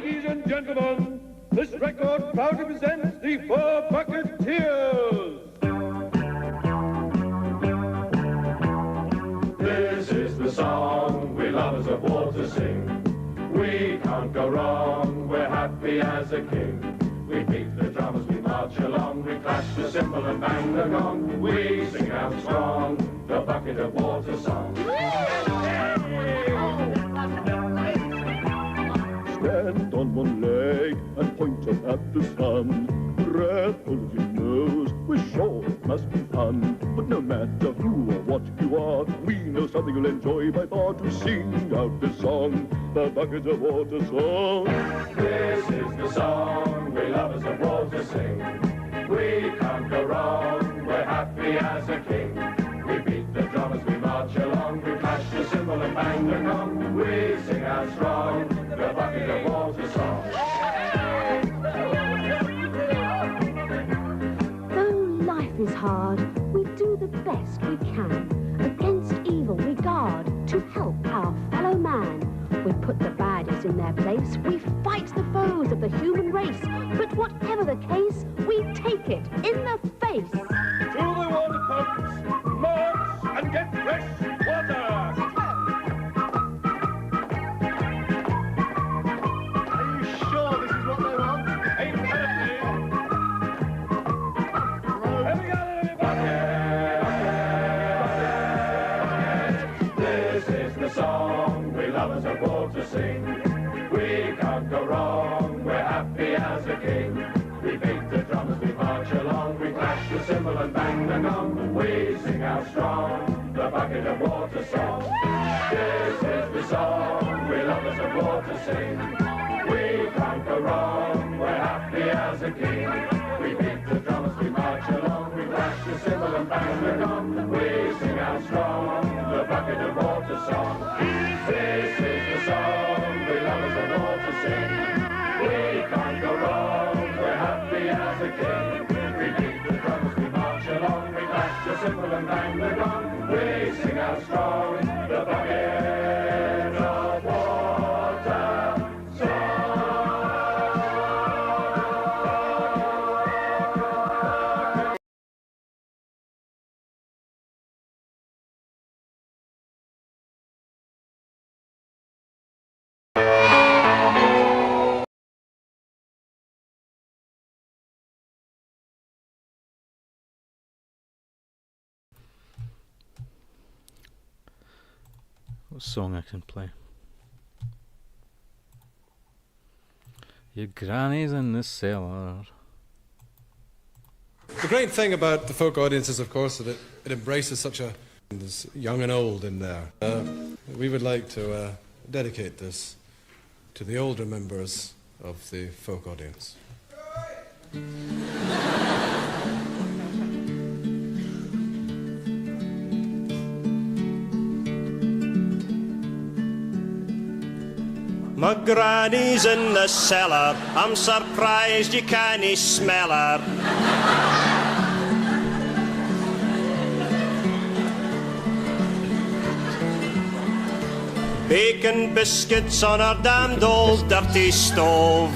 Ladies and gentlemen, this record proudly presents the 4 Bucketeers. This is the song we lovers of water sing. We can't go wrong, we're happy as a king. We beat the drum as we march along, we clash the cymbal and bang the gong. We sing out strong, the bucket of water song. Stand on one leg and point up at the sun. Breath full of your nose, we're sure it must be fun. But no matter who or what you are, we know something you'll enjoy by far to sing out this song, the bucket of water song. This is the song we lovers of water sing. We can't go wrong, we're happy as a king. We beat the drum as we march along, we clash the cymbal and bang the gong. We sing out strong, the bucket of water song. Though life is hard, we do the best we can. Against evil we guard to help our fellow man. We put the baddies in their place, we fight the foes of the human race. But whatever the case, we take it in the face. To the water pumps, march and get fresh water. Are you sure this is what they want? Ain't perfectly. Here we go, everybody. This is the song we lovers of water sing. We can't go wrong, we're happy as a king. We beat the drum as we march along, we clash the cymbal and bang the gong. We sing out strong, the bucket of water song. This is the song we lovers of water sing. We can't go wrong, we're happy as a king. We beat the drum as we march along, we clash the cymbal and bang the gong. We sing out strong, the bucket of water song. This is the song we lovers of water sing. We can't go wrong, we're happy as a king. We beat the drum as we march are strong, the bucket of water. What song I can play? Your granny's in the cellar. The great thing about the folk audience is, of course, that it embraces such a... There's young and old in there. We would like to dedicate this to the older members of the folk audience. My granny's in the cellar. I'm surprised you can't smell her. Baking biscuits on her damned old dirty stove.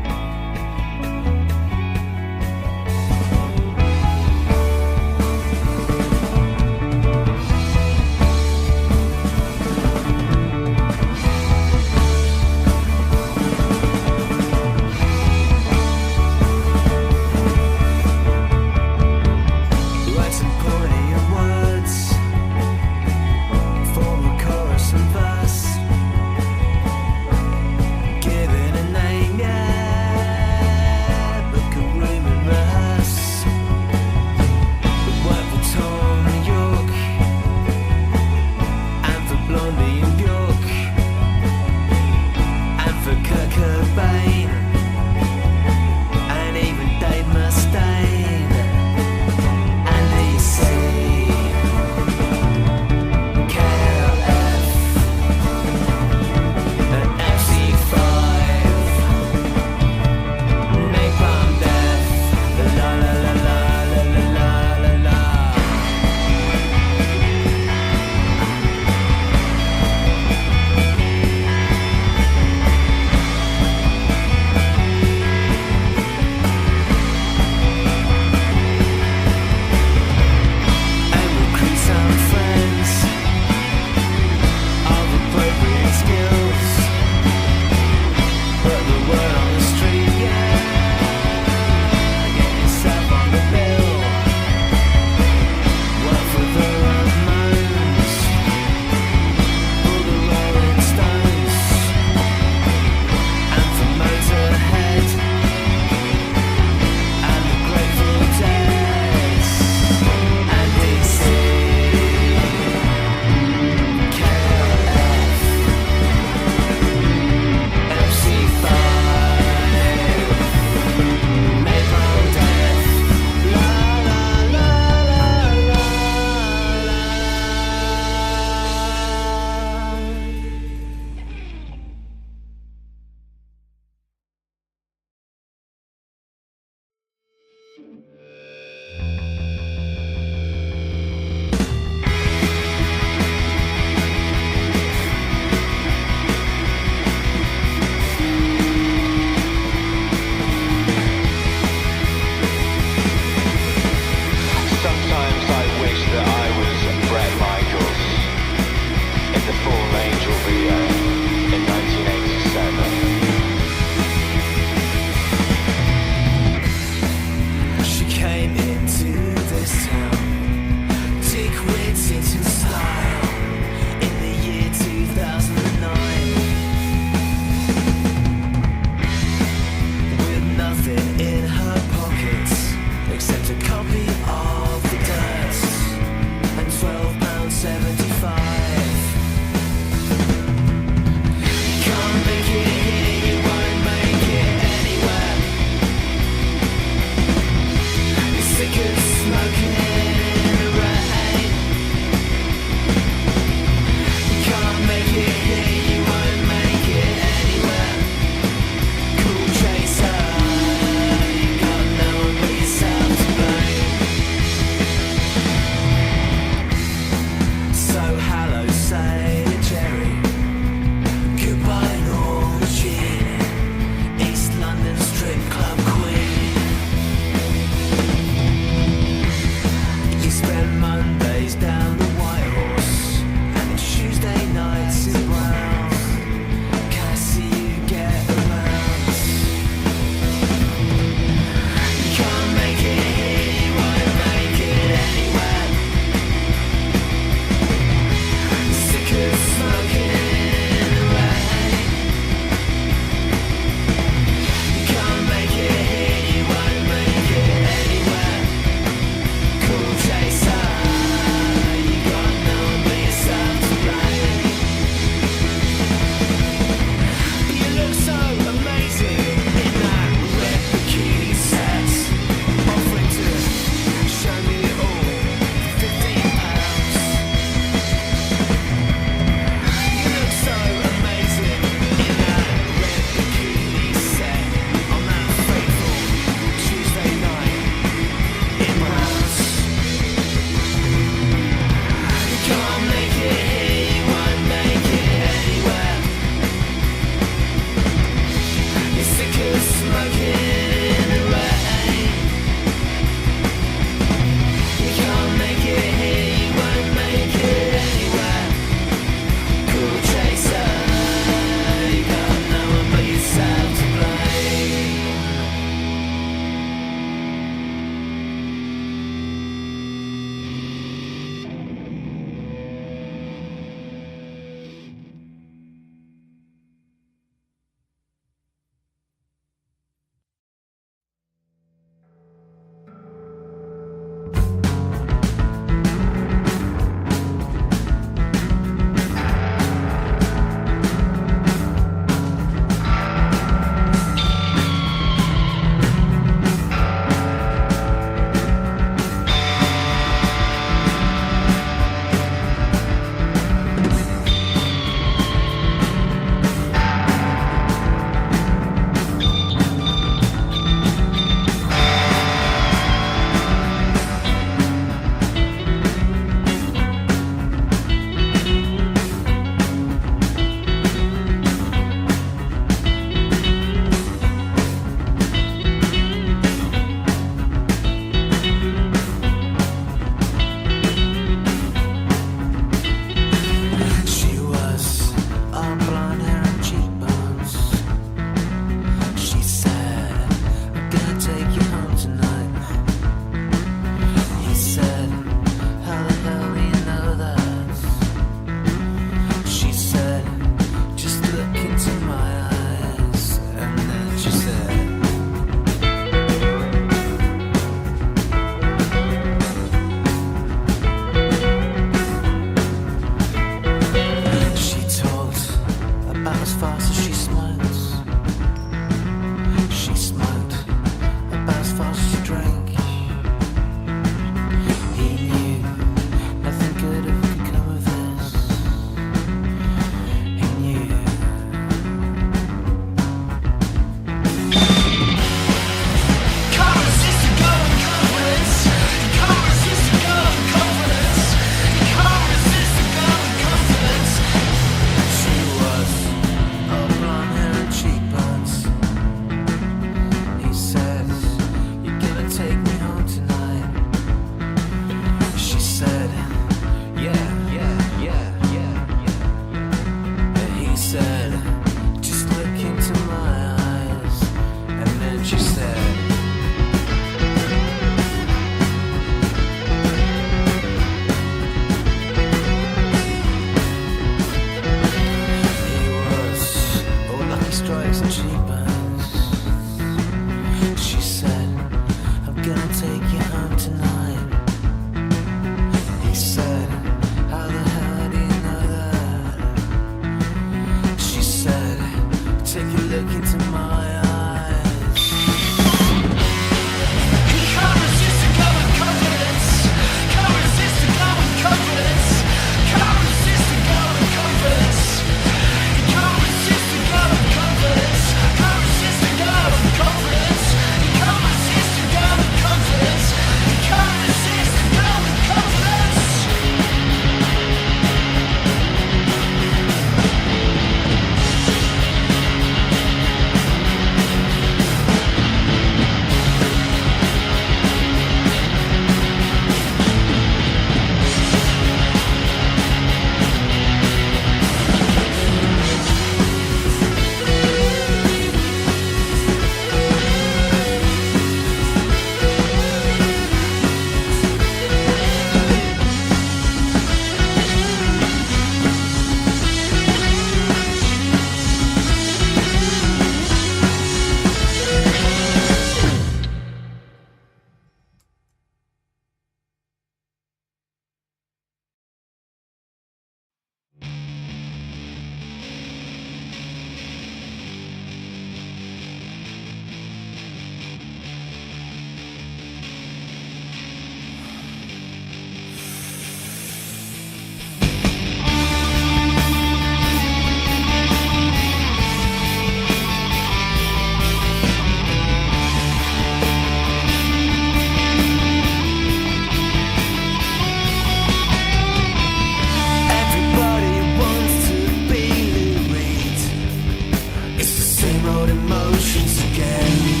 Emotions again.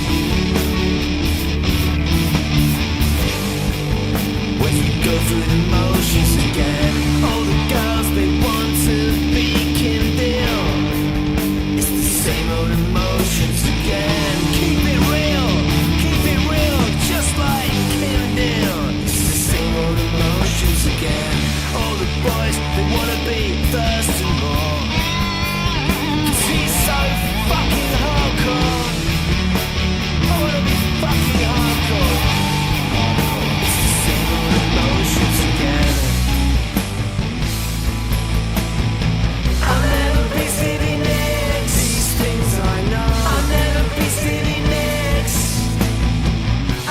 through the motions again. All the girls, they want to be Kim Deal. It's the same old emotions again. Keep it real, just like Kim Deal. It's the same old emotions again. All the boys, they wanna be thirsting more. 'Cause he's so fucking hardcore. I wanna be fucking hardcore. It's the same old emotions again. I'll never be Stevie Nicks. These things I know. I'll never be Stevie Nicks.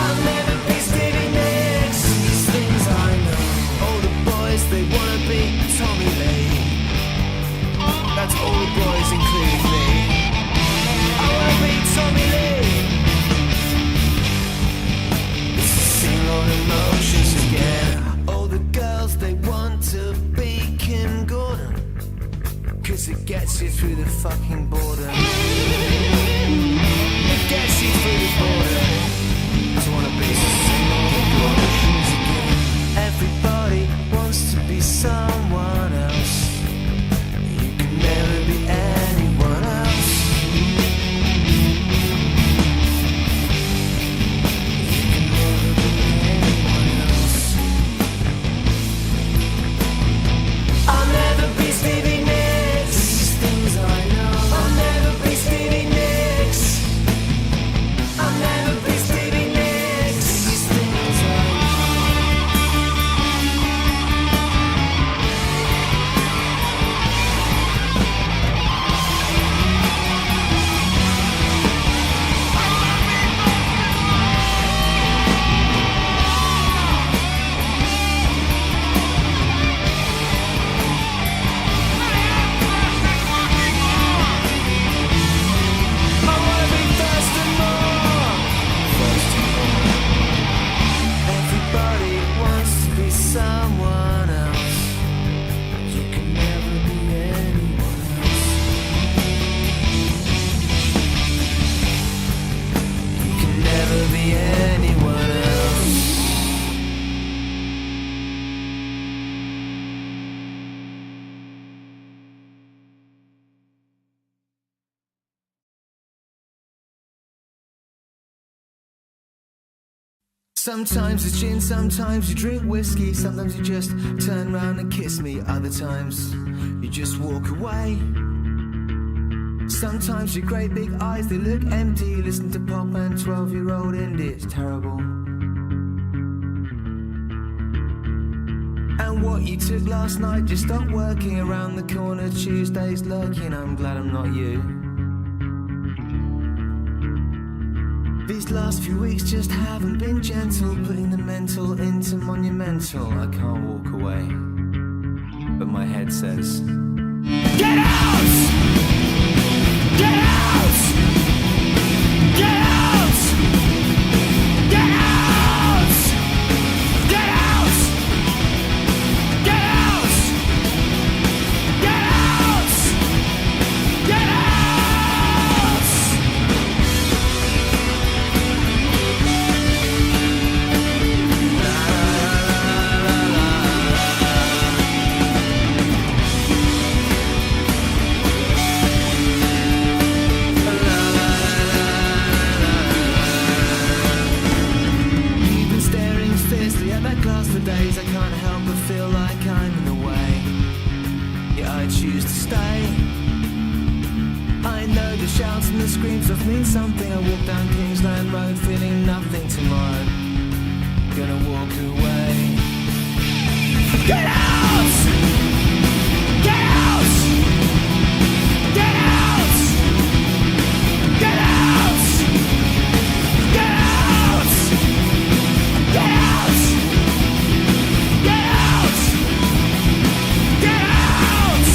I'll never be Stevie Nicks. These things I know. All the boys, they wanna be Tommy Lee. That's all the boys, including me. I wanna be Tommy Lee. It's the same old emotions again. All the girls, they want to be Kim Gordon. 'Cause it gets you through the fucking border. It gets you through the border. I wanna be the same old emotions again. Everybody wants to be someone else. You can never be anyone else. You can never be anyone else. I'll never be Stevie Nicks. These things I know. I'll never be Stevie Nicks. I'll never be Stevie Nicks. These things I wanna be thirsting more. Everybody wants to be someone else. You can never be anyone else. You can never be anyone else. Sometimes it's gin, sometimes you drink whiskey, sometimes you just turn round and kiss me, other times you just walk away. Sometimes your great big eyes, they look empty, you listen to pop and 12-year-old indie, it's terrible. And what you took last night just stopped working, around the corner, Tuesday's lurking, I'm glad I'm not you. These last few weeks just haven't been gentle, putting the mental into monumental. I can't walk away, but my head says, get out! Get out! Get out! Get out! Get out! Get out! Get out! Get out! For days I can't help but feel like I'm in the way. Yeah, I choose to stay. I know the shouts and the screams of mean something. I walk down Kingsland Road feeling nothing tomorrow. Gonna walk away. Get out! Get out! Get out! Get out! Get out! Get out! Get out! Get out!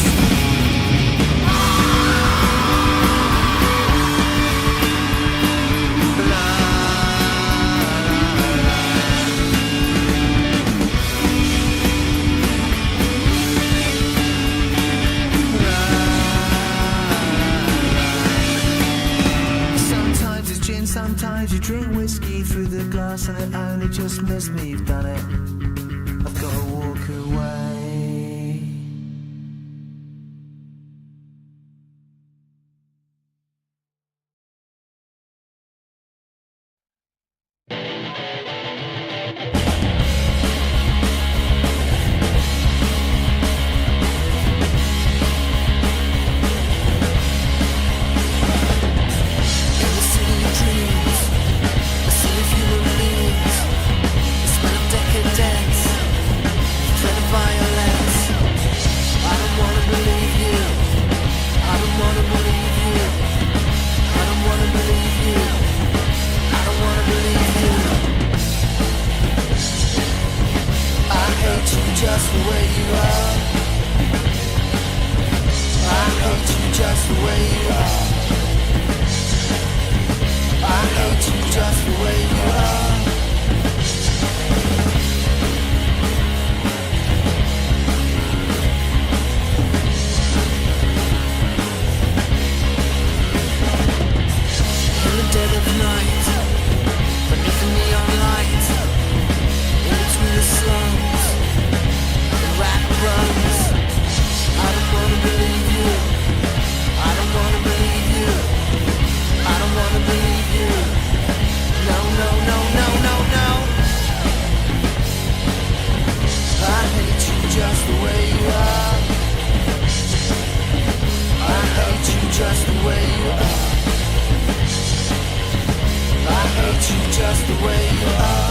Sometimes it's gin, sometimes you drink whiskey through the glass and it only just missed me, you've done it. I've got I hate you just the way you are.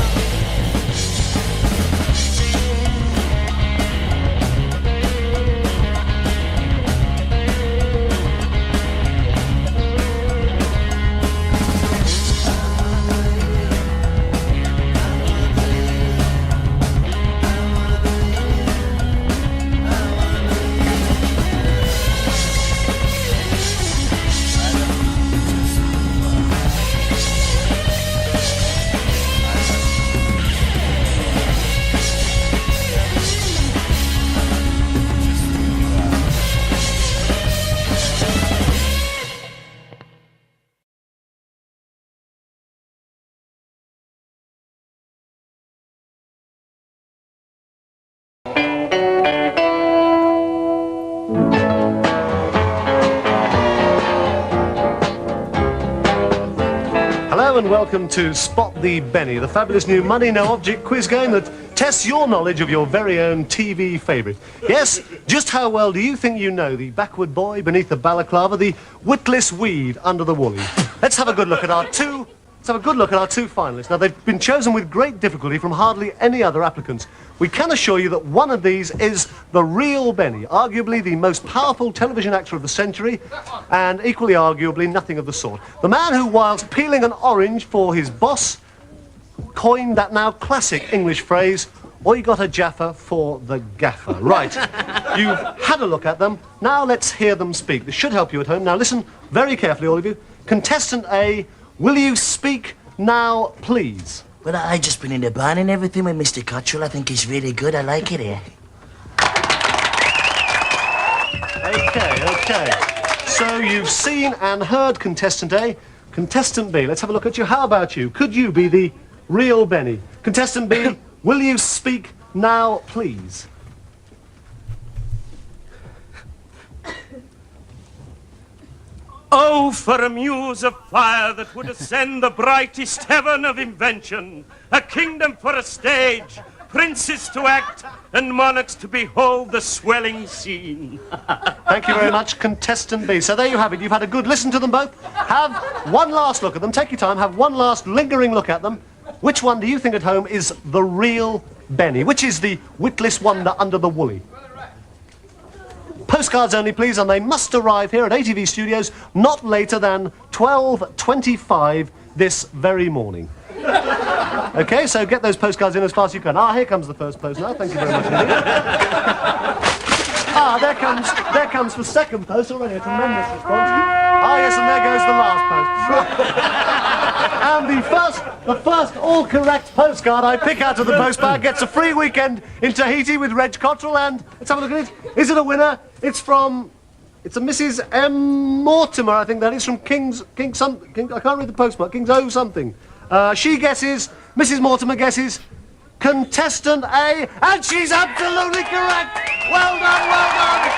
Hello and welcome to Spot the Benny, the fabulous new money no object quiz game that tests your knowledge of your very own TV favourite. Yes, just how well do you think you know the backward boy beneath the balaclava, the witless weed under the woolly? Let's have a good look at our two finalists. Now, they've been chosen with great difficulty from hardly any other applicants. We can assure you that one of these is the real Benny, arguably the most powerful television actor of the century, and equally arguably nothing of the sort. The man who, whilst peeling an orange for his boss, coined that now classic English phrase, "Oi got a Jaffa for the gaffer." Right, you've had a look at them. Now let's hear them speak. This should help you at home. Now listen very carefully, all of you. Contestant A, will you speak now, please? Well, I just been in the barn and everything with Mr. Cottrell. I think he's really good. I like it here. Okay. So you've seen and heard contestant A. Contestant B, let's have a look at you. How about you? Could you be the real Benny? Contestant B, will you speak now, please? Oh, for a muse of fire that would ascend the brightest heaven of invention, a kingdom for a stage, princes to act, and monarchs to behold the swelling scene. Thank you very much, contestant B. So there you have it. You've had a good listen to them both. Have one last look at them. Take your time. Have one last lingering look at them. Which one do you think at home is the real Benny? Which is the witless wonder under the woolly? Postcards only, please, and they must arrive here at ATV Studios not later than 12:25 this very morning. Okay, so get those postcards in as fast as you can. Ah, here comes the first post now. Thank you very much indeed. Ah, there comes the second post already. A tremendous response. Ah, yes, and there goes the last post. And the first all-correct postcard I pick out of the postbag gets a free weekend in Tahiti with Reg Cottrell, and let's have a look at it. Is it a winner? It's a Mrs. M. Mortimer, I think that is, from King, I can't read the postmark, King's O something. She guesses, Mrs. Mortimer guesses, contestant A, and she's absolutely correct! Well done, well done!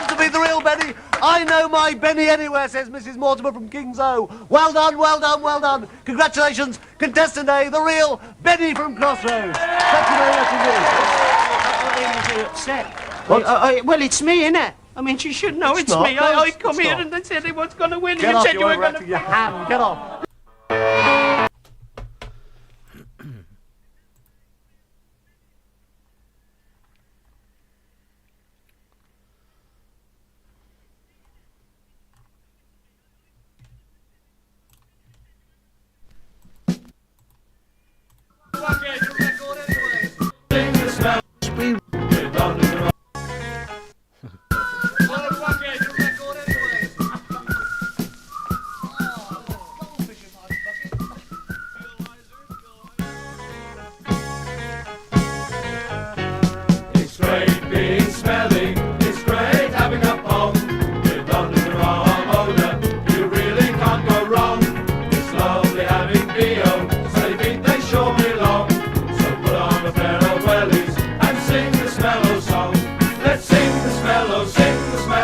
To be the real Benny. I know my Benny anywhere, says Mrs. Mortimer from King's O. Well done, well done, well done. Congratulations, contestant A, the real Benny from Crossroads. Thank you very much indeed. I'm upset. What? Well, it's me, innit? I mean, she should know it's not. me. No, I it's come here not. and they said they was going to win. Get You off, said you you were going overacting your ham. Get off.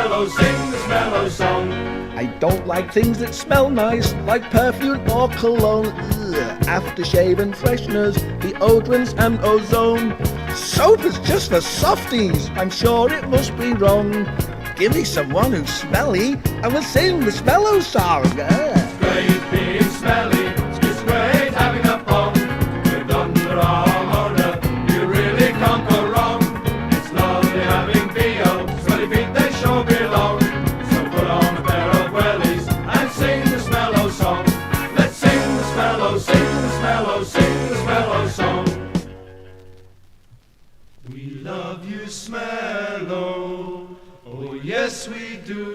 smello, sing the smello song. I don't like things that smell nice, like perfume or cologne. Aftershave and fresheners, deodorants and ozone. Soap is just for softies, I'm sure it must be wrong. Give me someone who's smelly, and we'll sing the smello song. Great being smelly, it's great having a pong. With underarm odor, you really can't go wrong. It's lovely having B.O., smelly feet they sure belong. So put on a pair of wellies and sing the smello song. Let's sing the smello, sing the smello, sing the smello song. We love you, smello, oh yes we do.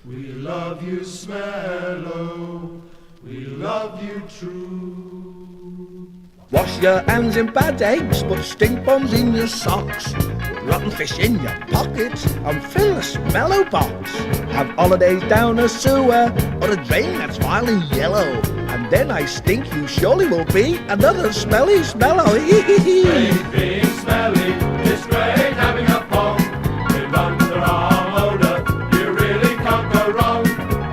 We love you, smello, we love you true. Wash your hands in bad eggs, put stink bombs in your socks, put rotten fish in your pockets, and fill a smello box. Have holidays down a sewer, or a drain that's smiling yellow, and then I stink you surely will be another smelly smello. Great being smelly, it's great having a pong. With underarm odor, you really can't go wrong.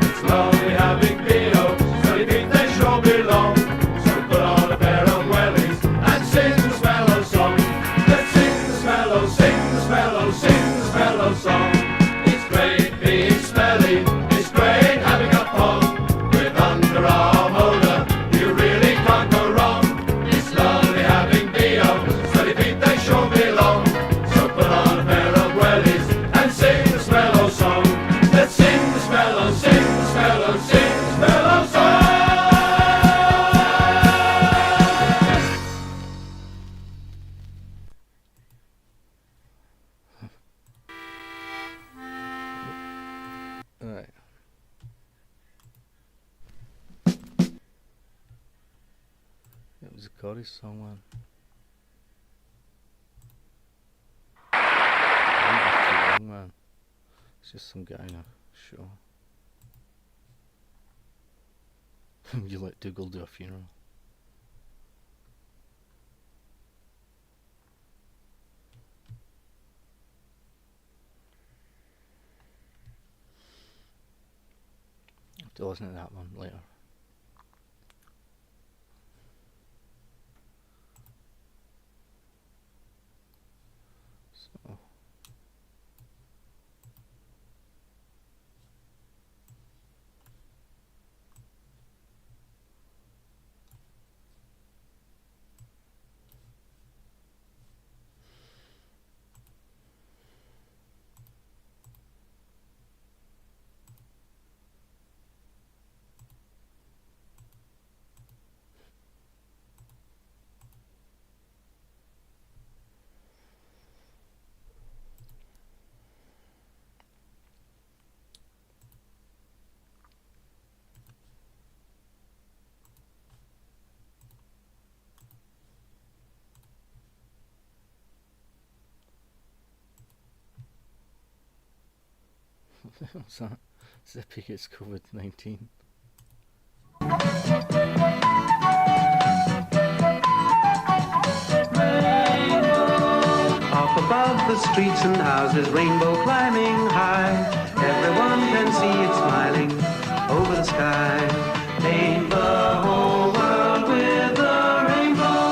It's lovely having B.O., smelly feet they sure belong. So put on a pair of wellies and sing the smello song. Let's sing the smello, sing the smello, sing the smello song. It's great being smelly, it's great having a pong. With underarm odor, you really can't go wrong. It's lovely having B.O., smelly feet they sure belong. So put on a pair of wellies and sing the smello song. Let's sing the smello, sing the smello, sing the smello song. Right. It was a Scottish song, man. Too long, man. It's just some guy in a show. You let Dougal do a funeral. I have to listen to that one later. So. What's that? Zippy gets COVID-19. Up above the streets and houses, rainbow climbing high. Everyone can see it smiling over the sky. Paint the whole world with a rainbow.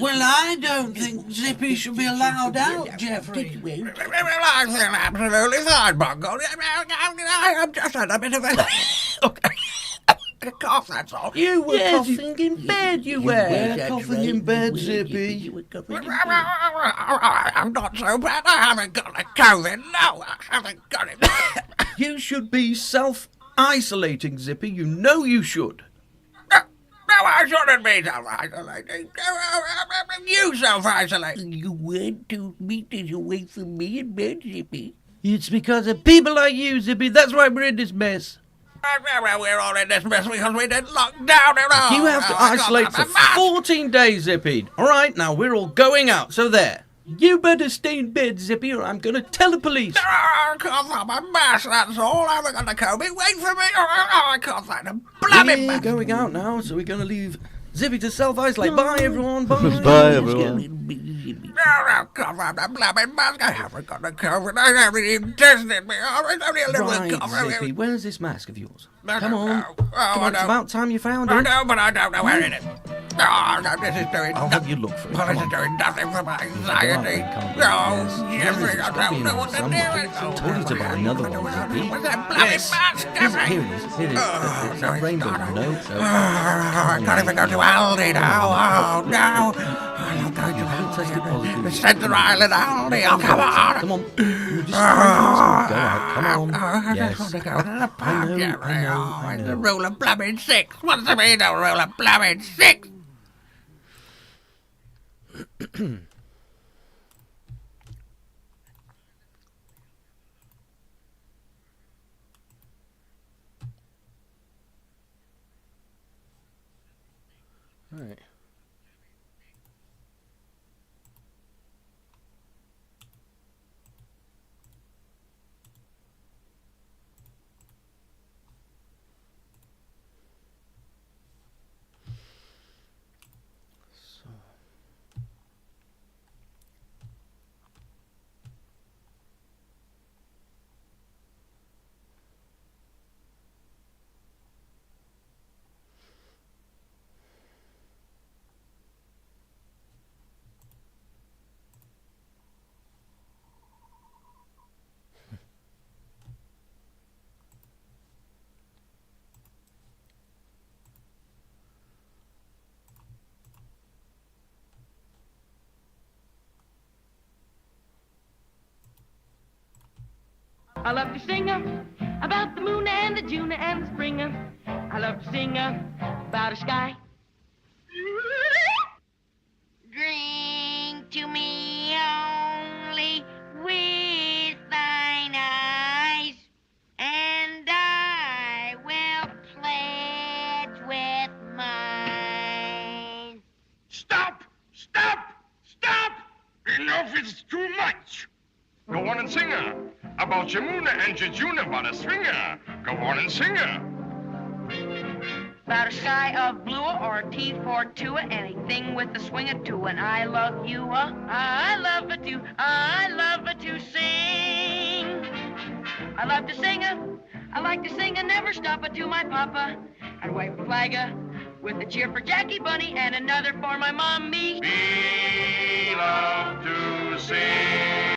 Well, I don't think Zippy should be allowed out, Geoffrey. I feel absolutely fine, Bungle. I've just had a bit of a cough, that's all. You were coughing in bed, you were. Coughing in bed, Zippy. I'm not so bad. I haven't got a COVID. No, I haven't got it. You should be self-isolating, Zippy. You know you should. No, I shouldn't be self-isolating. You self-isolate. You weren't 2 meters away from me in bed, Zippy. It's because of people like you, Zippy. That's why we're in this mess. Well, we're all in this mess because we didn't lock down at all. You have to isolate for 14 days, Zippy. All right, now we're all going out, so there. You better stay in bed, Zippy, or I'm going to tell the police. I can't find my mask, that's all. I'm going to Kobe. Wait for me. I can't find a bloody We're mask. going out now, so we're going to leave Zippy to self-isolate. Bye, everyone. Bye. Bye, everyone. I can't find a bloody mask. I haven't got a COVID. I haven't even tested me. It's only a little Right, cough. Zippy, where's this mask of yours? I Come don't on. know. Come on, it's about time you found it. I know, but I don't know where it is. Oh, no, this is doing I'll help you look for it. Well, Come this on. is doing nothing for my Go out anxiety. and come No, on. Yes. Jeffrey, I It's gotta be don't know what to do. somewhere. Oh, Told you to buy another one, Zippy. what's that bloody Yes. mask, Here Jeffrey? it is. Here it is. It's no, that it's rainbow. not. No. I can't even go to Aldi now. Oh, no. I'm not going to Aldi. It's Centre Island Aldi. Oh, come on. Come on. You just go out. Come on. I Yes. just want to go to the pub, Jeffrey. I It's know. the rule of blooming 6. What's the meaning of rule of blooming 6? Right. I love to sing about the moon and the June and the spring. I love to sing about a sky. Drink to me only with thine eyes, and I will pledge with mine. Stop! Stop! Stop! Enough is too much. Go on and sing her about Jamuna and Jejuna about a swinger. Go on and sing her. About a sky of blue or a T42, anything with a swing of two. And I love you, I love it too, I love it to sing. I love to sing, I like to sing and never stop it to my papa. And wave a flag with a cheer for Jackie Bunny and another for my mommy. We love to sing.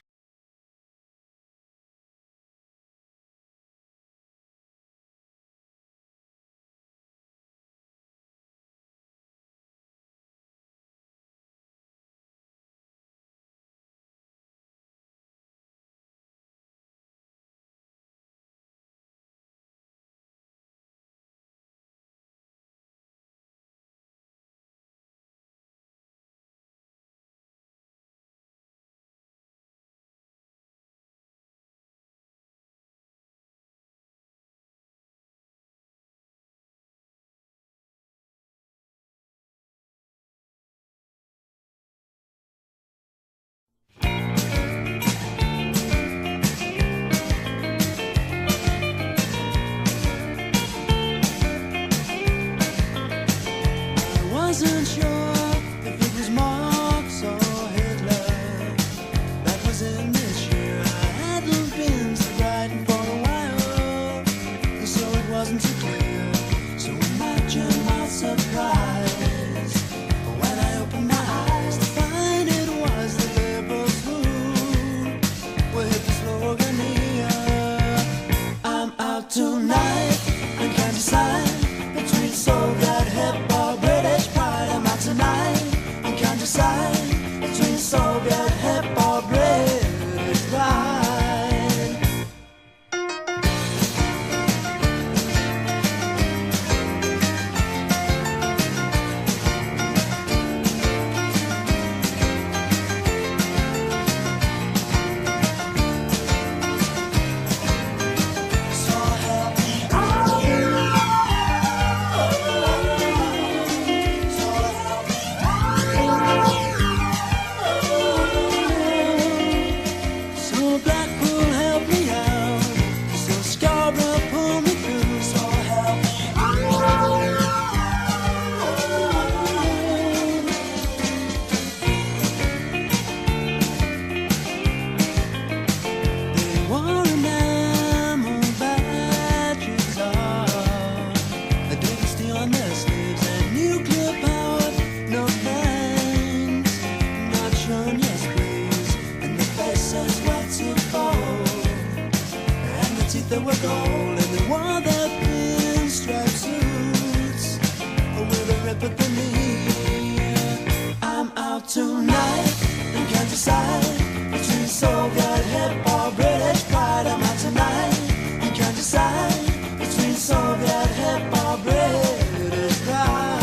teeth that were gold, and they wore their pinstripe suits with a rip at the knee. I'm out tonight and can't decide between Soviet hip or British pride. I'm out tonight and can't decide between Soviet hip or British pride.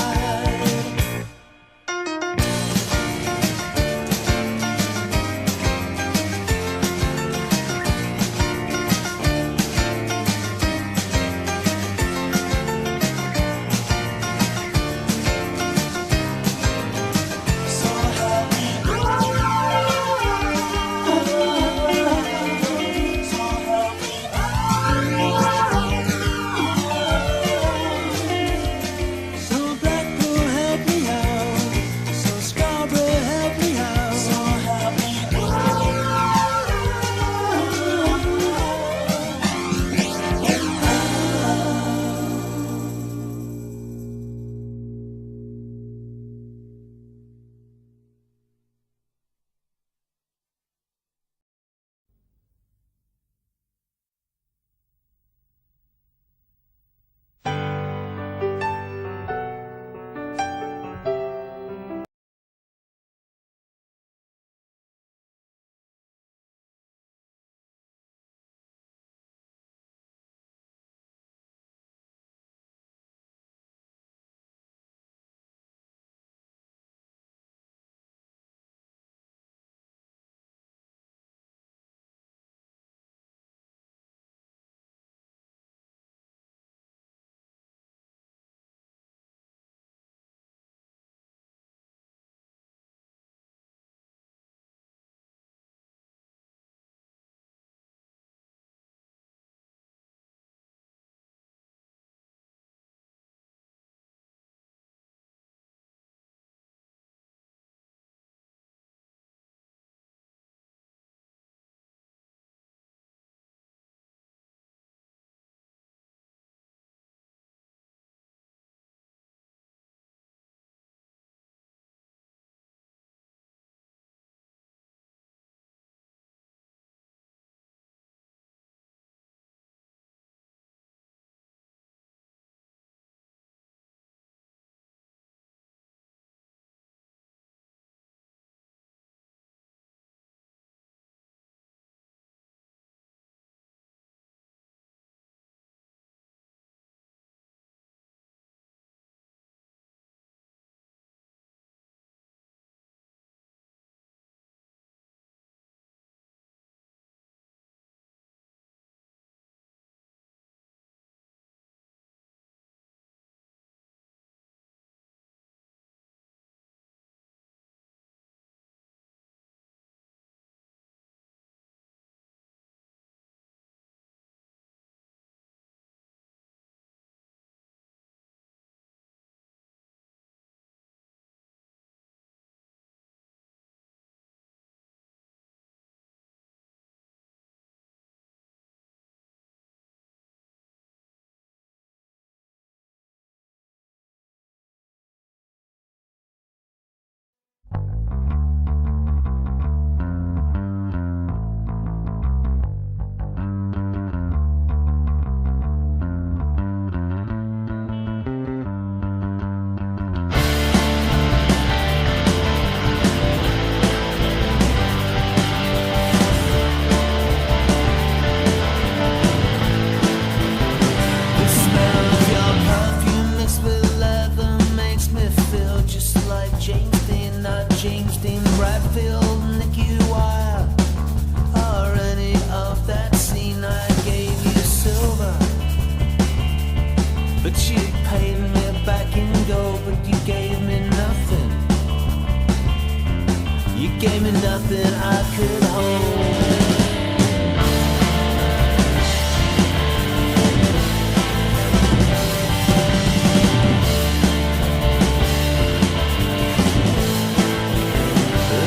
nothing I could hold.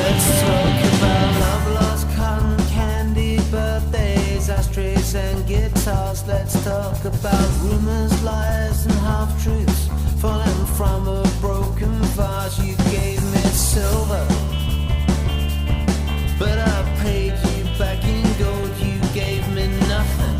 Let's talk about love, lost cotton candy, birthdays, ashtrays and guitars. Let's talk about rumors, lies and half-truths falling from a broken vase. You gave me silver, but I paid you back in gold. You gave me nothing,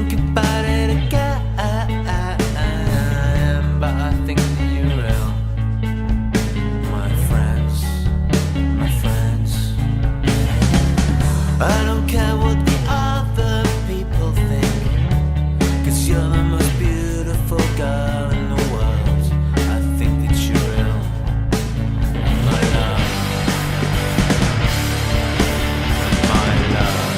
think about it again, but I think that you're real. My friends, my friends. I don't care what the other people think, 'cause you're the most beautiful girl in the world. I think that you're real. My love, my love.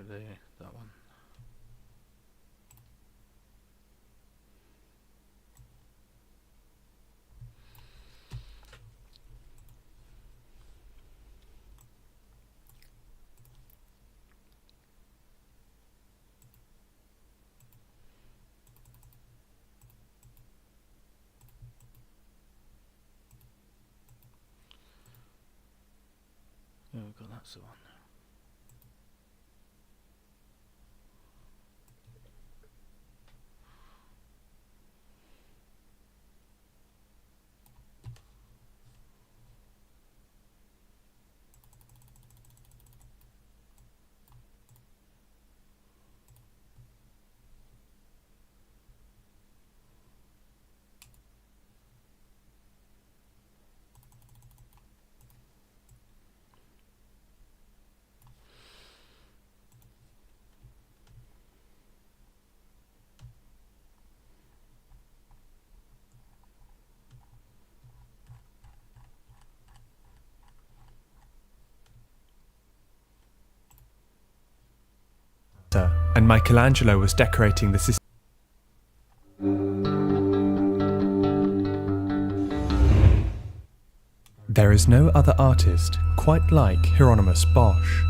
that one. Oh god, that's the one. And Michelangelo was decorating the Sistine. There is no other artist quite like Hieronymus Bosch.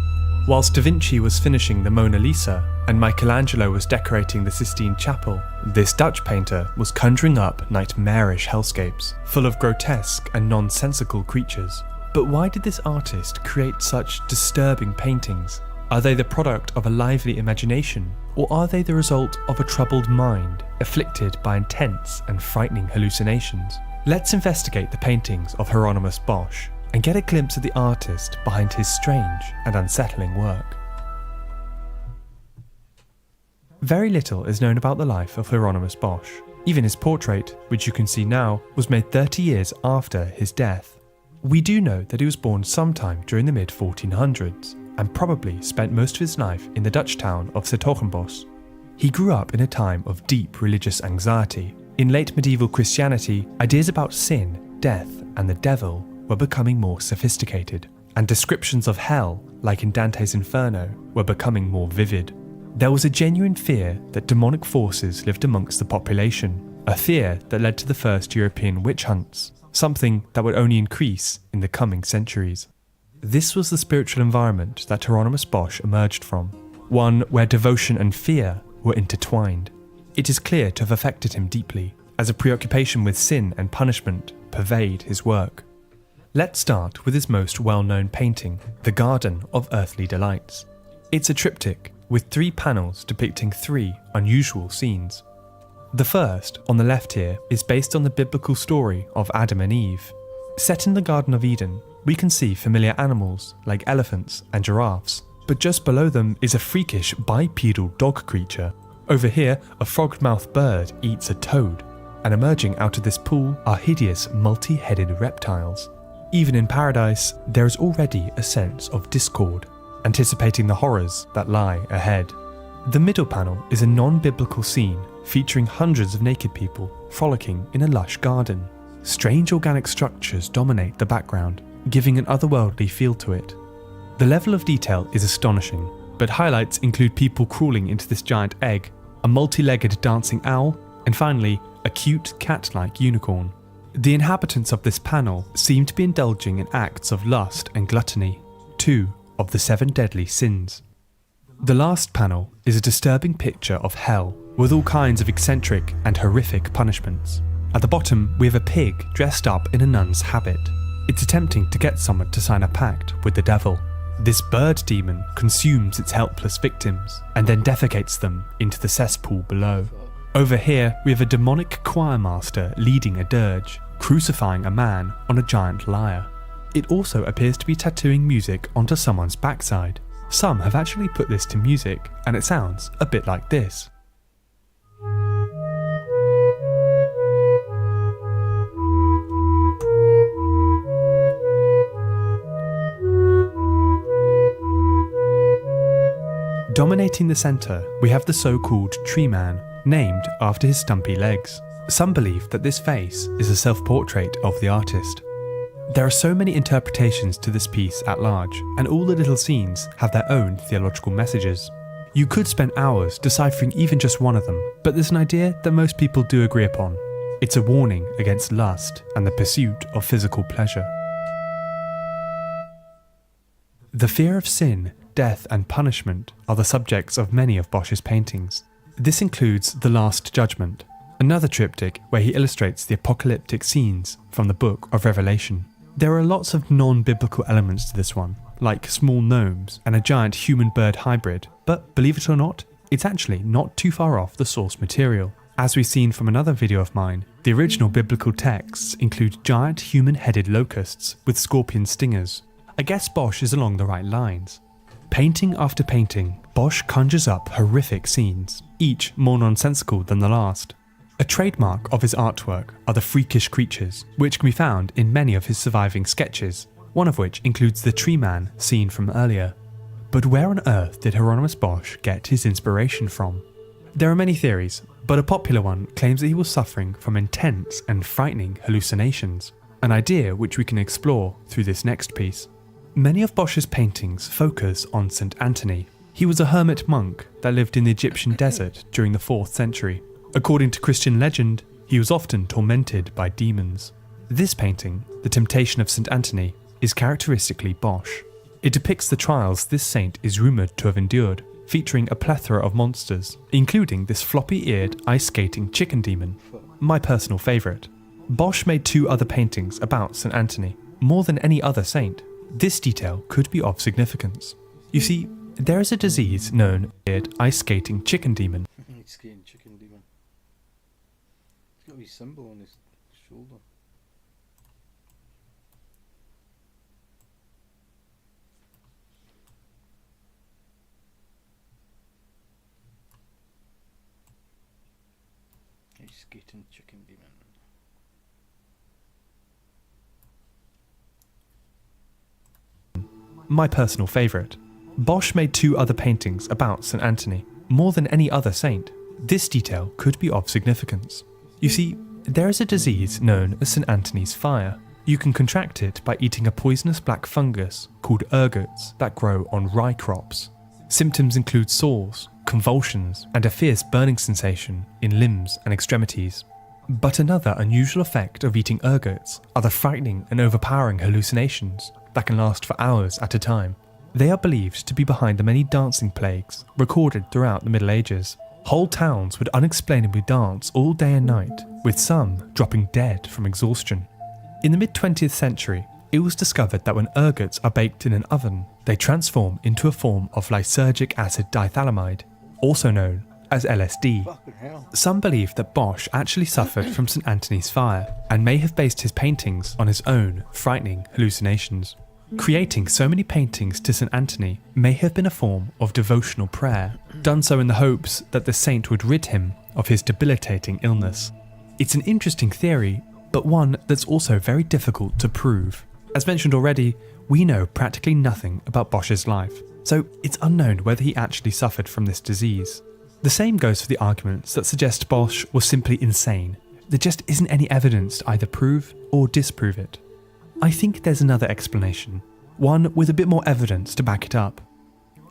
Whilst Da Vinci was finishing the Mona Lisa and Michelangelo was decorating the Sistine Chapel, this Dutch painter was conjuring up nightmarish hellscapes, full of grotesque and nonsensical creatures. But why did this artist create such disturbing paintings? Are they the product of a lively imagination, or are they the result of a troubled mind, afflicted by intense and frightening hallucinations? Let's investigate the paintings of Hieronymus Bosch and get a glimpse of the artist behind his strange and unsettling work. Very little is known about the life of Hieronymus Bosch. Even his portrait, which you can see now, was made 30 years after his death. We do know that he was born sometime during the mid-1400s, and probably spent most of his life in the Dutch town of 's-Hertogenbosch. He grew up in a time of deep religious anxiety. In late medieval Christianity, ideas about sin, death, and the devil were becoming more sophisticated, and descriptions of hell, like in Dante's Inferno, were becoming more vivid. There was a genuine fear that demonic forces lived amongst the population, a fear that led to the first European witch hunts, something that would only increase in the coming centuries. This was the spiritual environment that Hieronymus Bosch emerged from, one where devotion and fear were intertwined. It is clear to have affected him deeply, as a preoccupation with sin and punishment pervade his work. Let's start with his most well-known painting, The Garden of Earthly Delights. It's a triptych with 3 panels depicting 3 unusual scenes. The first, on the left here, is based on the biblical story of Adam and Eve. Set in the Garden of Eden, we can see familiar animals like elephants and giraffes, but just below them is a freakish bipedal dog creature. Over here, a frog-mouthed bird eats a toad, and emerging out of this pool are hideous multi-headed reptiles. Even in paradise, there is already a sense of discord, anticipating the horrors that lie ahead. The middle panel is a non-biblical scene featuring hundreds of naked people frolicking in a lush garden. Strange organic structures dominate the background, giving an otherworldly feel to it. The level of detail is astonishing, but highlights include people crawling into this giant egg, a multi-legged dancing owl, and finally, a cute cat-like unicorn. The inhabitants of this panel seem to be indulging in acts of lust and gluttony, 2 of the 7 deadly sins. The last panel is a disturbing picture of hell, with all kinds of eccentric and horrific punishments. At the bottom, we have a pig dressed up in a nun's habit. It's attempting to get someone to sign a pact with the devil. This bird demon consumes its helpless victims and then defecates them into the cesspool below. Over here, we have a demonic choir master leading a dirge, crucifying a man on a giant lyre. It also appears to be tattooing music onto someone's backside. Some have actually put this to music, and it sounds a bit like this. Dominating the centre, we have the so-called Tree Man, named after his stumpy legs. Some believe that this face is a self-portrait of the artist. There are so many interpretations to this piece at large, and all the little scenes have their own theological messages. You could spend hours deciphering even just one of them, but there's an idea that most people do agree upon. It's a warning against lust and the pursuit of physical pleasure. The fear of sin, death and punishment are the subjects of many of Bosch's paintings. This includes The Last Judgment, another triptych where he illustrates the apocalyptic scenes from the Book of Revelation. There are lots of non-biblical elements to this one, like small gnomes and a giant human-bird hybrid, but believe it or not, it's actually not too far off the source material. As we've seen from another video of mine, the original biblical texts include giant human-headed locusts with scorpion stingers. I guess Bosch is along the right lines. Painting after painting, Bosch conjures up horrific scenes, each more nonsensical than the last. A trademark of his artwork are the freakish creatures, which can be found in many of his surviving sketches, one of which includes the tree man seen from earlier. But where on earth did Hieronymus Bosch get his inspiration from? There are many theories, but a popular one claims that he was suffering from intense and frightening hallucinations, an idea which we can explore through this next piece. Many of Bosch's paintings focus on St. Anthony. He was a hermit monk that lived in the Egyptian desert during the 4th century. According to Christian legend, he was often tormented by demons. This painting, The Temptation of St. Anthony, is characteristically Bosch. It depicts the trials this saint is rumoured to have endured, featuring a plethora of monsters, including this floppy-eared ice-skating chicken demon, my personal favourite. Bosch made 2 other paintings about St. Anthony, more than any other saint. This detail could be of significance. You see, there is a disease known as ice-skating chicken demon. Ice-skating chicken demon. It's got a wee symbol on his shoulder. Ice-skating chicken demon. My personal favourite. Bosch made 2 other paintings about St. Anthony, more than any other saint. This detail could be of significance. You see, there is a disease known as St. Anthony's fire. You can contract it by eating a poisonous black fungus called ergots that grow on rye crops. Symptoms include sores, convulsions, and a fierce burning sensation in limbs and extremities. But another unusual effect of eating ergots are the frightening and overpowering hallucinations that can last for hours at a time. They are believed to be behind the many dancing plagues recorded throughout the Middle Ages. Whole towns would unexplainably dance all day and night, with some dropping dead from exhaustion. In the mid-20th century, it was discovered that when ergots are baked in an oven, they transform into a form of lysergic acid dithylamide, also known as LSD. Some believe that Bosch actually suffered from St. Anthony's fire and may have based his paintings on his own frightening hallucinations. Creating so many paintings to St. Anthony may have been a form of devotional prayer, done so in the hopes that the saint would rid him of his debilitating illness. It's an interesting theory, but one that's also very difficult to prove. As mentioned already, we know practically nothing about Bosch's life, so it's unknown whether he actually suffered from this disease. The same goes for the arguments that suggest Bosch was simply insane. There just isn't any evidence to either prove or disprove it. I think there's another explanation, one with a bit more evidence to back it up.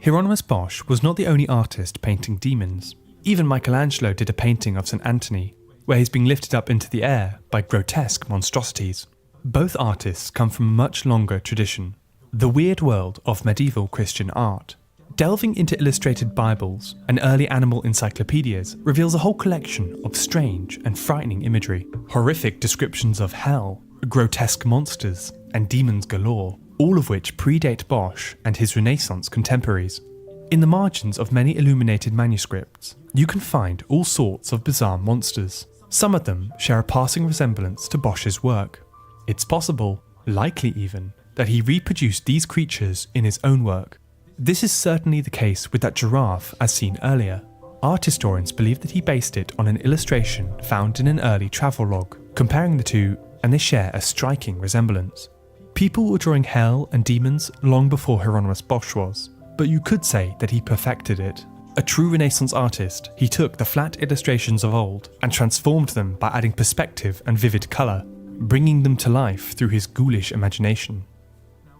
Hieronymus Bosch was not the only artist painting demons. Even Michelangelo did a painting of St. Anthony, where he's being lifted up into the air by grotesque monstrosities. Both artists come from a much longer tradition, the weird world of medieval Christian art. Delving into illustrated Bibles and early animal encyclopedias reveals a whole collection of strange and frightening imagery, horrific descriptions of hell, grotesque monsters, and demons galore, all of which predate Bosch and his Renaissance contemporaries. In the margins of many illuminated manuscripts, you can find all sorts of bizarre monsters. Some of them share a passing resemblance to Bosch's work. It's possible, likely even, that he reproduced these creatures in his own work. This is certainly the case with that giraffe as seen earlier. Art historians believe that he based it on an illustration found in an early travelogue, comparing the two, and they share a striking resemblance. People were drawing hell and demons long before Hieronymus Bosch was, but you could say that he perfected it. A true Renaissance artist, he took the flat illustrations of old and transformed them by adding perspective and vivid colour, bringing them to life through his ghoulish imagination.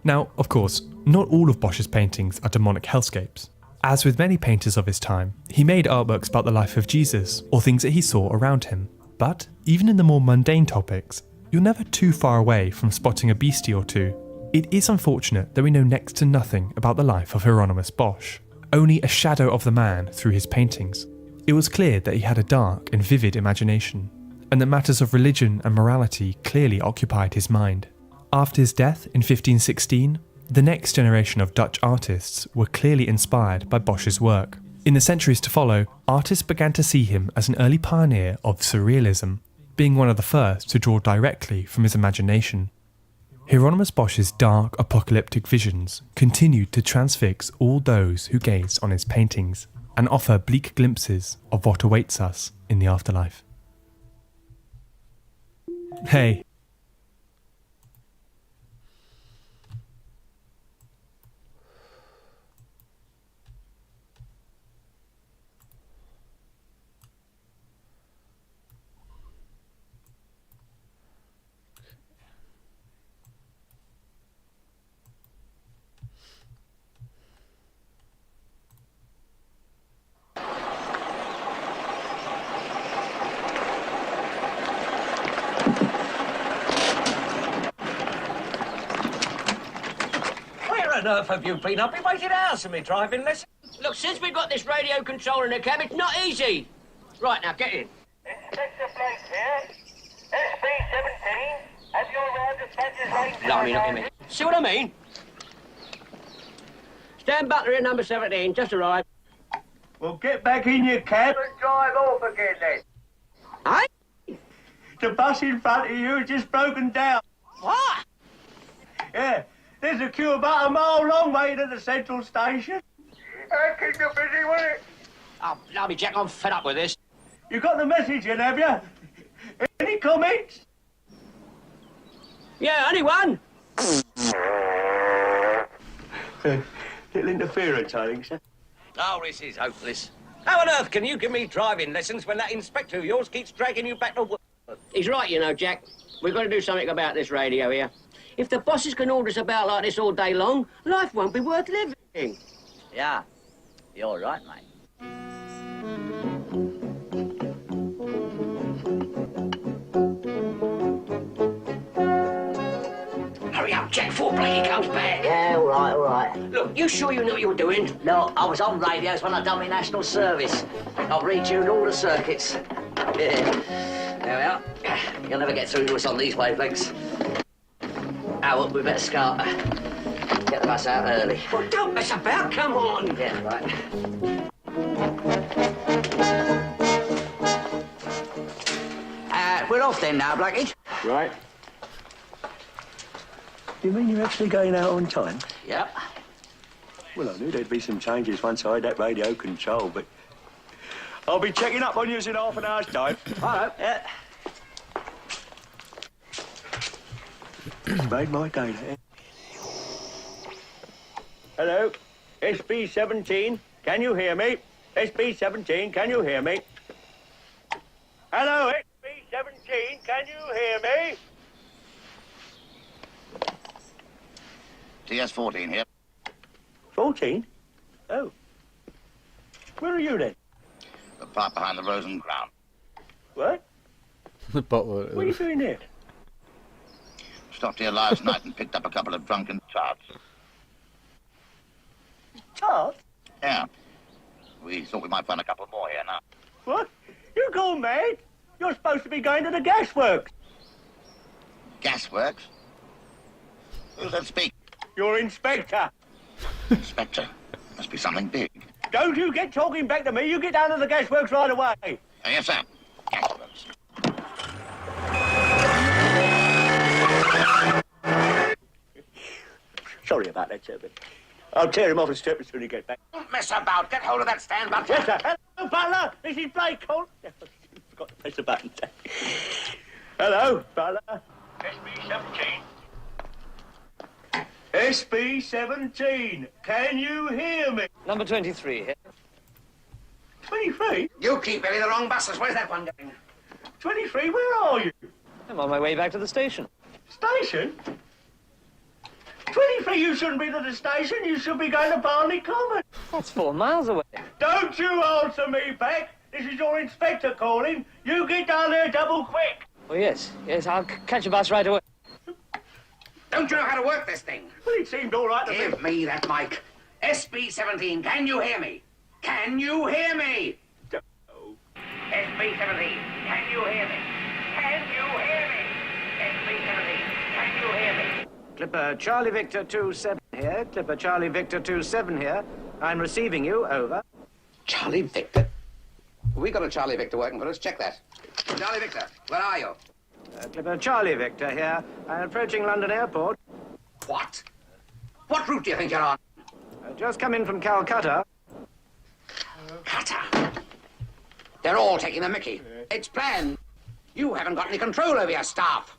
Now, of course, not all of Bosch's paintings are demonic hellscapes. As with many painters of his time, he made artworks about the life of Jesus or things that he saw around him. But even in the more mundane topics, you're never too far away from spotting a beastie or two. It is unfortunate that we know next to nothing about the life of Hieronymus Bosch, only a shadow of the man through his paintings. It was clear that he had a dark and vivid imagination, and that matters of religion and morality clearly occupied his mind. After his death in 1516, the next generation of Dutch artists were clearly inspired by Bosch's work. In the centuries to follow, artists began to see him as an early pioneer of surrealism, being one of the first to draw directly from his imagination. Hieronymus Bosch's dark, apocalyptic visions continued to transfix all those who gaze on his paintings and offer bleak glimpses of what awaits us in the afterlife. Hey. Where on earth have you been? I've been waiting hours for me driving lesson. Look, since we've got this radio control in the cab, it's not easy. Right, now, get in. Inspector Blake here. SB-17. Have you arrived at Badger's Lane? Blimey, look at me. See what I mean? Stan Butler in number 17, just arrived. Well, get back in your cab and drive off again then. Hey? The bus in front of you has just broken down. What? Yeah, there's a queue about a mile long way to the central station. I'll keep you busy with it. Oh, blimey, Jack, I'm fed up with this. You got the message in, have you? Any comments? Yeah, only one. Little interference, I think, sir. Oh, this is hopeless. How on earth can you give me driving lessons when that inspector of yours keeps dragging you back to work? He's right, you know, Jack. We've got to do something about this radio here. If the bosses can order us about like this all day long, life won't be worth living. Yeah, you're right, mate. Hurry up, Jack, before Blakey comes back. Yeah, all right, all right. Look, you sure you know what you were doing? No, I was on radios when I done my national service. I've retuned all the circuits. Yeah. There we are. You'll never get through to us on these wavelengths. Oh, well, we better start. Get the bus out early. Well, don't mess about, come on. Yeah, right. We're off then now, Blackie. Right. You mean you're actually going out on time? Yep. Well, I knew there'd be some changes once I had that radio control, but I'll be checking up on you in half an hour's time. All right. Yeah. Made my day, that. Hello, SB-17, can you hear me? SB-17, can you hear me? Hello, SB-17, can you hear me? TS-14 here. 14? Oh. Where are you then? The part behind the Rosen ground. What? The butler. What are you doing there? Stopped here last night and picked up a couple of drunken tarts. Tart? Yeah. We thought we might find a couple more here now. What? You gone mad? You're supposed to be going to the gasworks. Gasworks? Who's that speak? Your inspector. Inspector? Must be something big. Don't you get talking back to me. You get down to the gasworks right away. Yes, sir. Gasworks. Sorry about that, sir, but I'll tear him off and strip as soon as he gets back. Don't mess about. Get hold of that Stan Butler. Yes, sir. Hello, Butler. This is Blake. Forgot to press the button. Hello, Butler. SB-17. SB-17, can you hear me? Number 23 here. 23? You keep getting the wrong buses. Where's that one going? 23, where are you? I'm on my way back to the station. Station? 23, you shouldn't be to the station. You should be going to Barley Common. That's 4 miles away. Don't you answer me, Beck. This is your inspector calling. You get down there double quick. Oh, yes. I'll catch a bus right away. Don't you know how to work this thing? Well, it seemed all right to me. Give me that mic. SB-17, can you hear me? Can you hear me? SB-17, can you hear me? Can you hear me? SB-17, can you hear me? Clipper Charlie Victor 27 here. Clipper Charlie Victor 27 here. I'm receiving you. Over. Charlie Victor? We got a Charlie Victor working for us. Check that. Charlie Victor, where are you? Clipper Charlie Victor here. I'm approaching London Airport. What? What route do you think you're on? Just come in from Calcutta. Calcutta? They're all taking the mickey. It's planned. You haven't got any control over your staff.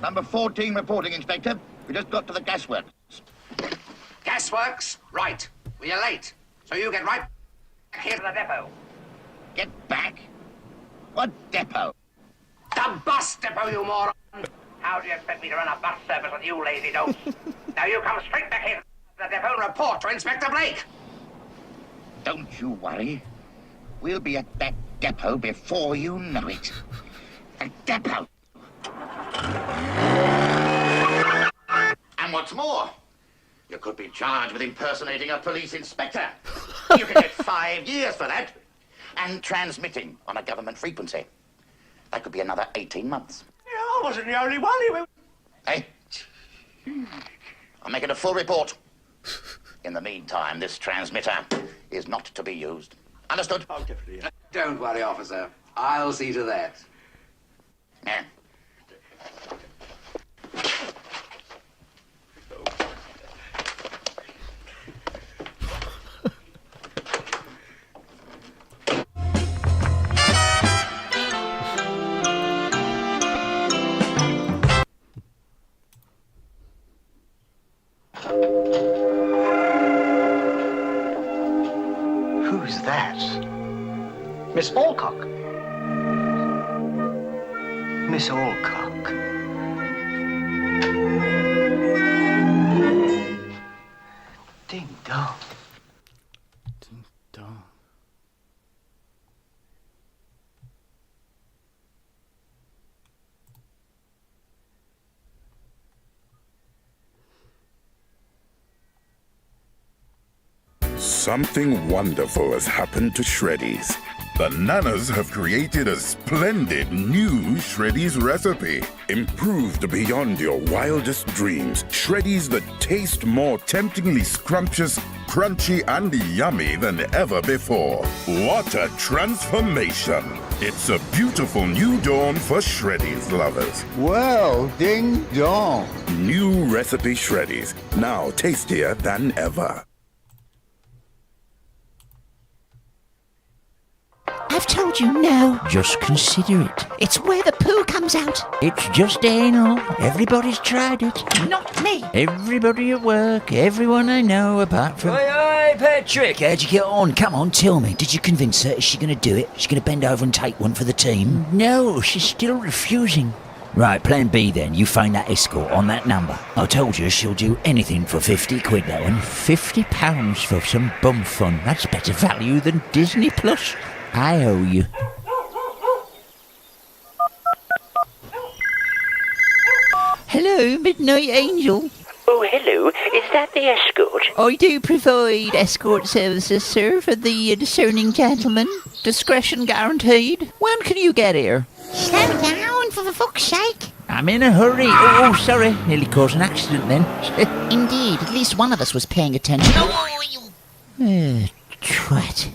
Number 14 reporting, Inspector. We just got to the gasworks. Gasworks? Right. Well, you're late. So you get right back here to the depot. Get back? What depot? The bus depot, you moron! How do you expect me to run a bus service with you lazy dope? Now you come straight back here to the depot and report to Inspector Blake. Don't you worry. We'll be at that depot before you know it. The depot. And what's more, you could be charged with impersonating a police inspector. You can get 5 years for that. And transmitting on a government frequency. That could be another 18 months. Yeah, I wasn't the only one. Hey, I'm making a full report. In the meantime, this transmitter is not to be used. Understood? Oh, definitely. Yeah. Don't worry, officer. I'll see to that. Yeah. Who's that? Miss Alcock. Miss Alcock. Ding dong. Ding dong. Something wonderful has happened to Shreddies. The Nanas have created a splendid new Shreddies recipe. Improved beyond your wildest dreams. Shreddies that taste more temptingly scrumptious, crunchy, and yummy than ever before. What a transformation! It's a beautiful new dawn for Shreddies lovers. Well, ding dong. New recipe Shreddies, now tastier than ever. I've told you no. Just consider it. It's where the poo comes out. It's just anal. Everybody's tried it. Not me. Everybody at work, everyone I know apart from... Oi, Patrick, how'd you get on? Come on, tell me. Did you convince her? Is she going to do it? Is she going to bend over and take one for the team? No, she's still refusing. Right, plan B then. You find that escort on that number. I told you she'll do anything for 50 quid, that one. £50 for some bum fun. That's better value than Disney Plus. I owe you. Hello, Midnight Angel. Oh, hello. Is that the escort? I do provide escort services, sir, for the discerning gentleman. Discretion guaranteed. When can you get here? Slow down, for fuck's sake. I'm in a hurry. Oh, sorry. Nearly caused an accident then. Indeed, at least one of us was paying attention. Twat.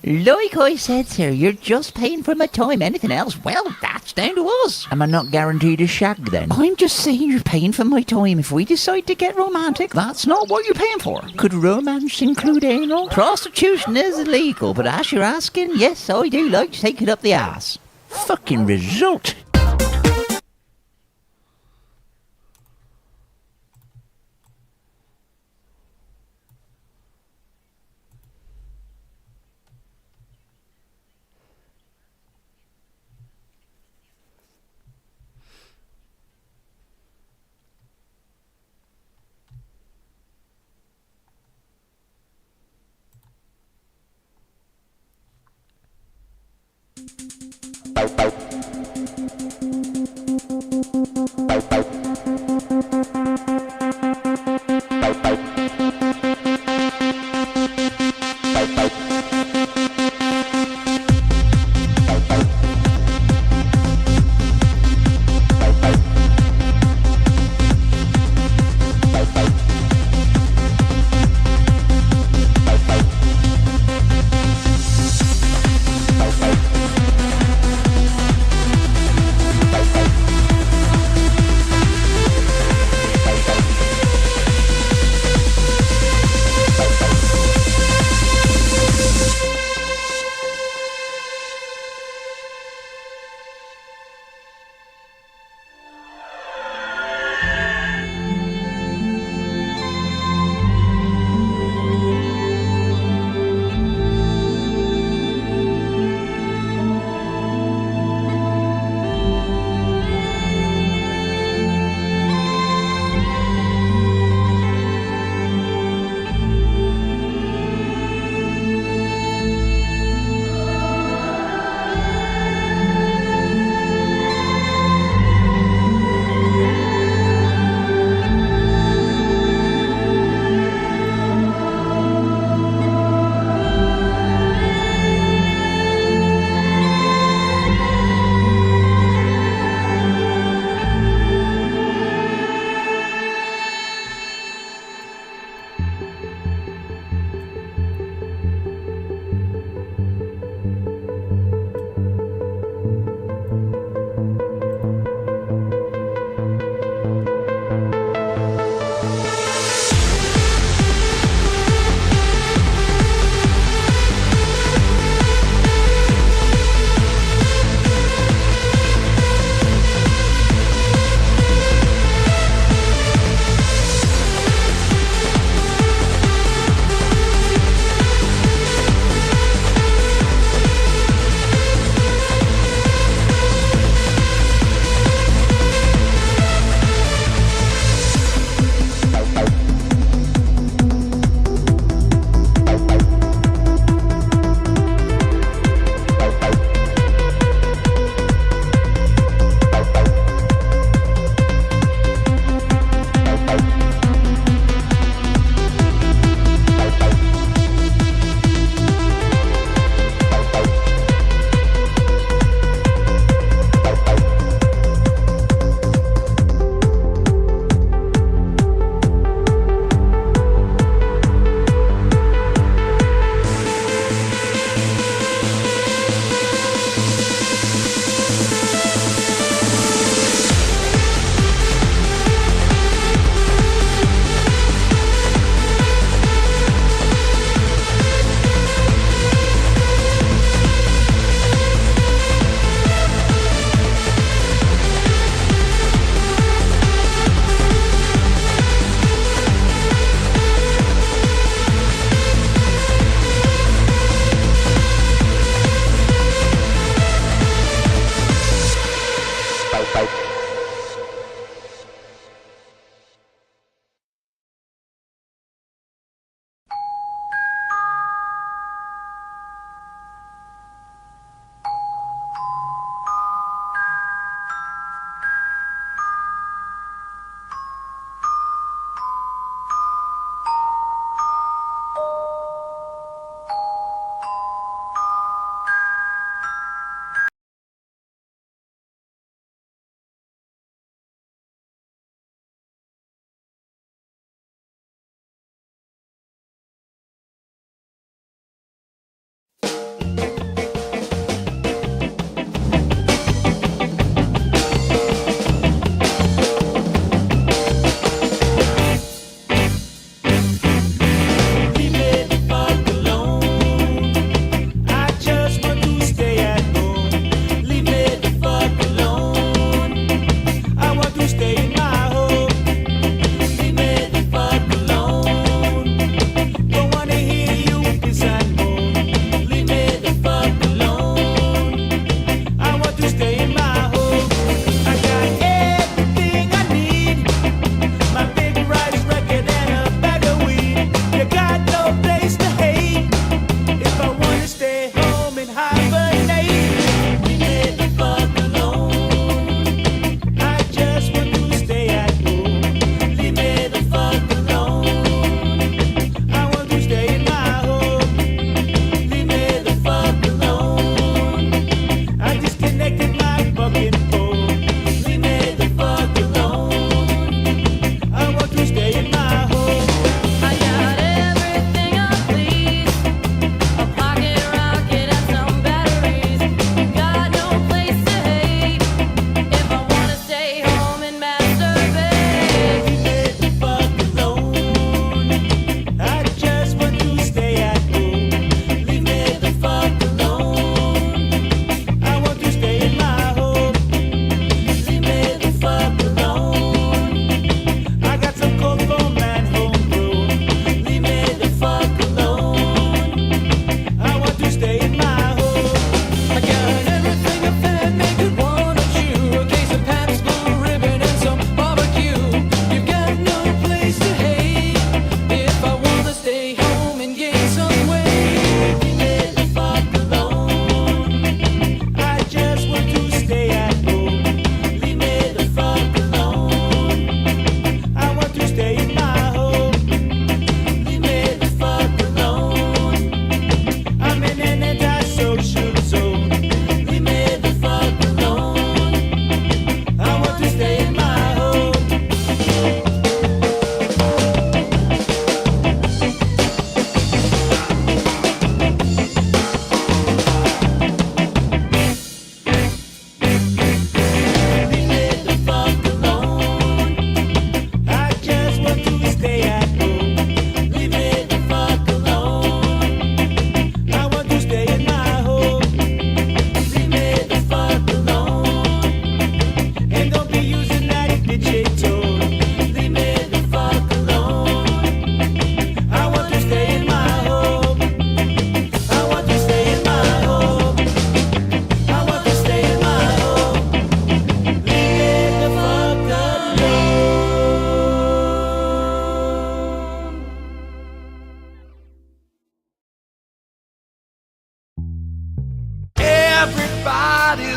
Like I said, sir, you're just paying for my time. Anything else, well, that's down to us. Am I not guaranteed a shag then? I'm just saying you're paying for my time. If we decide to get romantic, that's not what you're paying for. Could romance include anal? Prostitution is illegal, but as you're asking, yes, I do like to take it up the ass. Fucking result.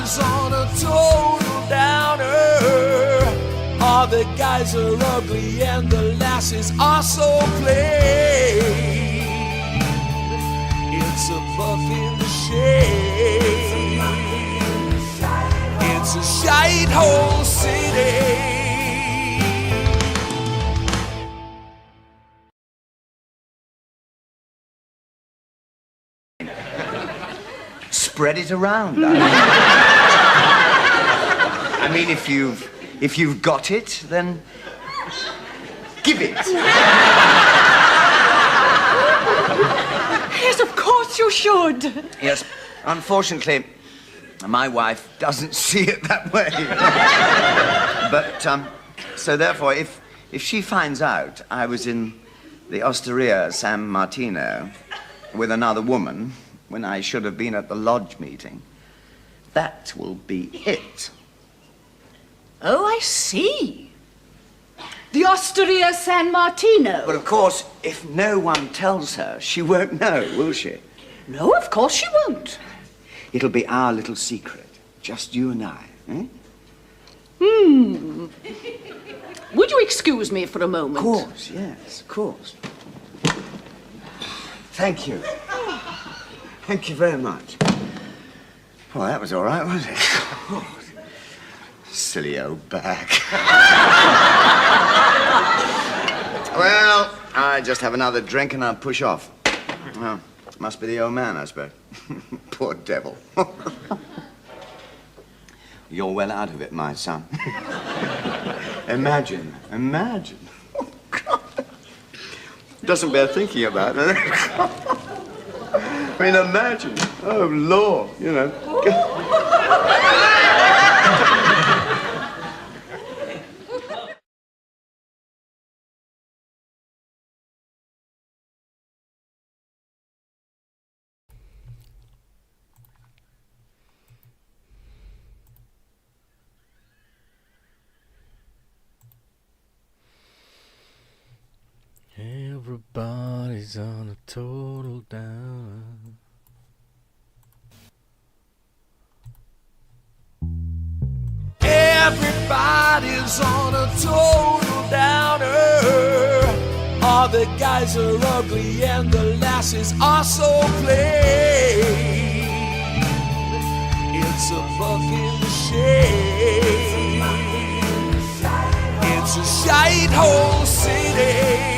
everybody's on a total downer. All the guys are ugly and the lasses are so plain. It's a buck in the shade. It's a shite hole city. Spread it around. I mean, if you've got it, then give it. Yes, of course you should. Yes, unfortunately, my wife doesn't see it that way. But so therefore, if she finds out I was in the Osteria San Martino with another woman when I should have been at the lodge meeting, that will be it. Oh, I see. The Osteria San Martino. But of course, if no one tells her, she won't know, will she? No, of course she won't. It'll be our little secret, just you and I, eh? Would you excuse me for a moment? Of course, yes, of course. Thank you. Thank you very much. Well, that was all right, wasn't it? Oh, silly old bag. Well, I just have another drink and I'll push off. Well, must be the old man, I suppose. Poor devil. You're well out of it, my son. Imagine. Oh, God. Doesn't bear thinking about it. I mean, imagine. Oh, Lord, you know. Everybody's on a total downer. Everybody's on a total downer. All the guys are ugly and the lasses are so plain. It's a buck in the shade. It's a shite hole city.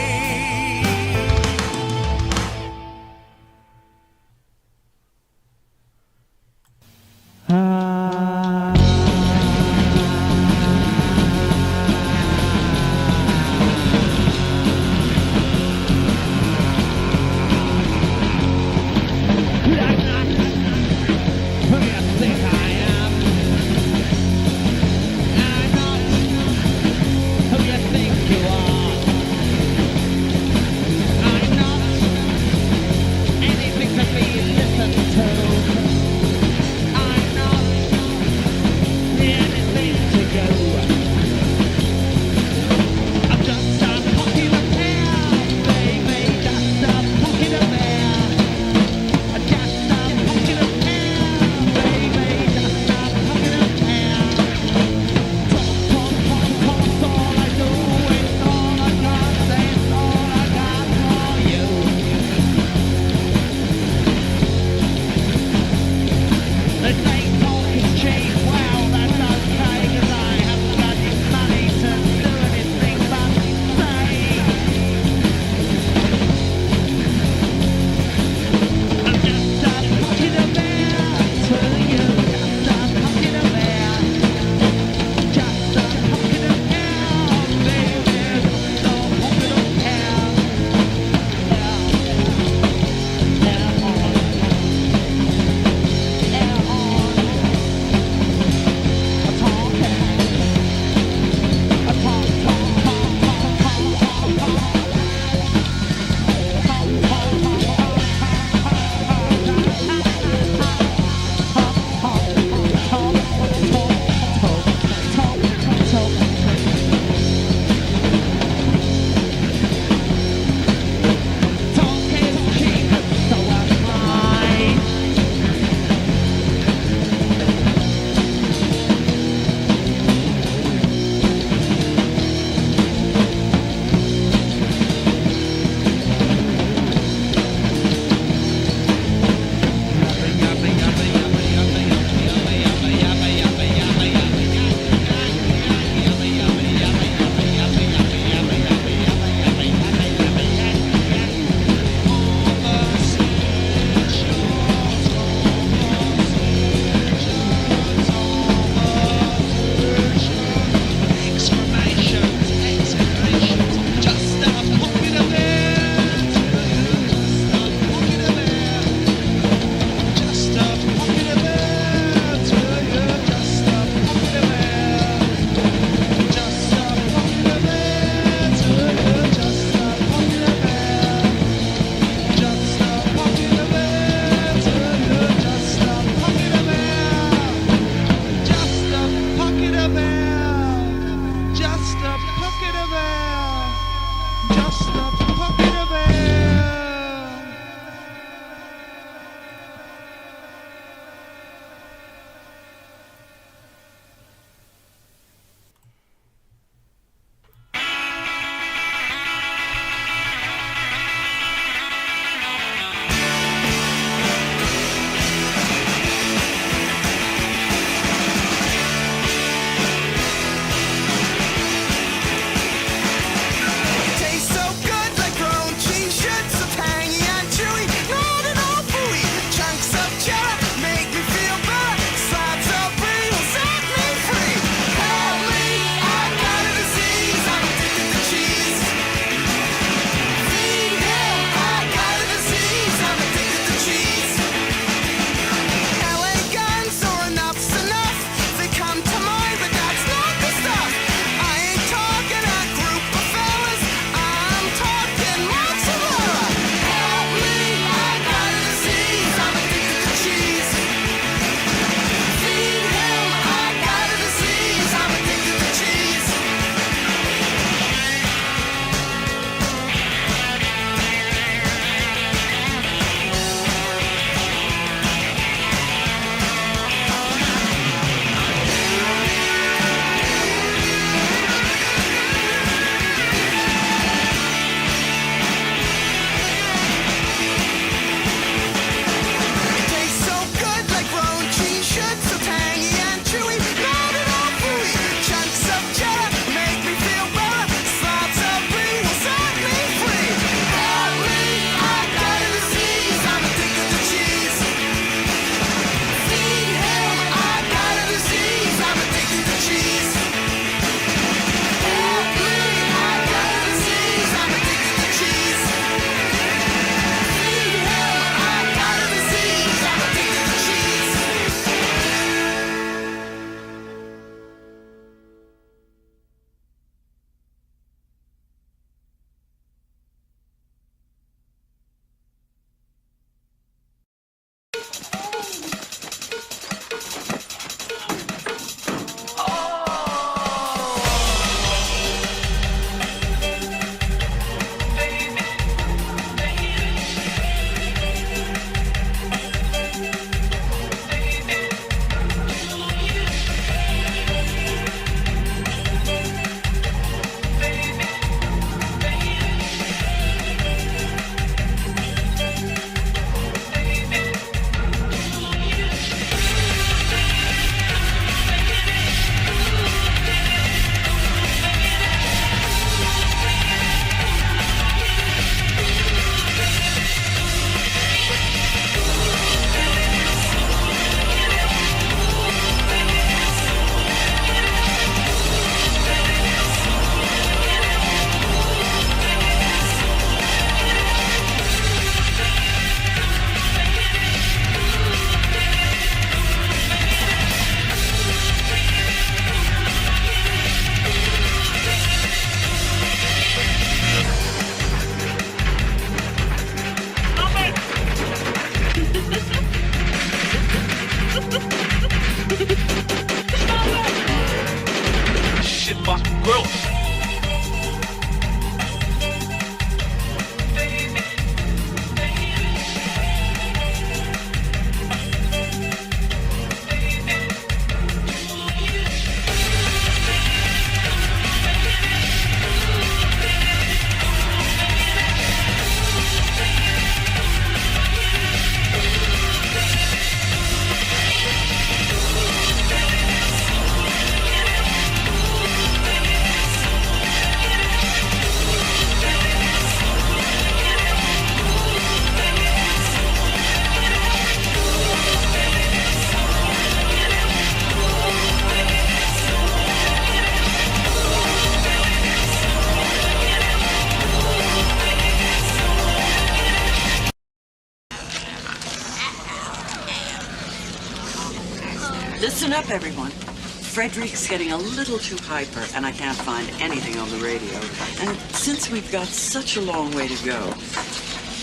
Listen up, everyone. Frederick's getting a little too hyper, and I can't find anything on the radio. And since we've got such a long way to go,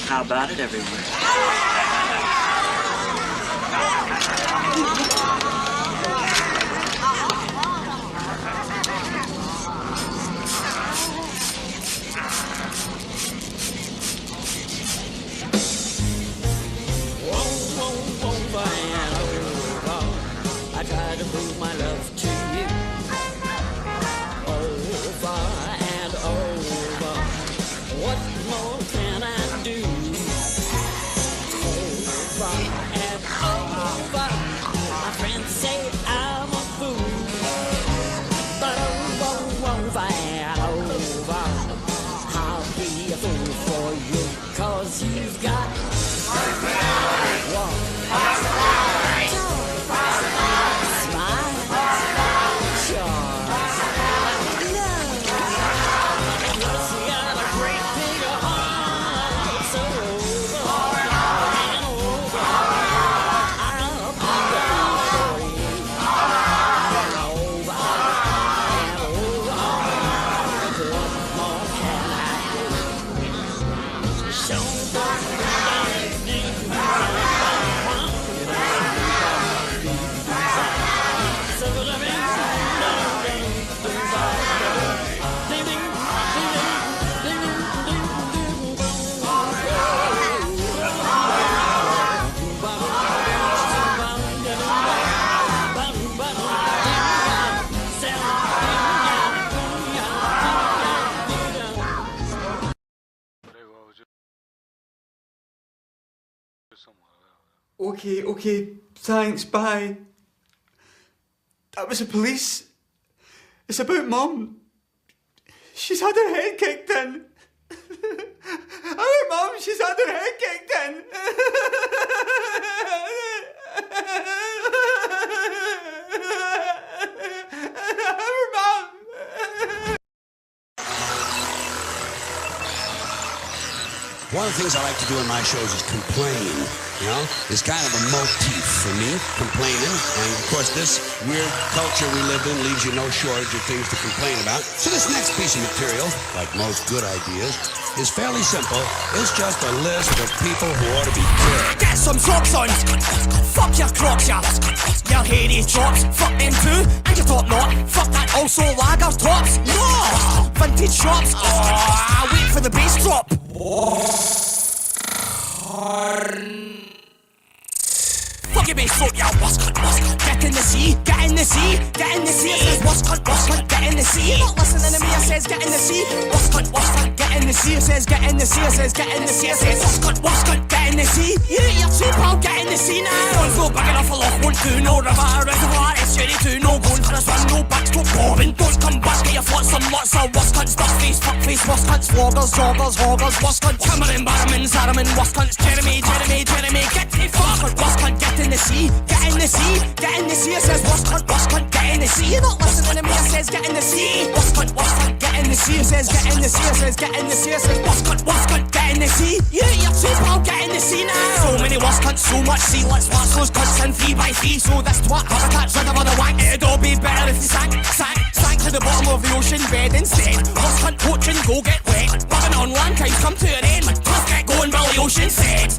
how about it, everyone? I try to prove my love to you over and over. What more can I do? Over and over. My friends say I'm a fool, but over and over, I'll be a fool for you, 'cause you've got one. Okay, thanks, bye. That was the police. It's about Mum. She's had her head kicked in. Our Mum, she's had her head kicked in. Our Mum. One of the things I like to do in my shows is complain. You know, it's kind of a motif for me, complaining. And of course, this weird culture we live in leaves you no shortage of things to complain about. So this next piece of material, like most good ideas, is fairly simple. It's just a list of people who ought to be killed. Get some socks on. Fuck your crocs, ya. Your hairy drops. Fuck them too. And your top knot. Fuck that also lager tops. No! Vintage shops. Oh, wait for the bass drop. Fuck your bass drop, ya. Get in the sea. Get in the sea. Get in the sea. It says what's cunt. Get in the sea. You're not listening to me. It says get in the sea. What's cunt. Get in the sea. It says get in the sea. It says get in the sea. It says what's cunt. Get in the sea. You're too pal. Get in the sea now. One's no big enough for loch. Won't do no river. Reservoir. It's ready to no going for a swim. No backstop bobbing. Don't come back. Get your flotsam. Lots of what's cunt. Stuff face. Fuck face. What's cunts. Vloggers. Joggers. Hoggers. What's cunt. Cameron. Barrowman. Zaraman. What's cunts. Jeremy. Get the fuck. What's cunt. Get in the sea. Get in the sea. Get in the sea. It says what's cunt. Get in the sea. You're not listening to me. It says get in the sea. What's cunt. Get in the sea. It says get in the sea. It says get in the sea. It says what's cunt. Get in the sea. You're too pal. Get in the sea now. So many what's cunts. So much sea. Let's watch those cunts in 3x3. So this twat habitat's rid of all the wank. It'd all be better if you sank to the bottom of the ocean bed instead. What's cunt coaching? Go get wet. Rubbing on land times come to an end. Let's get going, Billy Ocean said.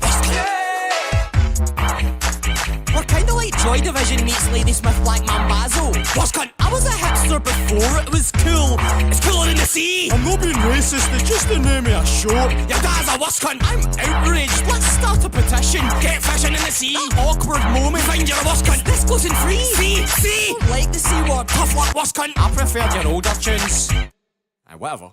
We're kinda like Joy Division meets Ladysmith Black Mambazo. What's cunt? I was a hipster before it was cool. It's cooler in the sea. I'm not being racist, they just didn't name me a show. Your dad's a wuss cunt. I'm outraged. Let's start a petition. Get fishing in the sea. That awkward moment. Find your wuss cunt. This goes in free. See. Don't like the C word. Tough luck wuss cunt. I preferred your older tunes. Whatever.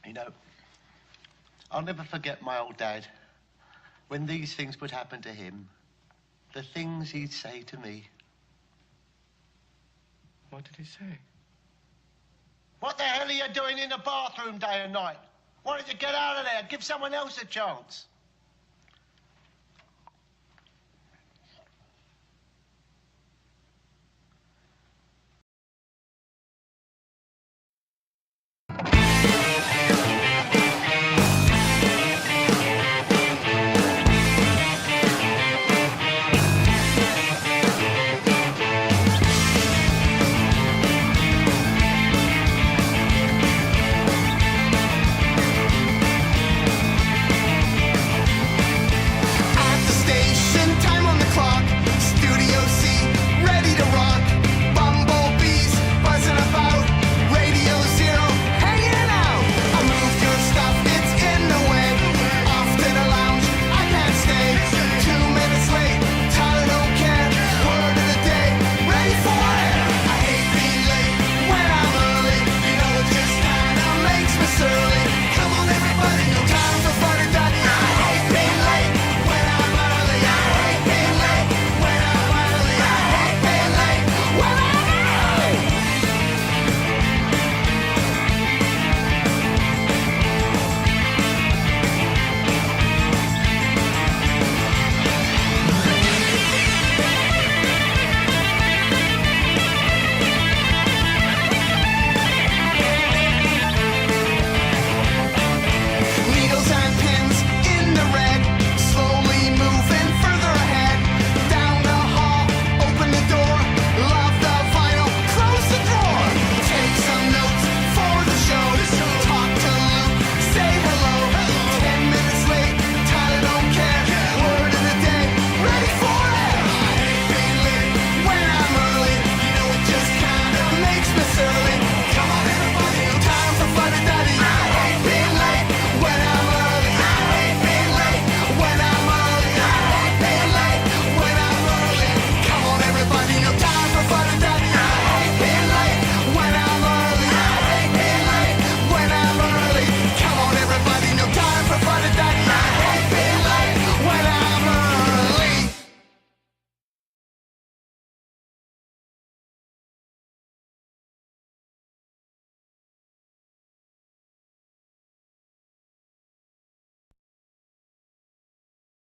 You know, I'll never forget my old dad. When these things would happen to him, the things he'd say to me. What did he say? What the hell are you doing in the bathroom day and night? Why don't you get out of there? Give someone else a chance.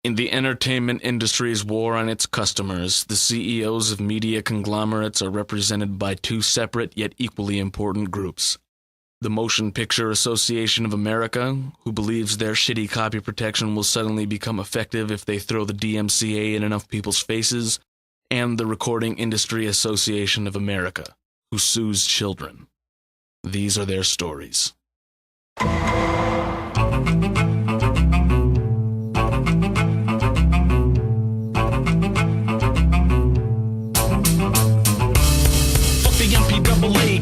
In the entertainment industry's war on its customers, the CEOs of media conglomerates are represented by two separate yet equally important groups. The Motion Picture Association of America, who believes their shitty copy protection will suddenly become effective if they throw the DMCA in enough people's faces, and the Recording Industry Association of America, who sues children. These are their stories.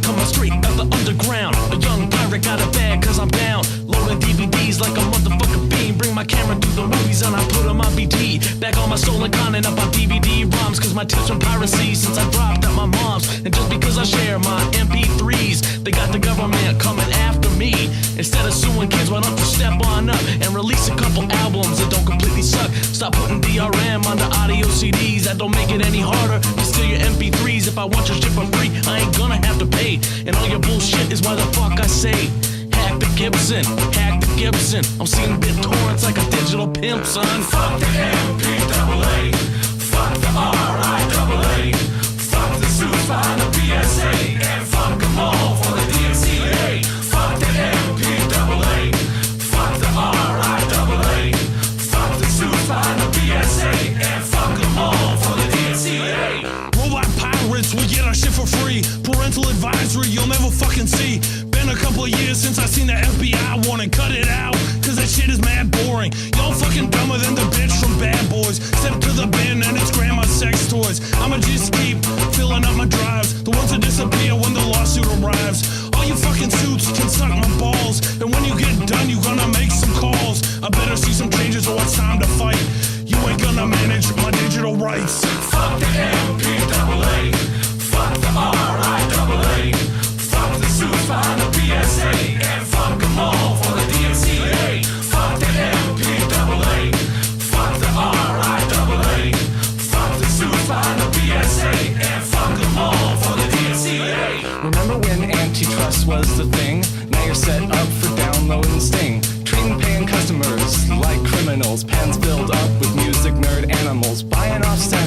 Coming straight out the underground. A young pirate got a bag cause I'm down. Loading DVDs like a motherfucking fiend. Bring my camera to the movies and I put them on BT. Back on my stolen content up on DVD ROMs. Cause my tips from piracy since I dropped at my mom's. And just because I share my MP3s, they got the government coming after me. Instead of suing kids, why don't you step on up and release a couple albums that don't completely suck. Stop putting DRM on the audio CDs. That don't make it any harder to steal your MP3s. If I want your shit for free, I ain't gonna have to pay. And all your bullshit is why the fuck I say hack the Gibson, hack the Gibson. I'm seeing BitTorrents like a digital pimp, son. Fuck the MPAA, fuck the RIAA, fuck the suits behind the PSA, and fuck them all for the DMCA. Fuck the MPAA, fuck the RIAA, fuck the suits behind the PSA, and fuck them all for the DMCA. Robot pirates, we get our shit for free. Parental advisory, you'll never fucking see. Been a couple of years since I seen the FBI warning. Cut it out, cause that shit is mad boring. Y'all fucking dumber than the bitch from Bad Boys. Step to the bin and it's grandma's sex toys. I'ma just keep filling up my drives, the ones that disappear when the lawsuit arrives. All you fucking suits can suck my balls, and when you get done you gonna make some calls. I better see some changes or it's time to fight. You ain't gonna manage my digital rights. Fuck the MPAA, fuck the RIAA, fuck the suits behind the PSA, and fuck them all for the DMCA. Fuck the MPAA, fuck the RIAA, fuck the suits behind the PSA, and fuck them all for the DMCA. Remember when antitrust was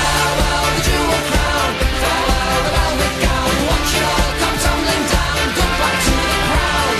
Farewell the jewel crown, farewell the velvet gown. Watch it all come tumbling down. Goodbye to the crown.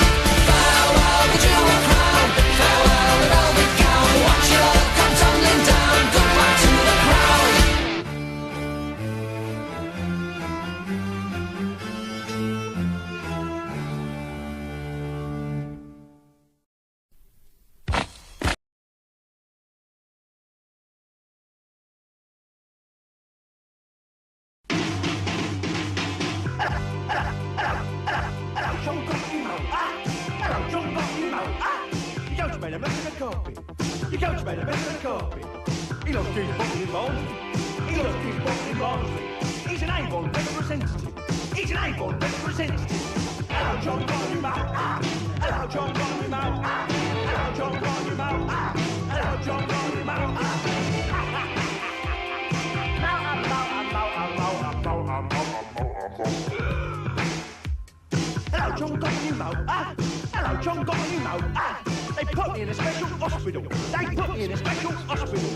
made a mess of the carpet. Your coach made a mess of the carpet. He lost his bottle in Barnsley. He lost his bottle in Barnsley. He's an Avon representative. He's an Avon representative. Hello, John Monument. Hello, John Monument. Hello, John Monument. Hello, John Monument. Hello, John got a new moat. Hello, John got a new moat. They put me in a special hospital. They put me in a special hospital.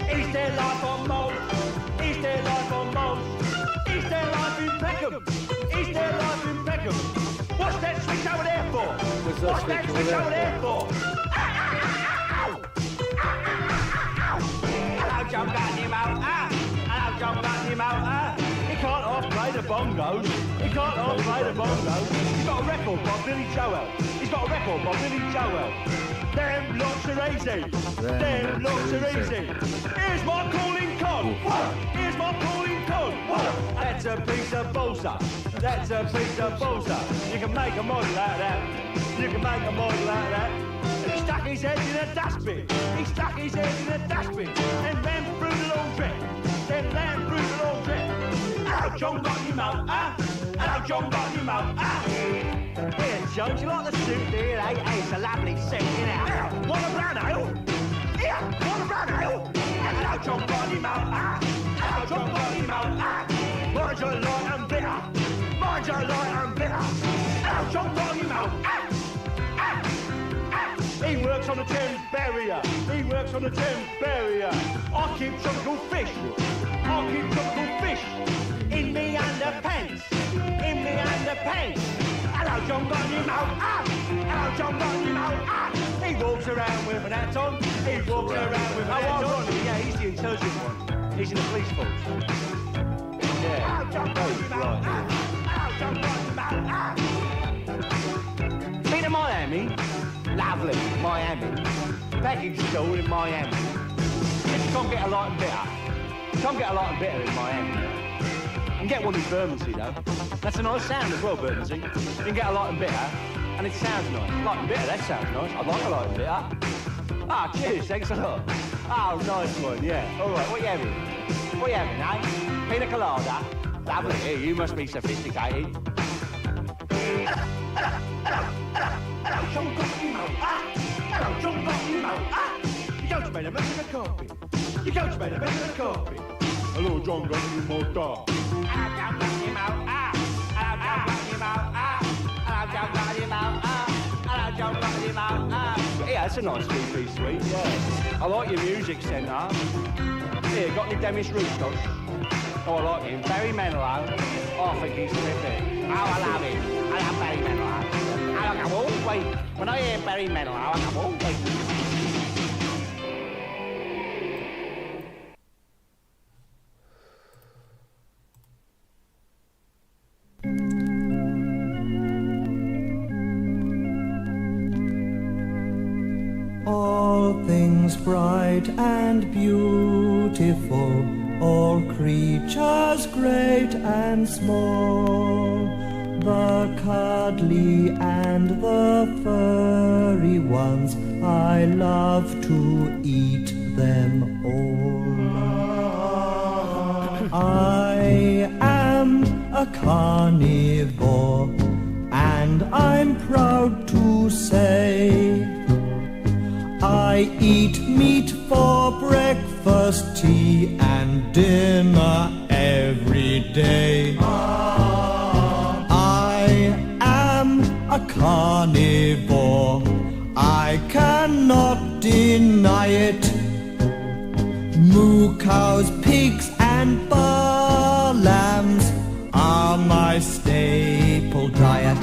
Is there life on Mars? Is there life on Mars? Is there life in Peckham? Is there life in Peckham? What's that switch over there for? What's that switch over there for? Hello, John got a new moat. Hello, John got a new moat. He can't half-play the bongos. He can't half-play the bongos. He's got a record by Billy Joel. He's got a record by Billy Joel. Them lots are easy. Them lots are easy. Here's my calling card. Here's my calling card. That's a piece of balsa. That's a piece of balsa. You can make a model out of that. You can make a model out of that. He stuck his head in a dustbin. He stuck his head in a dustbin. Then ran through the laundrette. Then ran through the laundrette. Hello, John got your moat, Hello, John got your moat, Here, John, do you like the suit, dear? Hey, it's a lovely suit, you know. Want a brown ale? Yeah, want a brown ale? Hello, John got your moat, Hello, John got your moat, Mine's a light and bitter. Mine's a light and bitter. Hello, John got your moat, He works on the Thames barrier. He works on the Thames barrier. I keep tropical fish. I keep tropical fish. In me underpants. In me underpants. Hello, John got your mouth. Hello, John got your mouth. He walks around with an hat on. He walks around with an hat on. Yeah, he's the intelligent one. He's in the police force. Yeah. Hello, John got your mouth. Hello, John got your mouth. Been to Miami? Lovely, Miami. Package store in Miami. You can't get a light and bitter. You can't get a light and bitter in Miami. You can get one in Bermondsey, though. That's a nice sound as well, Bermondsey. You can get a light and bitter, and it sounds nice. Light and bitter, that sounds nice. I'd like a light and bitter. Ah, cheers, thanks a lot. Oh, nice one, yeah. All right, what are you having? What are you having, eh? Pina colada. Lovely, yeah, you must be sophisticated. Hello, John got your mouth. Hello, John got your mouth. Your coach made a mess of the carpet. Your coach made a mess of the carpet. Hello, John got your mouth. Hello, John got your mouth. Hello, John got your mouth. Hello, John got your mouth. Hello, John got your mouth. Yeah, that's a nice three-piece suite, yeah. I like your music centre. Here, got any Demis Roussos? Oh, I like him. Barry Manilow. Oh, I think he's terrific. Oh, I love him. I love Barry Manilow. I come all the way. When I hear Barry Manilow, I come all the way. All things bright and beautiful, all creatures great and small, the cuddly and the furry ones, I love to eat them all. I am a carnivore, and I'm proud to say I eat meat for breakfast, tea, and dinner every day. I am a carnivore, I cannot deny it. Moo cows, pigs, and bar lambs are my staple diet.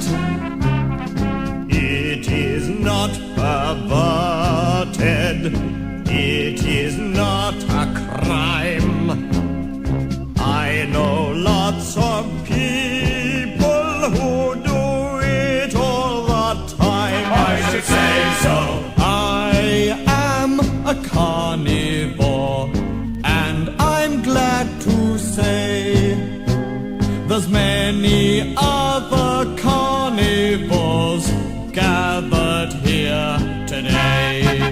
It is not perverted, it is not a crime. I know lots of people who do it all the time. I should say so. I am a carnivore, and I'm glad to say there's many other carnivores gathered here today.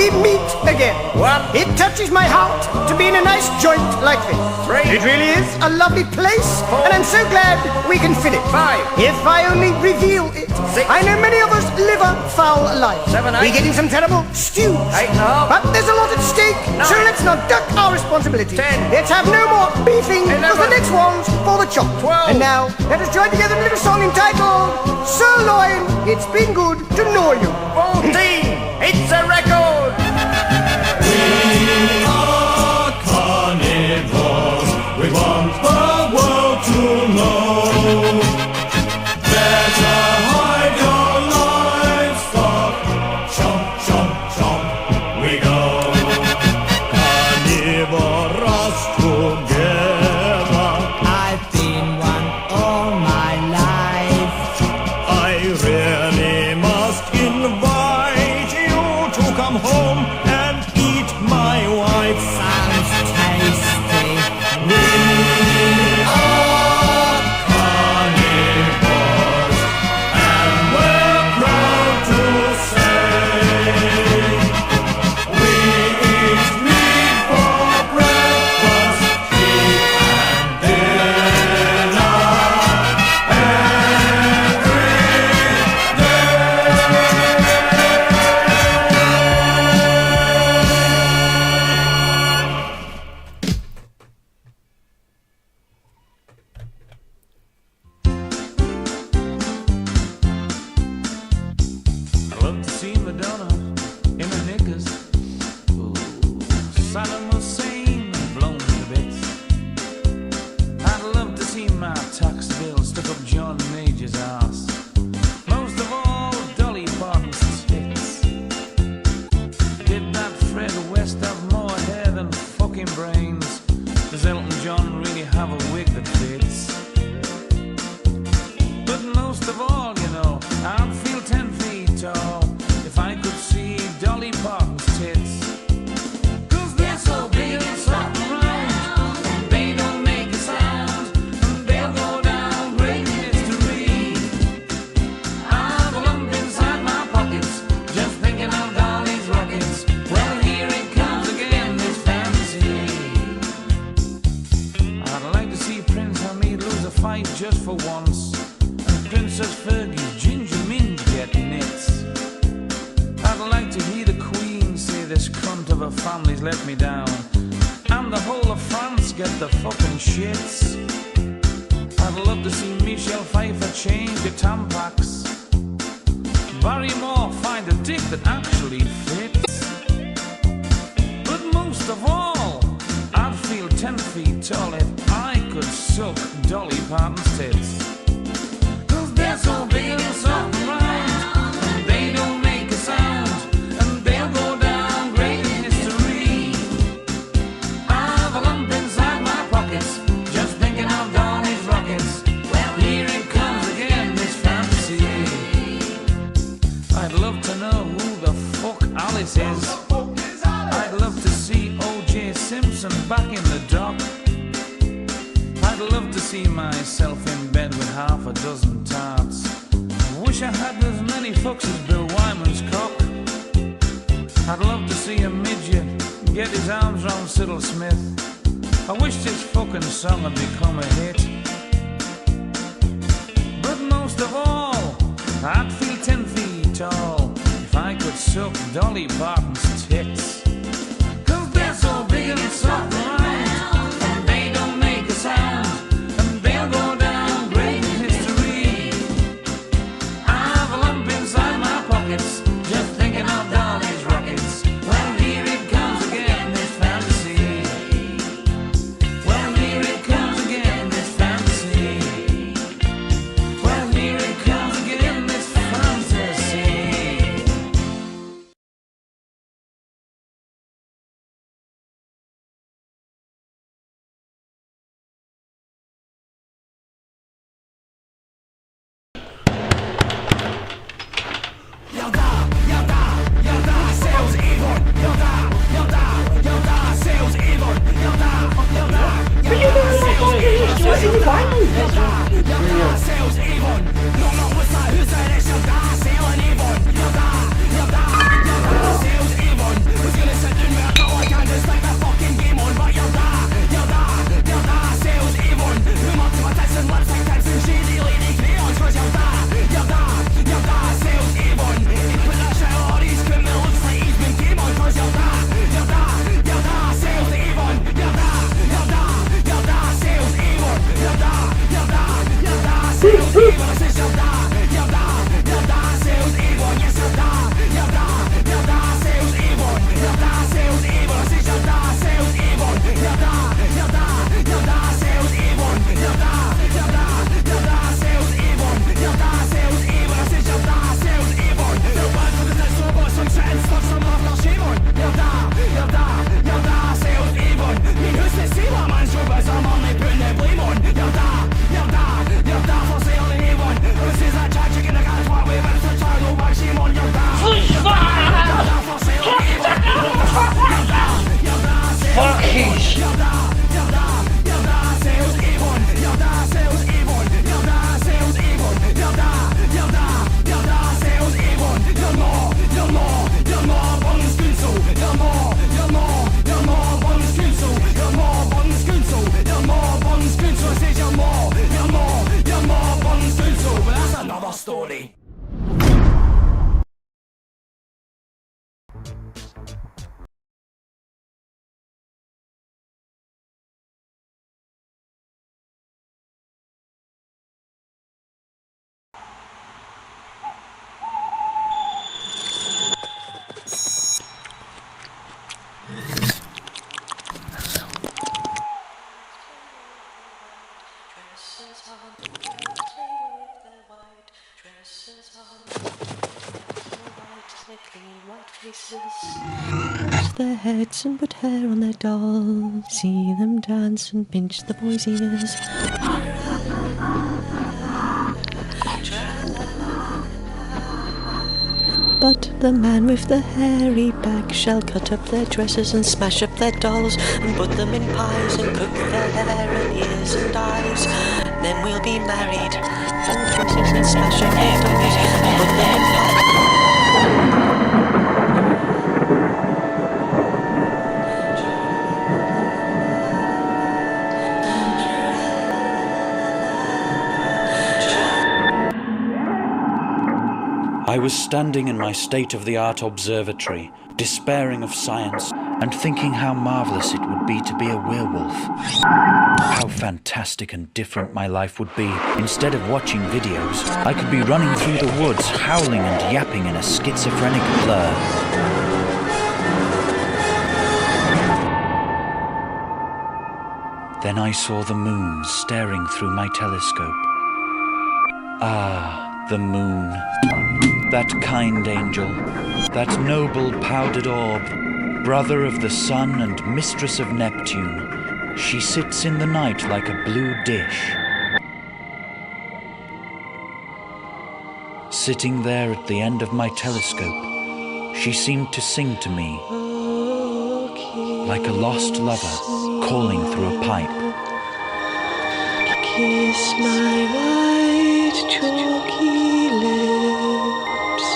we meet again. One. It touches my heart to be in a nice joint like this. Three. It really is a lovely place, and I'm so glad we can fill it. 5. If I only reveal it. 6. I know many of us live a foul life. 7, 8. We get in some terrible stews. 8.5. But there's a lot at stake, so 9. let's not duck our responsibility. 10. Let's have no more beefing, because the 11. next one's for the chop. 12. And now, let us join together in a little song entitled Sirloin, It's Been Good to Know You. 14. It's a record. We are carnivores. We want the world to know. Better hide your livestock. Chomp, chomp, chomp. We go. Carnivorous together. I've been one all my life. I really must invite you to come home and eat my wife. Sounds tasty. We are carnivores, and we're proud to say we eat meat for breakfast, tea and dinner I love to see Madonna in her knickers. Ooh, Saddam Hussein blown to bits. I'd love to see my tax bill stuck up John Major's ass. Most of all, Dolly Parton's tits. Did that Fred West have more hair than fucking brains? Does Elton John really have a wig that fits? But most of all, you know, I'd feel 10 feet tall if I could see Dolly Parton's tits. 'Cause they're so big and soft and round, and they don't make a sound, and they'll go down great in history. I've a lump inside my pockets, just thinking of Dolly's rockets. Well, here it comes again, this fantasy. I'd like to see Prince Hamid lose a fight just for once, and Princess Fergie's ginger mint get nits. I'd like to hear the Queen say this cunt of a family's let me down, and the whole of France get the fucking shits. I'd love to see Michelle Pfeiffer change the Tampax, Barrymore find a dick that actually fits. But most of all, I'd feel 10 feet tall if I could suck Dolly Parton's tits. 'Cause they're so big and soft and round, and they don't make a sound, and they'll go down great in history. I've a lump inside my pockets, just thinking of Dolly's rockets. Well, here it comes again, this fantasy. I'd love to know who the fuck Alice is. I'd love to see O.J. Simpson back in the dock. I'd love to see myself in bed with half a dozen tarts. Wish I had as many fucks as Bill Wyman's cock. I'd love to see a midget get his arms round Siddle Smith. I wish this fucking song had become a hit. But most of all, I'd feel 10 feet tall if I could suck Dolly Parton's tits. 'Cause they're so big and soft and round, and they don't make a sound, and they'll go down great in history. I've a lump inside my pockets, just thinking of Dolly's rockets. Well, here it comes again, this fantasy. Well, here it comes again, this fantasy. Well, here it comes again, this fantasy. story. Wash their heads and put hair on their dolls. See them dance and pinch the boys' ears. But the man with the hairy back shall cut up their dresses and smash up their dolls and put them in pies and cook their hair and ears and eyes. Then we'll be married. And dresses and smash up their dolls and put them in pies. I was standing in my state-of-the-art observatory, despairing of science, and thinking how marvelous it would be to be a werewolf. How fantastic and different my life would be. Instead of watching videos, I could be running through the woods, howling and yapping in a schizophrenic blur. Then I saw the moon staring through my telescope. Ah, the moon. That kind angel, that noble powdered orb, brother of the sun and mistress of Neptune. She sits in the night like a blue dish. Sitting there at the end of my telescope, she seemed to sing to me, like a lost lover calling through a pipe. Kiss my white chalky lips,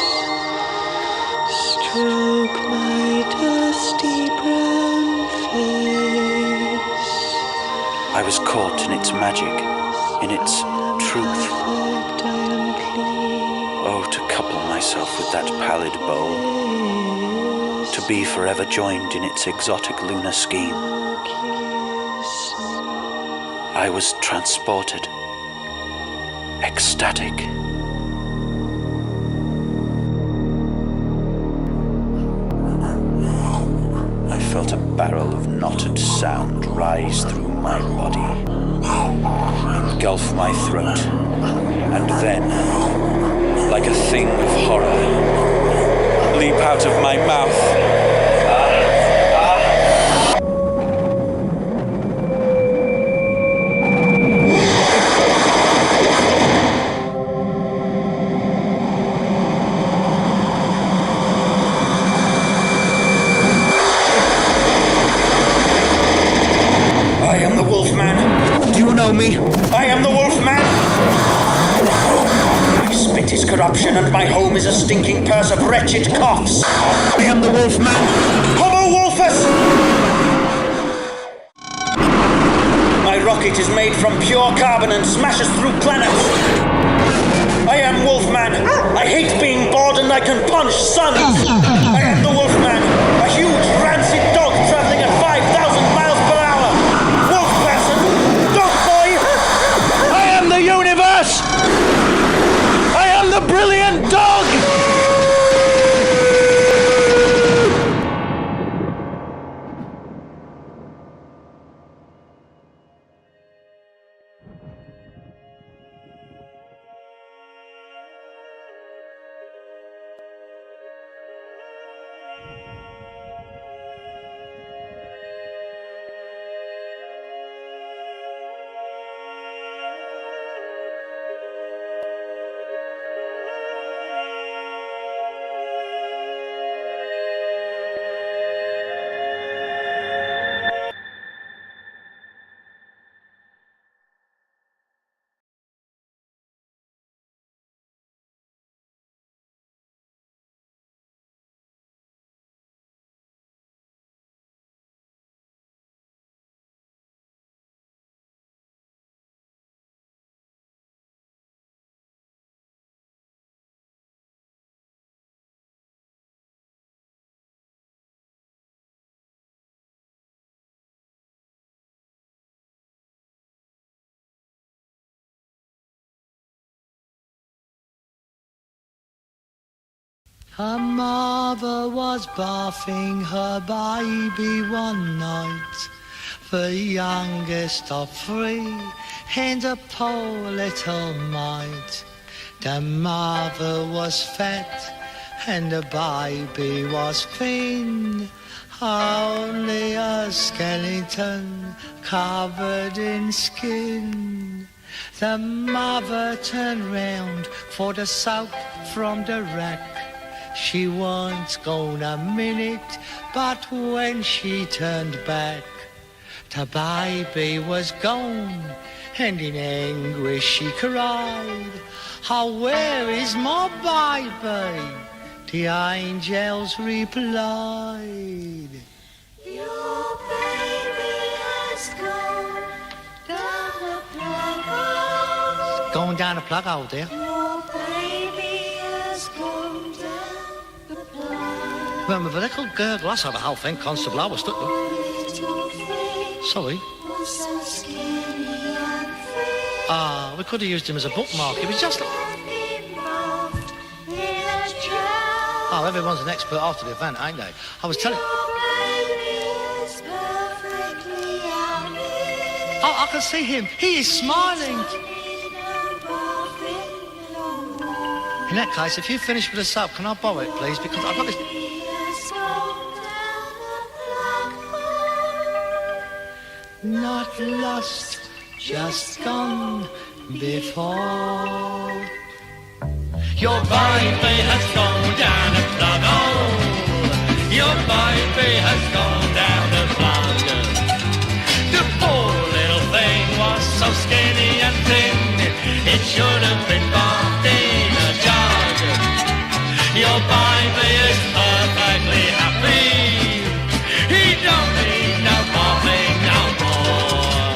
stroke my dusty brown face. I was caught in its magic, in its truth. Oh, to couple myself with that pallid bowl, to be forever joined in its exotic lunar scheme. I was transported, ecstatic. I felt a barrel of knotted sound rise through my body, engulf my throat, and then, like a thing of horror, leap out of my mouth. I am the Wolfman. Do you know me? I am the Wolfman. My spit is corruption and my home is a stinking purse of wretched coughs. I am the Wolfman. Homo Wolfus! My rocket is made from pure carbon and smashes through planets. I am Wolfman. I hate being bored and I can punch suns. I am the Wolfman. A huge rancid dog traveling at 5,000 miles per hour. Wolf person. Dog boy. I am the universe! I am the brilliant dog! Her mother was bathing her baby one night, the youngest of three, and a poor little mite. The mother was fat and the baby was thin, only a skeleton covered in skin. The mother turned round for the soap from the rack. She wasn't gone a minute, but when she turned back, the baby was gone, and in anguish she cried, "Oh, where is my baby?" The angels replied, Your baby has gone down the plug hole. "Going down the plug hole, dear." Your baby has gone down the plug. Well, with a little gurgle, I saw the whole thing, Constable. I was stuck. Sorry. Was so skinny and free. Ah, we could have used him as a bookmark. It was just like... Oh, everyone's an expert after the event, ain't they? I was telling... Oh, I can see him. He is smiling. In that case, if you finish with the soap, can I borrow it, please? Because I've got this... Not lost, just gone before. Your baby has gone down a plug hole. Your baby has gone down a plug. The poor little thing was so skinny and thin, it should have been bumped in a jug. Your baby is perfectly happy. He don't need no bumping no more.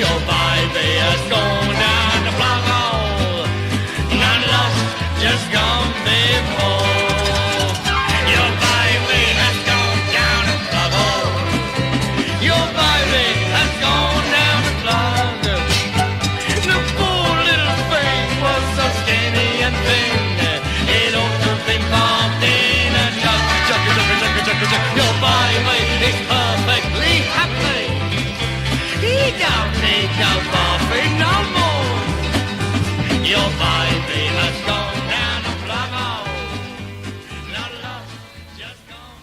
Your baby has gone down the plug hole. Not lost, just gone before. Your baby has gone down the plug hole. Your baby has gone down the plug. The poor little thing was so skinny and thin, it ought to have been bumped in a jug. Your baby is perfectly happy. He don't need no buffing no more. Your baby has gone down a plug hole. Not lost, just gone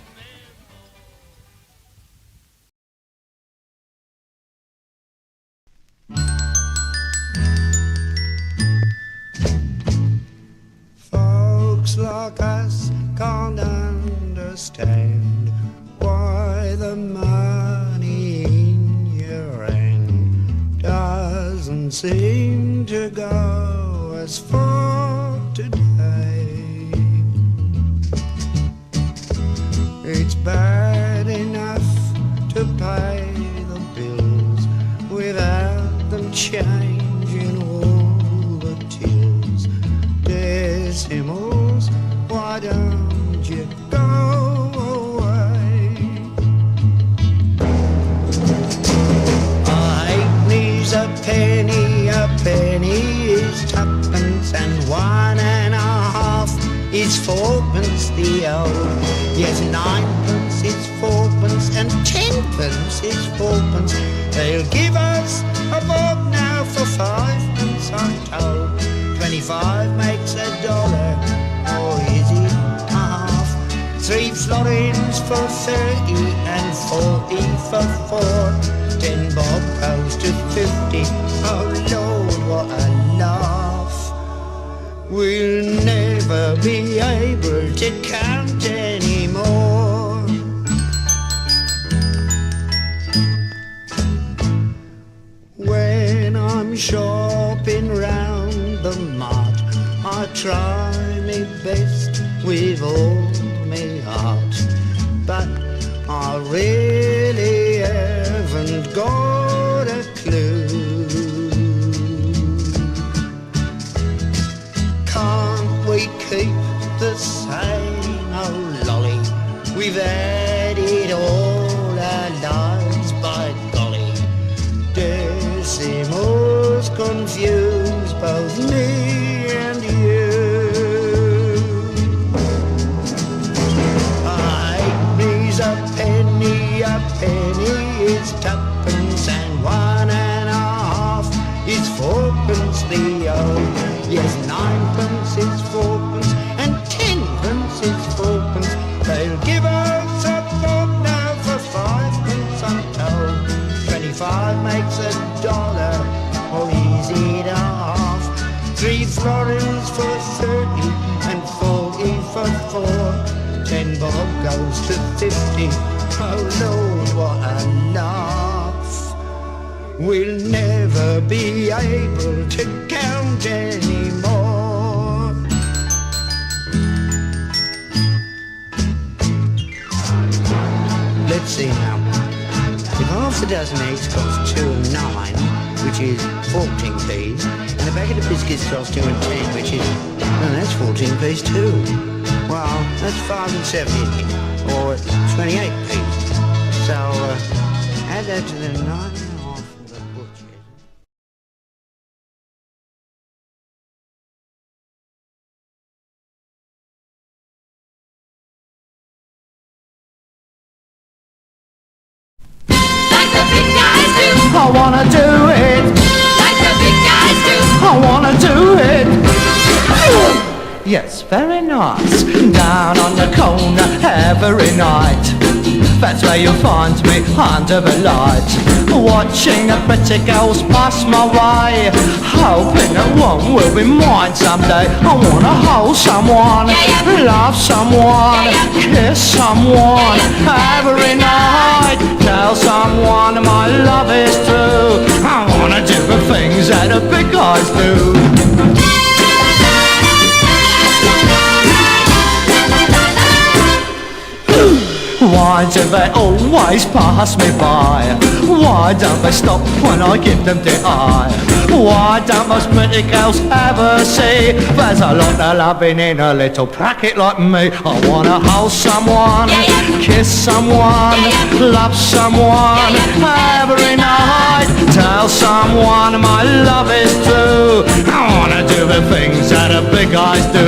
Folks like us can't understand why the money in your hand doesn't seem to go as far today. It's bad enough to pay the bills without them changing all the tills. Decimals, why don't you go away? A halfpenny's a penny is tuppence, and 1 1/2 is 4pence the old. Yes, 9pence is 4pence, and 10pence is 4pence. They'll give us a bob now for 5pence, I'm told. 25 makes $1, or is it half? 3 florins for 30, and 40 for 4. 10 bob goes to 50. Oh Lord, what a laugh! We'll never be able to count anymore. When I'm shopping round the mart, I try my best with all my heart, but I really haven't got a clue. Can't we keep the same old lolly? We've had it all our lives, by golly. Decimals confuse both me and you. pence is fourpence, and 10pence is fourpence. They'll give us a bob now for 5pence, I'm told. 25 makes $1, or easy and a half. 3 florins for 30, and 40 for 4. 10 bob goes to 50. Oh Lord, what a laugh. We'll never be able to count anymore. Let's see now. If half a dozen eggs cost 2 and 9, which is 14p, and a packet of biscuits cost 2 and 10, which is, well, that's 14p too. Well, that's 5 and 70, or 28p. So, add that to the 9.5 from the butcher. I wanna do it like the big guys do. I wanna do it. Yes, very nice. Down on the corner every night. That's where you'll find me under the light, watching the pretty girls pass my way, hoping that one will be mine someday. I wanna hold someone, love someone, kiss someone every night, tell someone my love is true. I wanna do the things that the big guys do. Why do they always pass me by? Why don't they stop when I give them the eye? Why don't most pretty girls ever see there's a lot of loving in a little packet like me? I wanna hold someone, kiss someone, love someone every night, tell someone my love is true. I wanna do the things that the big guys do.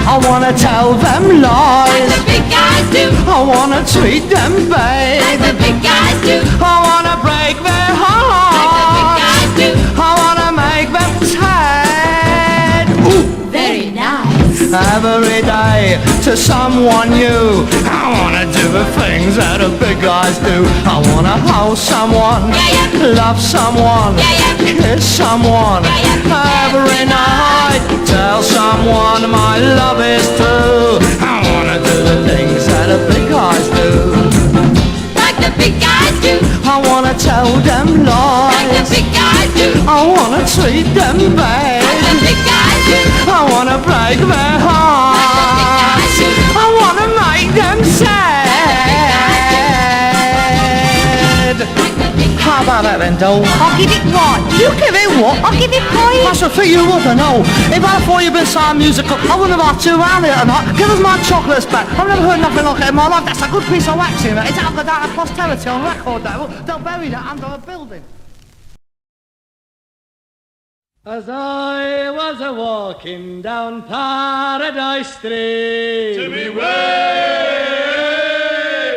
I wanna tell them lies, like the big guys do. I wanna treat them bad, like the big guys do. I wanna break their hearts, like the big guys do. I wanna make them sad. Ooh. Very nice. Every day to someone new. I wanna do the things that the big guys do. I wanna hold someone, love someone, kiss someone every night, tell someone my love is true. I wanna do the things that the big guys do, like the big guys do. I wanna tell them lies, like the big guys do. I wanna treat them bad, like the big guys do. I wanna break their hearts, like the big guys do. I wanna make them sad. How about that then, doll? I'll give it what? You give it what? I'll give it pie. That's the thing you want to know. If I thought you'd been so musical, I wouldn't have asked you around here tonight. Give us my chocolates back. I've never heard nothing like it in my life. That's a good piece of waxing. It's out of posterity on record, though. They'll bury that under a building. As I was a-walking down Paradise Street, to be way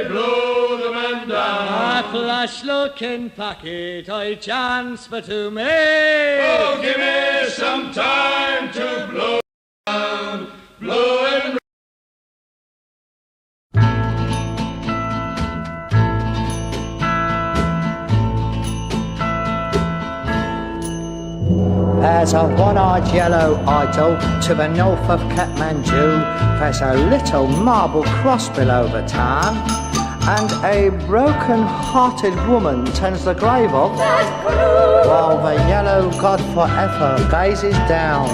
blow the man down, a flash-looking packet I chance for to me. Oh, give me some time to blow down, blow and There's a one-eyed yellow idol to the north of Kathmandu. There's a little marble cross below the town, and a broken-hearted woman tends the grave of, while the yellow god forever gazes down.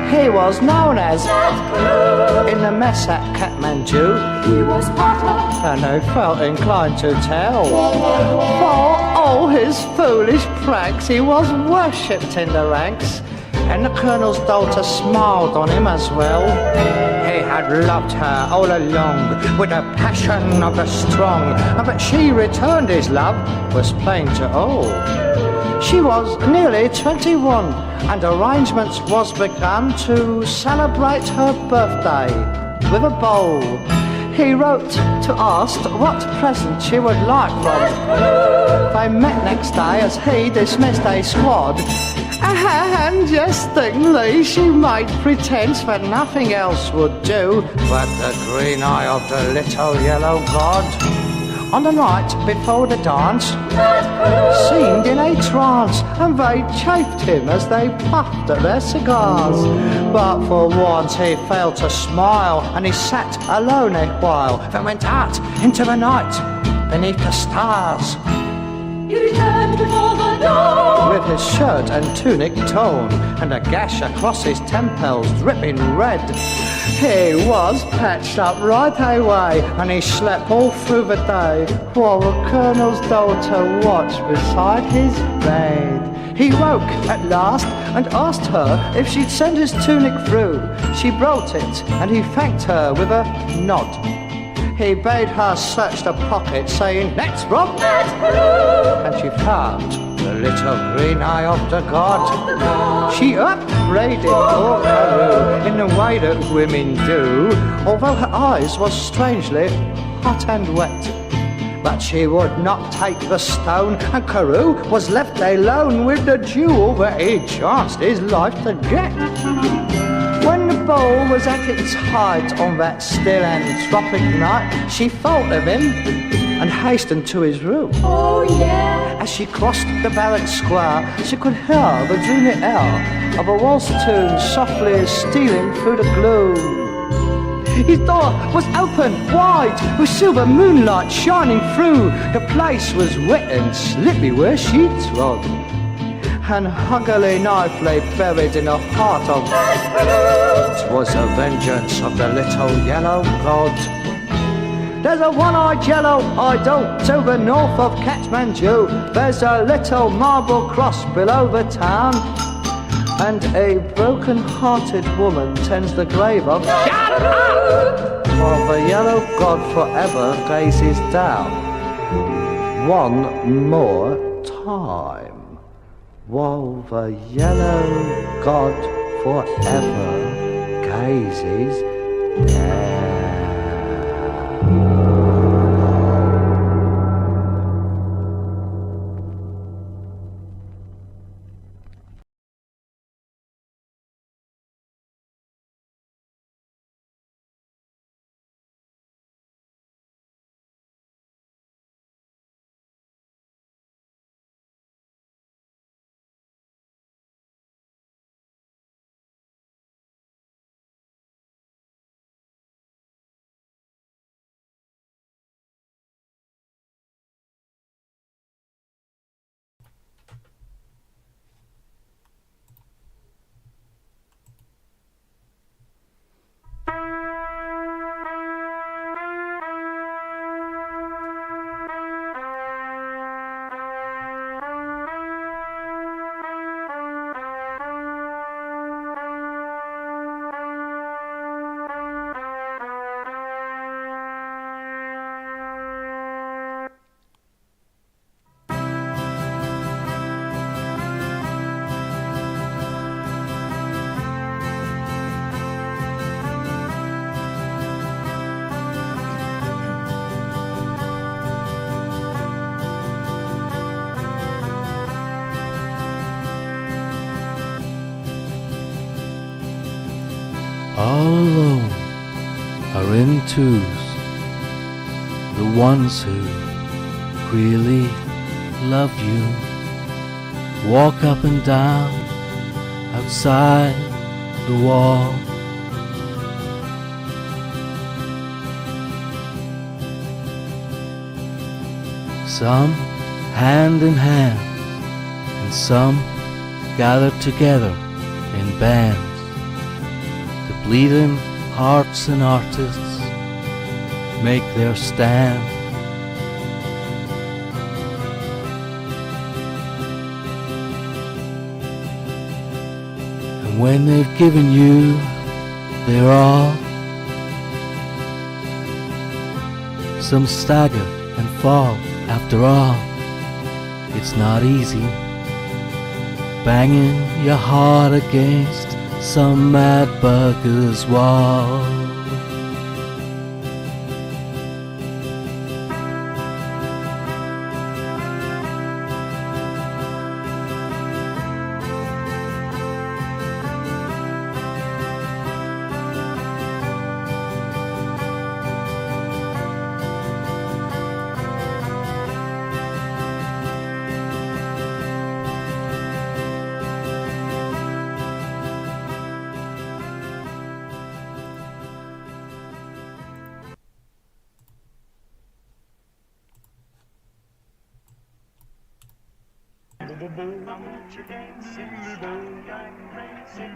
He was known as, in the mess at Kathmandu, he was hotter, and they felt inclined to tell. For all his foolish pranks, he was worshipped in the ranks, and the colonel's daughter smiled on him as well. He had loved her all along with the passion of the strong, but she returned his love was plain to all. She was nearly 21, and arrangements was begun to celebrate her birthday with a ball. He wrote to ask what present she would like from him. They met next day as he dismissed a squad. And jestingly she made pretense that nothing else would do but the green eye of the little yellow god. On the night before the dance, seemed in a trance, and they chaffed him as they puffed at their cigars. But for once he failed to smile, and he sat alone a while, then went out into the night beneath the stars. He returned before the dawn, with his shirt and tunic torn, and a gash across his temples dripping red. He was patched up right away, and he slept all through the day, while the colonel's daughter watched beside his bed. He woke at last and asked her if she'd send his tunic through. She brought it, and he thanked her with a nod. He bade her search the pocket, saying, "Next, Rob!" And she found the little green eye of the god. She upbraided poor Carew in the way that women do, although her eyes was strangely hot and wet. But she would not take the stone, and Carew was left alone with the jewel that he chanced his life to get. When the ball was at its height on that still and tropic night, she thought of him and hastened to his room. Oh yeah. As she crossed the barrack square, she could hear the dreamy air of a waltz tune softly stealing through the gloom. His door was open wide, with silver moonlight shining through. The place was wet and slippy where she trod, and Huggerly knife lay buried in the heart of. 'Twas the vengeance of the little yellow god. There's a one-eyed yellow idol to the north of Kathmandu. There's a little marble cross below the town, and a broken-hearted woman tends the grave of. Shut up! While the yellow god forever gazes down. One more time. While the yellow god forever gazes down. All alone are in twos, the ones who really love you. Walk up and down outside the wall. Some hand in hand, and some gathered together in bands. The bleeding hearts and artists make their stand. And when they've given you their all, some stagger and fall. After all, it's not easy banging your heart against some mad bugger's wall. Come to dancing, stop like crazy.